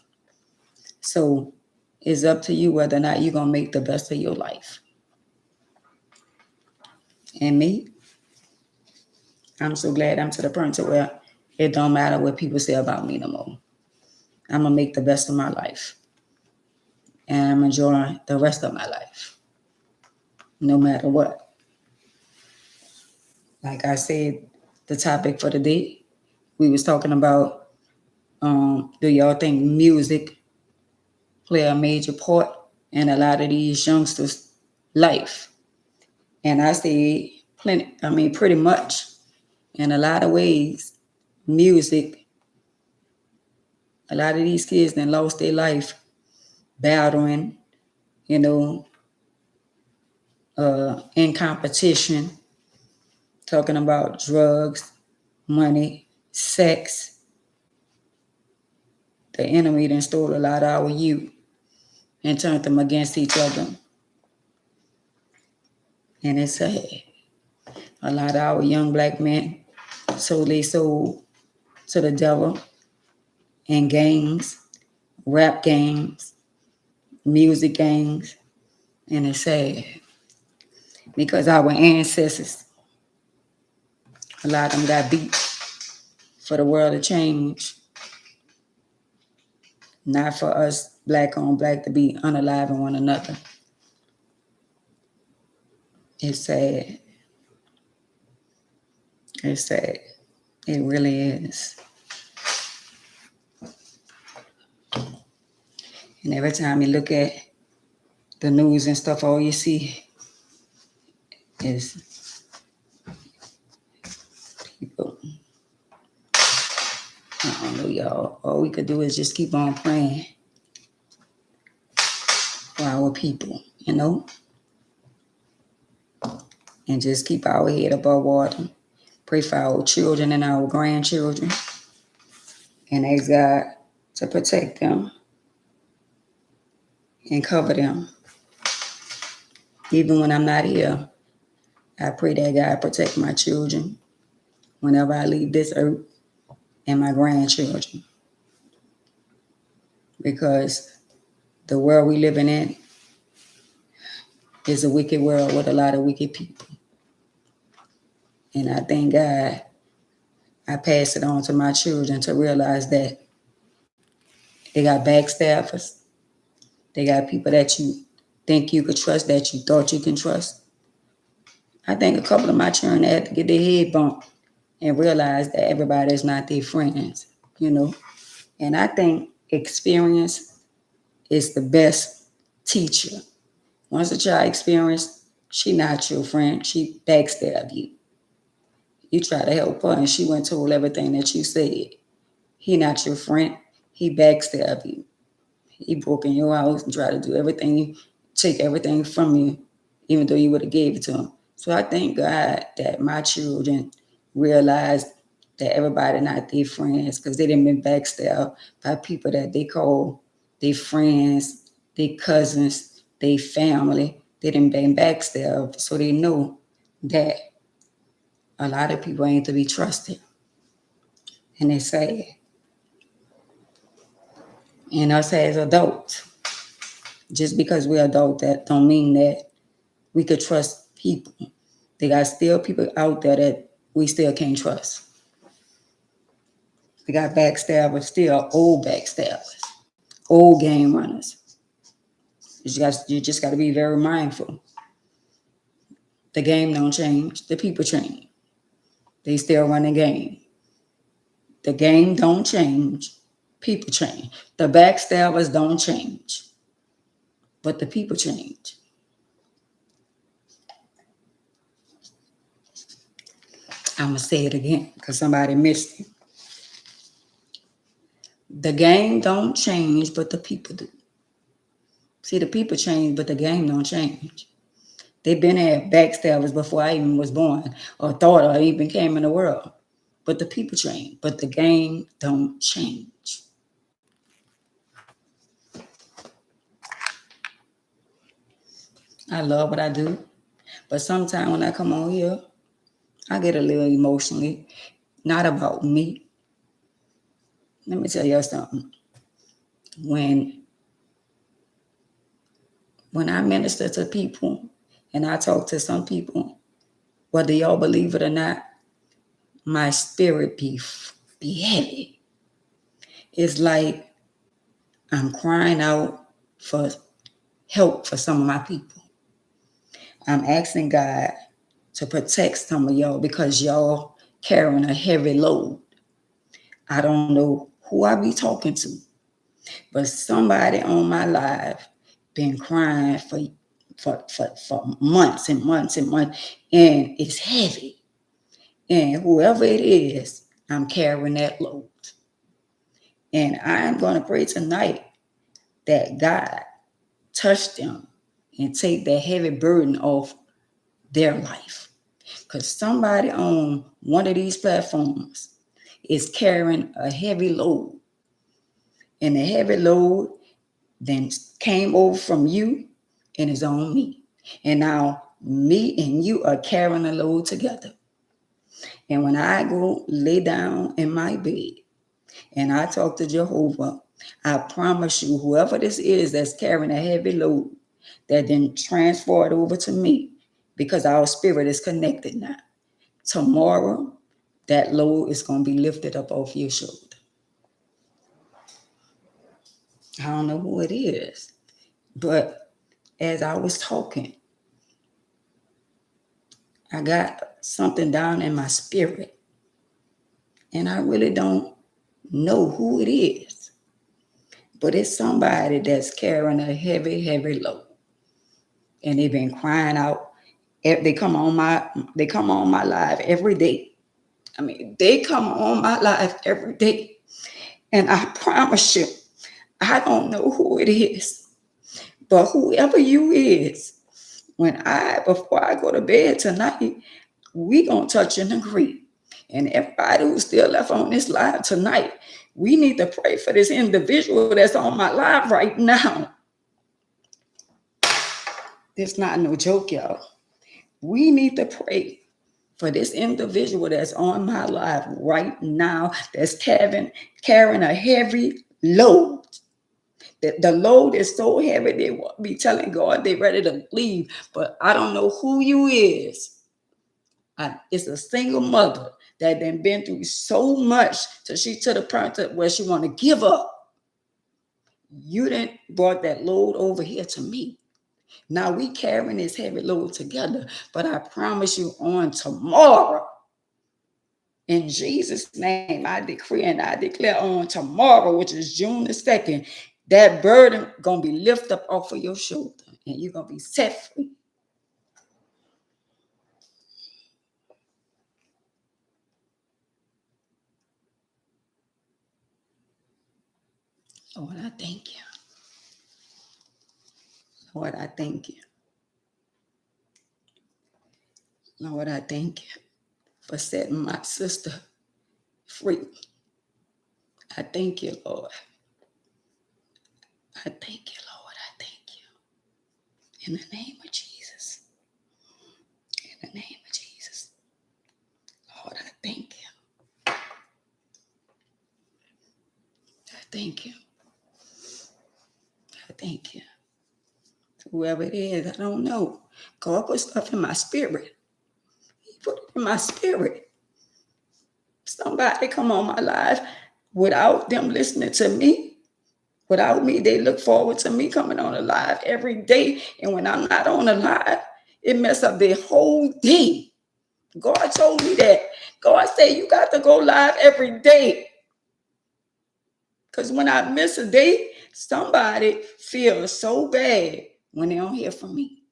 So it's up to you whether or not you're going to make the best of your life. And me, I'm so glad I'm to the point to where it don't matter what people say about me no more. I'm going to make the best of my life. And I'm enjoying the rest of my life. No matter what. Like I said, the topic for the day, we was talking about, do y'all think music play a major part in a lot of these youngsters' life? And I say pretty much. In a lot of ways, music, a lot of these kids that lost their life battling, in competition, talking about drugs, money, sex. The enemy then stole a lot of our youth and turned them against each other. And it's sad. A lot of our young black men sold their soul to the devil in gangs, rap gangs, music gangs, and it's sad. Because our ancestors, a lot of them got beat. for the world to change, not for us black on black to be unaliving one another. It's sad. It's sad. It really is. And every time you look at the news and stuff, all you see is people. I don't know, y'all. All we could do is just keep on praying for our people, you know? And just keep our head above water. Pray for our children and our grandchildren. And ask God to protect them and cover them. Even when I'm not here, I pray that God protect my children whenever I leave this earth and my grandchildren. Because the world we living in is a wicked world with a lot of wicked people. And I thank God I pass it on to my children to realize that they got backstabbers. They got people that you think you could trust, that you thought you can trust. I think a couple of my children had to get their head bumped and realize that everybody is not their friends, you know. And I think experience is the best teacher. Once a child experience, she not your friend. She backstab you. You try to help her and she went and told everything that you said. He not your friend. He backstab you. He broke in your house and tried to do everything, take everything from you, even though you would have gave it to him. So I thank God that my children realized that everybody not their friends, because they didn't been backstabbed by people that they call their friends, their cousins, their family. They didn't been backstabbed, so they know that a lot of people ain't to be trusted. And they say, and us as adults, just because we're adults, that don't mean that we could trust people. There got still people out there that we still can't trust. We got backstabbers, still old backstabbers, old game runners. You just got to be very mindful. The game don't change. The people change. They still run the game. The game don't change. People change. The backstabbers don't change. But the people change. I'm going to say it again because somebody missed it. The game don't change, but the people do. See, the people change, but the game don't change. They've been had backstabbers before I even was born or thought or even came in the world. But the people change, but the game don't change. I love what I do, but sometimes when I come on here, I get a little emotionally, not about me. Let me tell you something. When I minister to people and I talk to some people, whether y'all believe it or not, my spirit be heavy. It's like I'm crying out for help for some of my people. I'm asking God to protect some of y'all because y'all carrying a heavy load. I don't know who I be talking to, but somebody on my live been crying for months and months and months, and it's heavy. And whoever it is, I'm carrying that load. And I'm going to pray tonight that God touch them and take that heavy burden off their life. Because somebody on one of these platforms is carrying a heavy load. And the heavy load then came over from you and is on me. And now me and you are carrying the load together. And when I go lay down in my bed and I talk to Jehovah, I promise you, whoever this is that's carrying a heavy load, that then transfer it over to me, because our spirit is connected now. Tomorrow, that load is going to be lifted up off your shoulder. I don't know who it is, but as I was talking, I got something down in my spirit, and I really don't know who it is, but it's somebody that's carrying a heavy, heavy load, and they've been crying out. They come on my live every day. I mean, they come on my live every day, and I promise you, I don't know who it is, but whoever you is, before I go to bed tonight, we gonna touch and agree. And everybody who's still left on this live tonight, we need to pray for this individual that's on my live right now. It's not no joke, y'all. We need to pray for this individual that's on my live right now, that's carrying a heavy load. The load is so heavy, they won't be telling God they're ready to leave. But I don't know who you is. It's a single mother that then been through so much till she to the point where she want to give up. You didn't brought that load over here to me. Now we carrying this heavy load together, but I promise you on tomorrow, in Jesus' name, I decree and I declare on tomorrow, which is June the 2nd, that burden gonna be lifted up off of your shoulder and you're gonna be set free. Lord, I thank you. Lord, I thank you. Lord, I thank you for setting my sister free. I thank you, Lord. I thank you, Lord. I thank you. In the name of Jesus. In the name of Jesus. Lord, I thank you. I thank you. I thank you. Whoever it is, I don't know. God put stuff in my spirit. He put it in my spirit. Somebody come on my life without them listening to me. Without me, they look forward to me coming on the live every day. And when I'm not on the live, it messes up their whole day. God told me that. God said, you got to go live every day. Because when I miss a day, somebody feels so bad when they don't hear from me.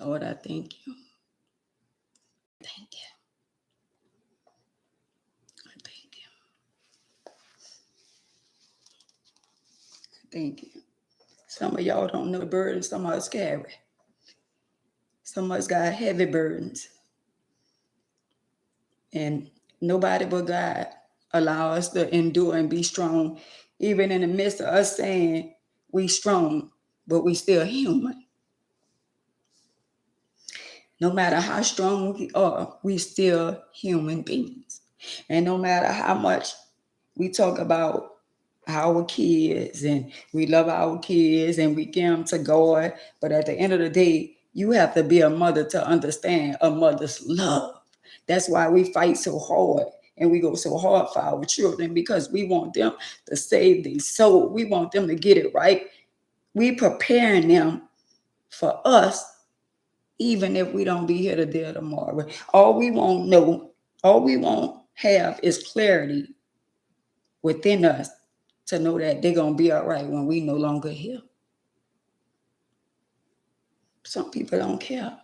Lord, I thank you. Thank you. I thank you. Thank you. Some of y'all don't know the burden some of us carry. Some of us got heavy burdens. And nobody but God allow us to endure and be strong, even in the midst of us saying we strong, but we still human. No matter how strong we are, we still human beings. And no matter how much we talk about our kids and we love our kids and we give them to God, but at the end of the day, you have to be a mother to understand a mother's love. That's why we fight so hard and we go so hard for our children, because we want them to save their soul. We want them to get it right. We preparing them for us, even if we don't be here today or tomorrow. All we won't have is clarity within us to know that they're going to be all right when we no longer here. Some people don't care.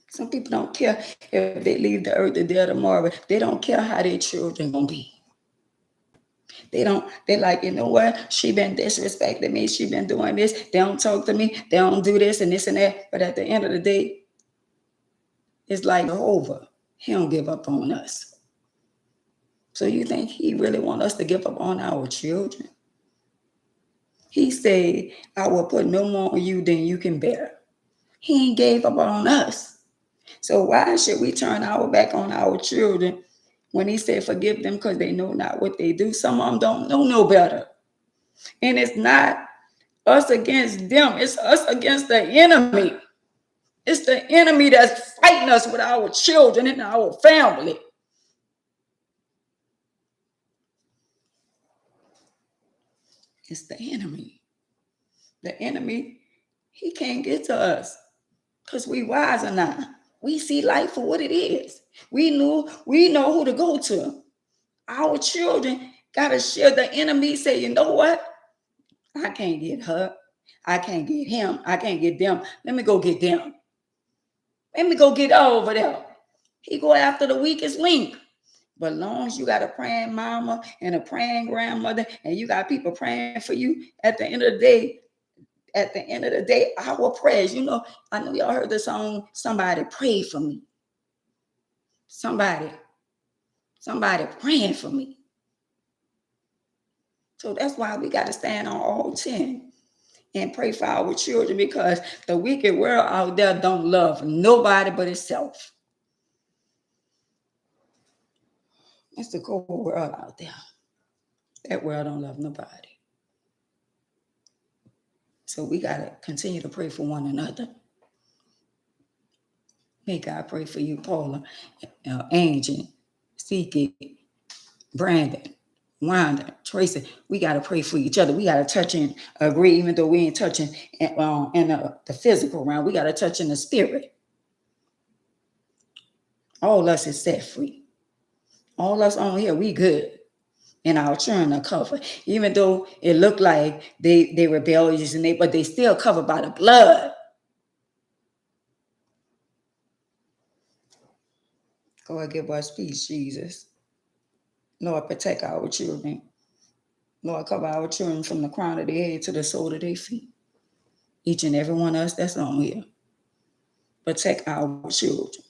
Some people don't care if they leave the earth today or tomorrow. They don't care how their children going to be. They're like, you know what? She been disrespecting me. She been doing this. They don't talk to me. They don't do this and this and that. But at the end of the day, it's like Jehovah. He don't give up on us. So you think he really want us to give up on our children? He said, I will put no more on you than you can bear. He ain't gave up on us. So why should we turn our back on our children when he said forgive them because they know not what they do? Some of them don't know no better. And it's not Us against them. It's us against the enemy. It's the enemy that's fighting us with our children and our family. It's the enemy. The enemy, he can't get to us because we wise enough. We see life for what it is. We know who to go to. Our children got to share. The enemy say, you know what? I can't get her. I can't get him. I can't get them. Let me go get them. Let me go get over there. He go after the weakest link. But long as you got a praying mama and a praying grandmother, and you got people praying for you, at the end of the day, our prayers, I know y'all heard the song, somebody prayed for me. Somebody praying for me. So that's why we got to stand on all 10 and pray for our children, because the wicked world out there don't love nobody but itself. It's the cold world out there. That world don't love nobody. So we got to continue to pray for one another. May God pray for you, Paula, Angie, Seeky, Brandon, Wanda, Tracy. We got to pray for each other. We got to touch and agree, even though we ain't touching in the physical realm. We got to touch in the spirit. All of us is set free. All of us on here, we good. And our children are covered. Even though it looked like they rebellious, but they still covered by the blood. God, give us peace, Jesus. Lord, protect our children. Lord, cover our children from the crown of their head to the sole of their feet. Each and every one of us that's on here. Protect our children.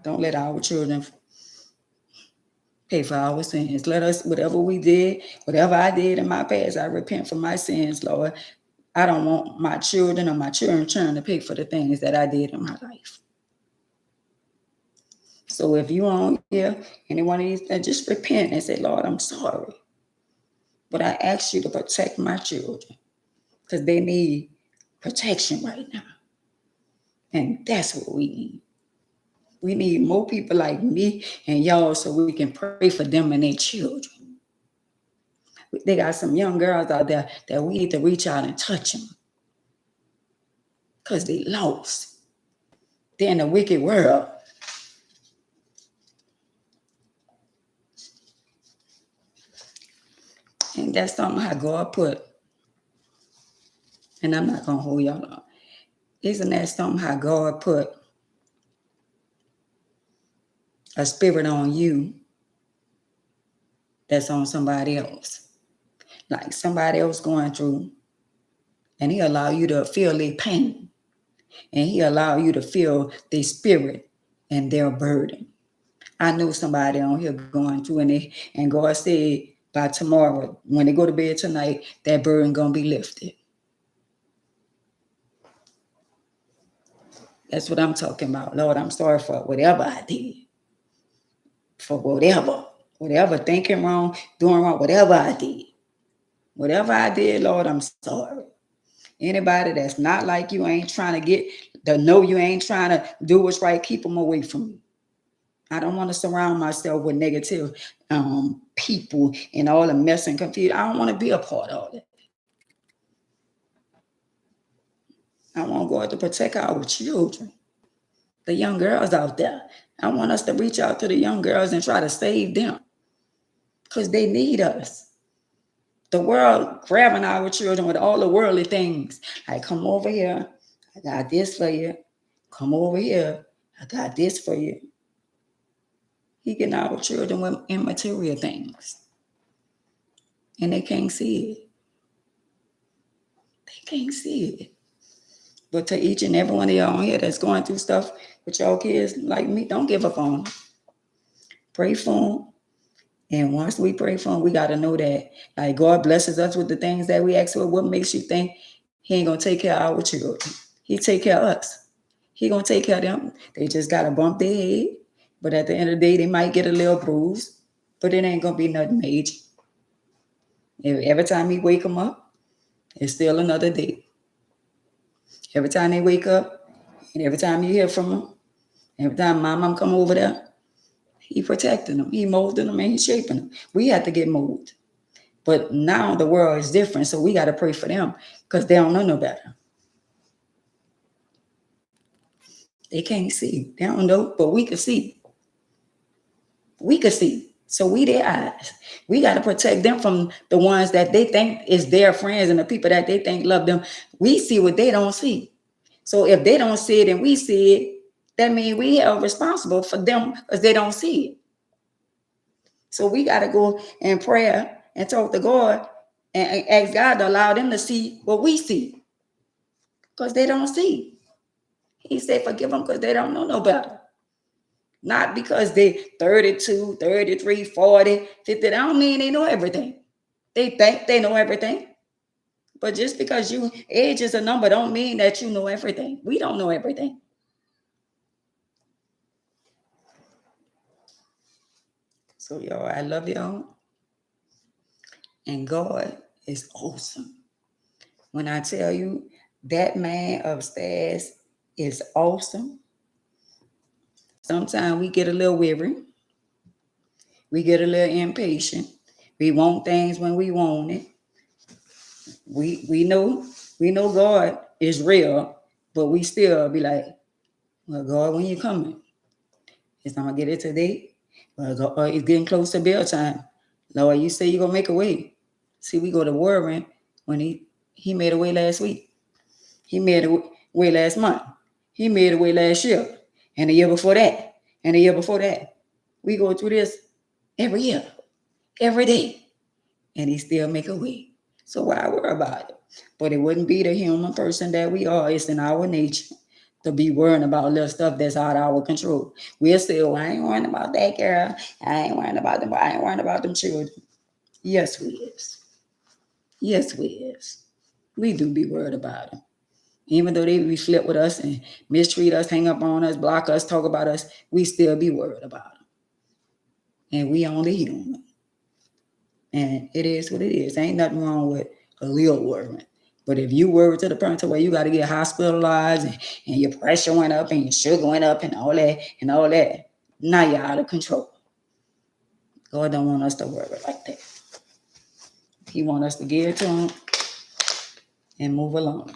Don't let our children pay for our sins. Let us, whatever we did, whatever I did in my past, I repent for my sins, Lord. I don't want my children or my children to pay for the things that I did in my life. So if you on here, any one of these, just repent and say, Lord, I'm sorry. But I ask you to protect my children because they need protection right now. And that's what we need. We need more people like me and y'all so we can pray for them and their children. They got some young girls out there that we need to reach out and touch them because they lost. They're in a wicked world. And that's something how God put. And I'm not going to hold y'all up. Isn't that something how God put a spirit on you that's on somebody else? Like somebody else going through, and he allow you to feel their pain, and he allow you to feel their spirit and their burden. I know somebody on here going through, and God said by tomorrow, when they go to bed tonight, that burden gonna be lifted. That's what I'm talking about. Lord, I'm sorry for whatever I did. For whatever thinking wrong, doing wrong, whatever I did. Whatever I did, Lord, I'm sorry. Anybody that's not like you, ain't trying to know you, ain't trying to do what's right, keep them away from me. I don't want to surround myself with negative people and all the mess and confusion. I don't want to be a part of it. I want God to protect our children, the young girls out there. I want us to reach out to the young girls and try to save them because they need us. The world grabbing our children with all the worldly things. Like, come over here. I got this for you. Come over here. I got this for you. He getting our children with immaterial things. And they can't see it. They can't see it. But to each and every one of y'all on here that's going through stuff with y'all kids like me, don't give up on them. Pray for them. And once we pray for them, we got to know that like God blesses us with the things that we ask for. What makes you think he ain't going to take care of our children? He take care of us. He going to take care of them. They just got to bump their head. But at the end of the day, they might get a little bruise. But it ain't going to be nothing major. Every time he wake them up, it's still another day. Every time they wake up, and every time you hear from them, every time my mom come over there, he protecting them, he molding them, and he shaping them. We have to get molded. But now the world is different, so we got to pray for them because they don't know no better. They can't see. They don't know, but we can see. We can see. So we their eyes. We got to protect them from the ones that they think is their friends and the people that they think love them. We see what they don't see. So if they don't see it and we see it, that means we are responsible for them because they don't see it. So we got to go in prayer and talk to God and ask God to allow them to see what we see because they don't see. He said, forgive them because they don't know no better. Not because they 32, 33, 40, 50. That don't mean they know everything. They think they know everything. But just because you age is a number don't mean that you know everything. We don't know everything. So y'all, I love y'all. And God is awesome. When I tell you that man upstairs is awesome, sometimes we get a little weary. We get a little impatient. We want things when we want it. We know God is real, but we still be like, well, God, when you coming? Is I'm gonna get it today? Well, God, it's getting close to bill time. Lord, you say you're gonna make a way. See, we go to worrying when he made a way last week. He made a way last month. He made a way last year. And the year before that. And the year before that. We go through this every year, every day. And he still make a way. So why worry about it? But it wouldn't be the human person that we are. It's in our nature to be worrying about little stuff that's out of our control. We're still, I ain't worrying about that girl. I ain't worrying about them. I ain't worrying about them children. Yes, we is. Yes, we is. We do be worried about them. Even though they be flip with us and mistreat us, hang up on us, block us, talk about us, we still be worried about them. And we only human. And it is what it is. Ain't nothing wrong with a little worrying. But if you worry to the point to where you got to get hospitalized and your pressure went up and your sugar went up and all that, now you're out of control. God don't want us to worry like that. He want us to give it to him and move along.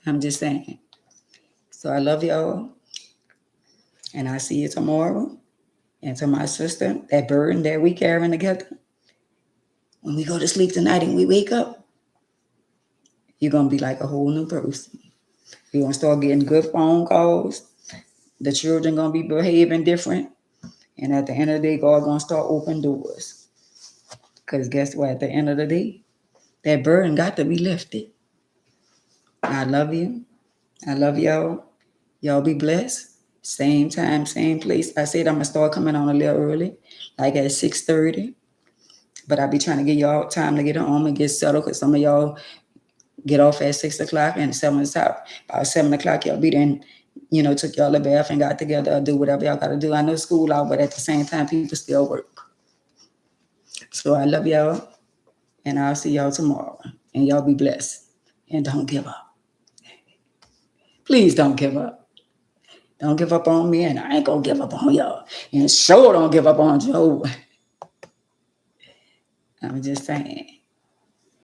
I'm just saying. So I love y'all. And I see you tomorrow. And to my sister, that burden that we carrying together, when we go to sleep tonight and we wake up, you're going to be like a whole new person. You're going to start getting good phone calls. The children going to be behaving different. And at the end of the day, God going to start opening doors. Because guess what? At the end of the day, that burden got to be lifted. I love you. I love y'all. Y'all be blessed. Same time, same place. I said I'm going to start coming on a little early, like at 6:30. But I be trying to give y'all time to get home and get settled because some of y'all get off at 6 o'clock and 7 o'clock. About 7 o'clock, y'all be then, took y'all a bath and got together or do whatever y'all got to do. I know school out, but at the same time, people still work. So I love y'all, and I'll see y'all tomorrow. And y'all be blessed. And don't give up. Please don't give up. Don't give up on me, and I ain't going to give up on y'all. And sure don't give up on Joe. I'm just saying.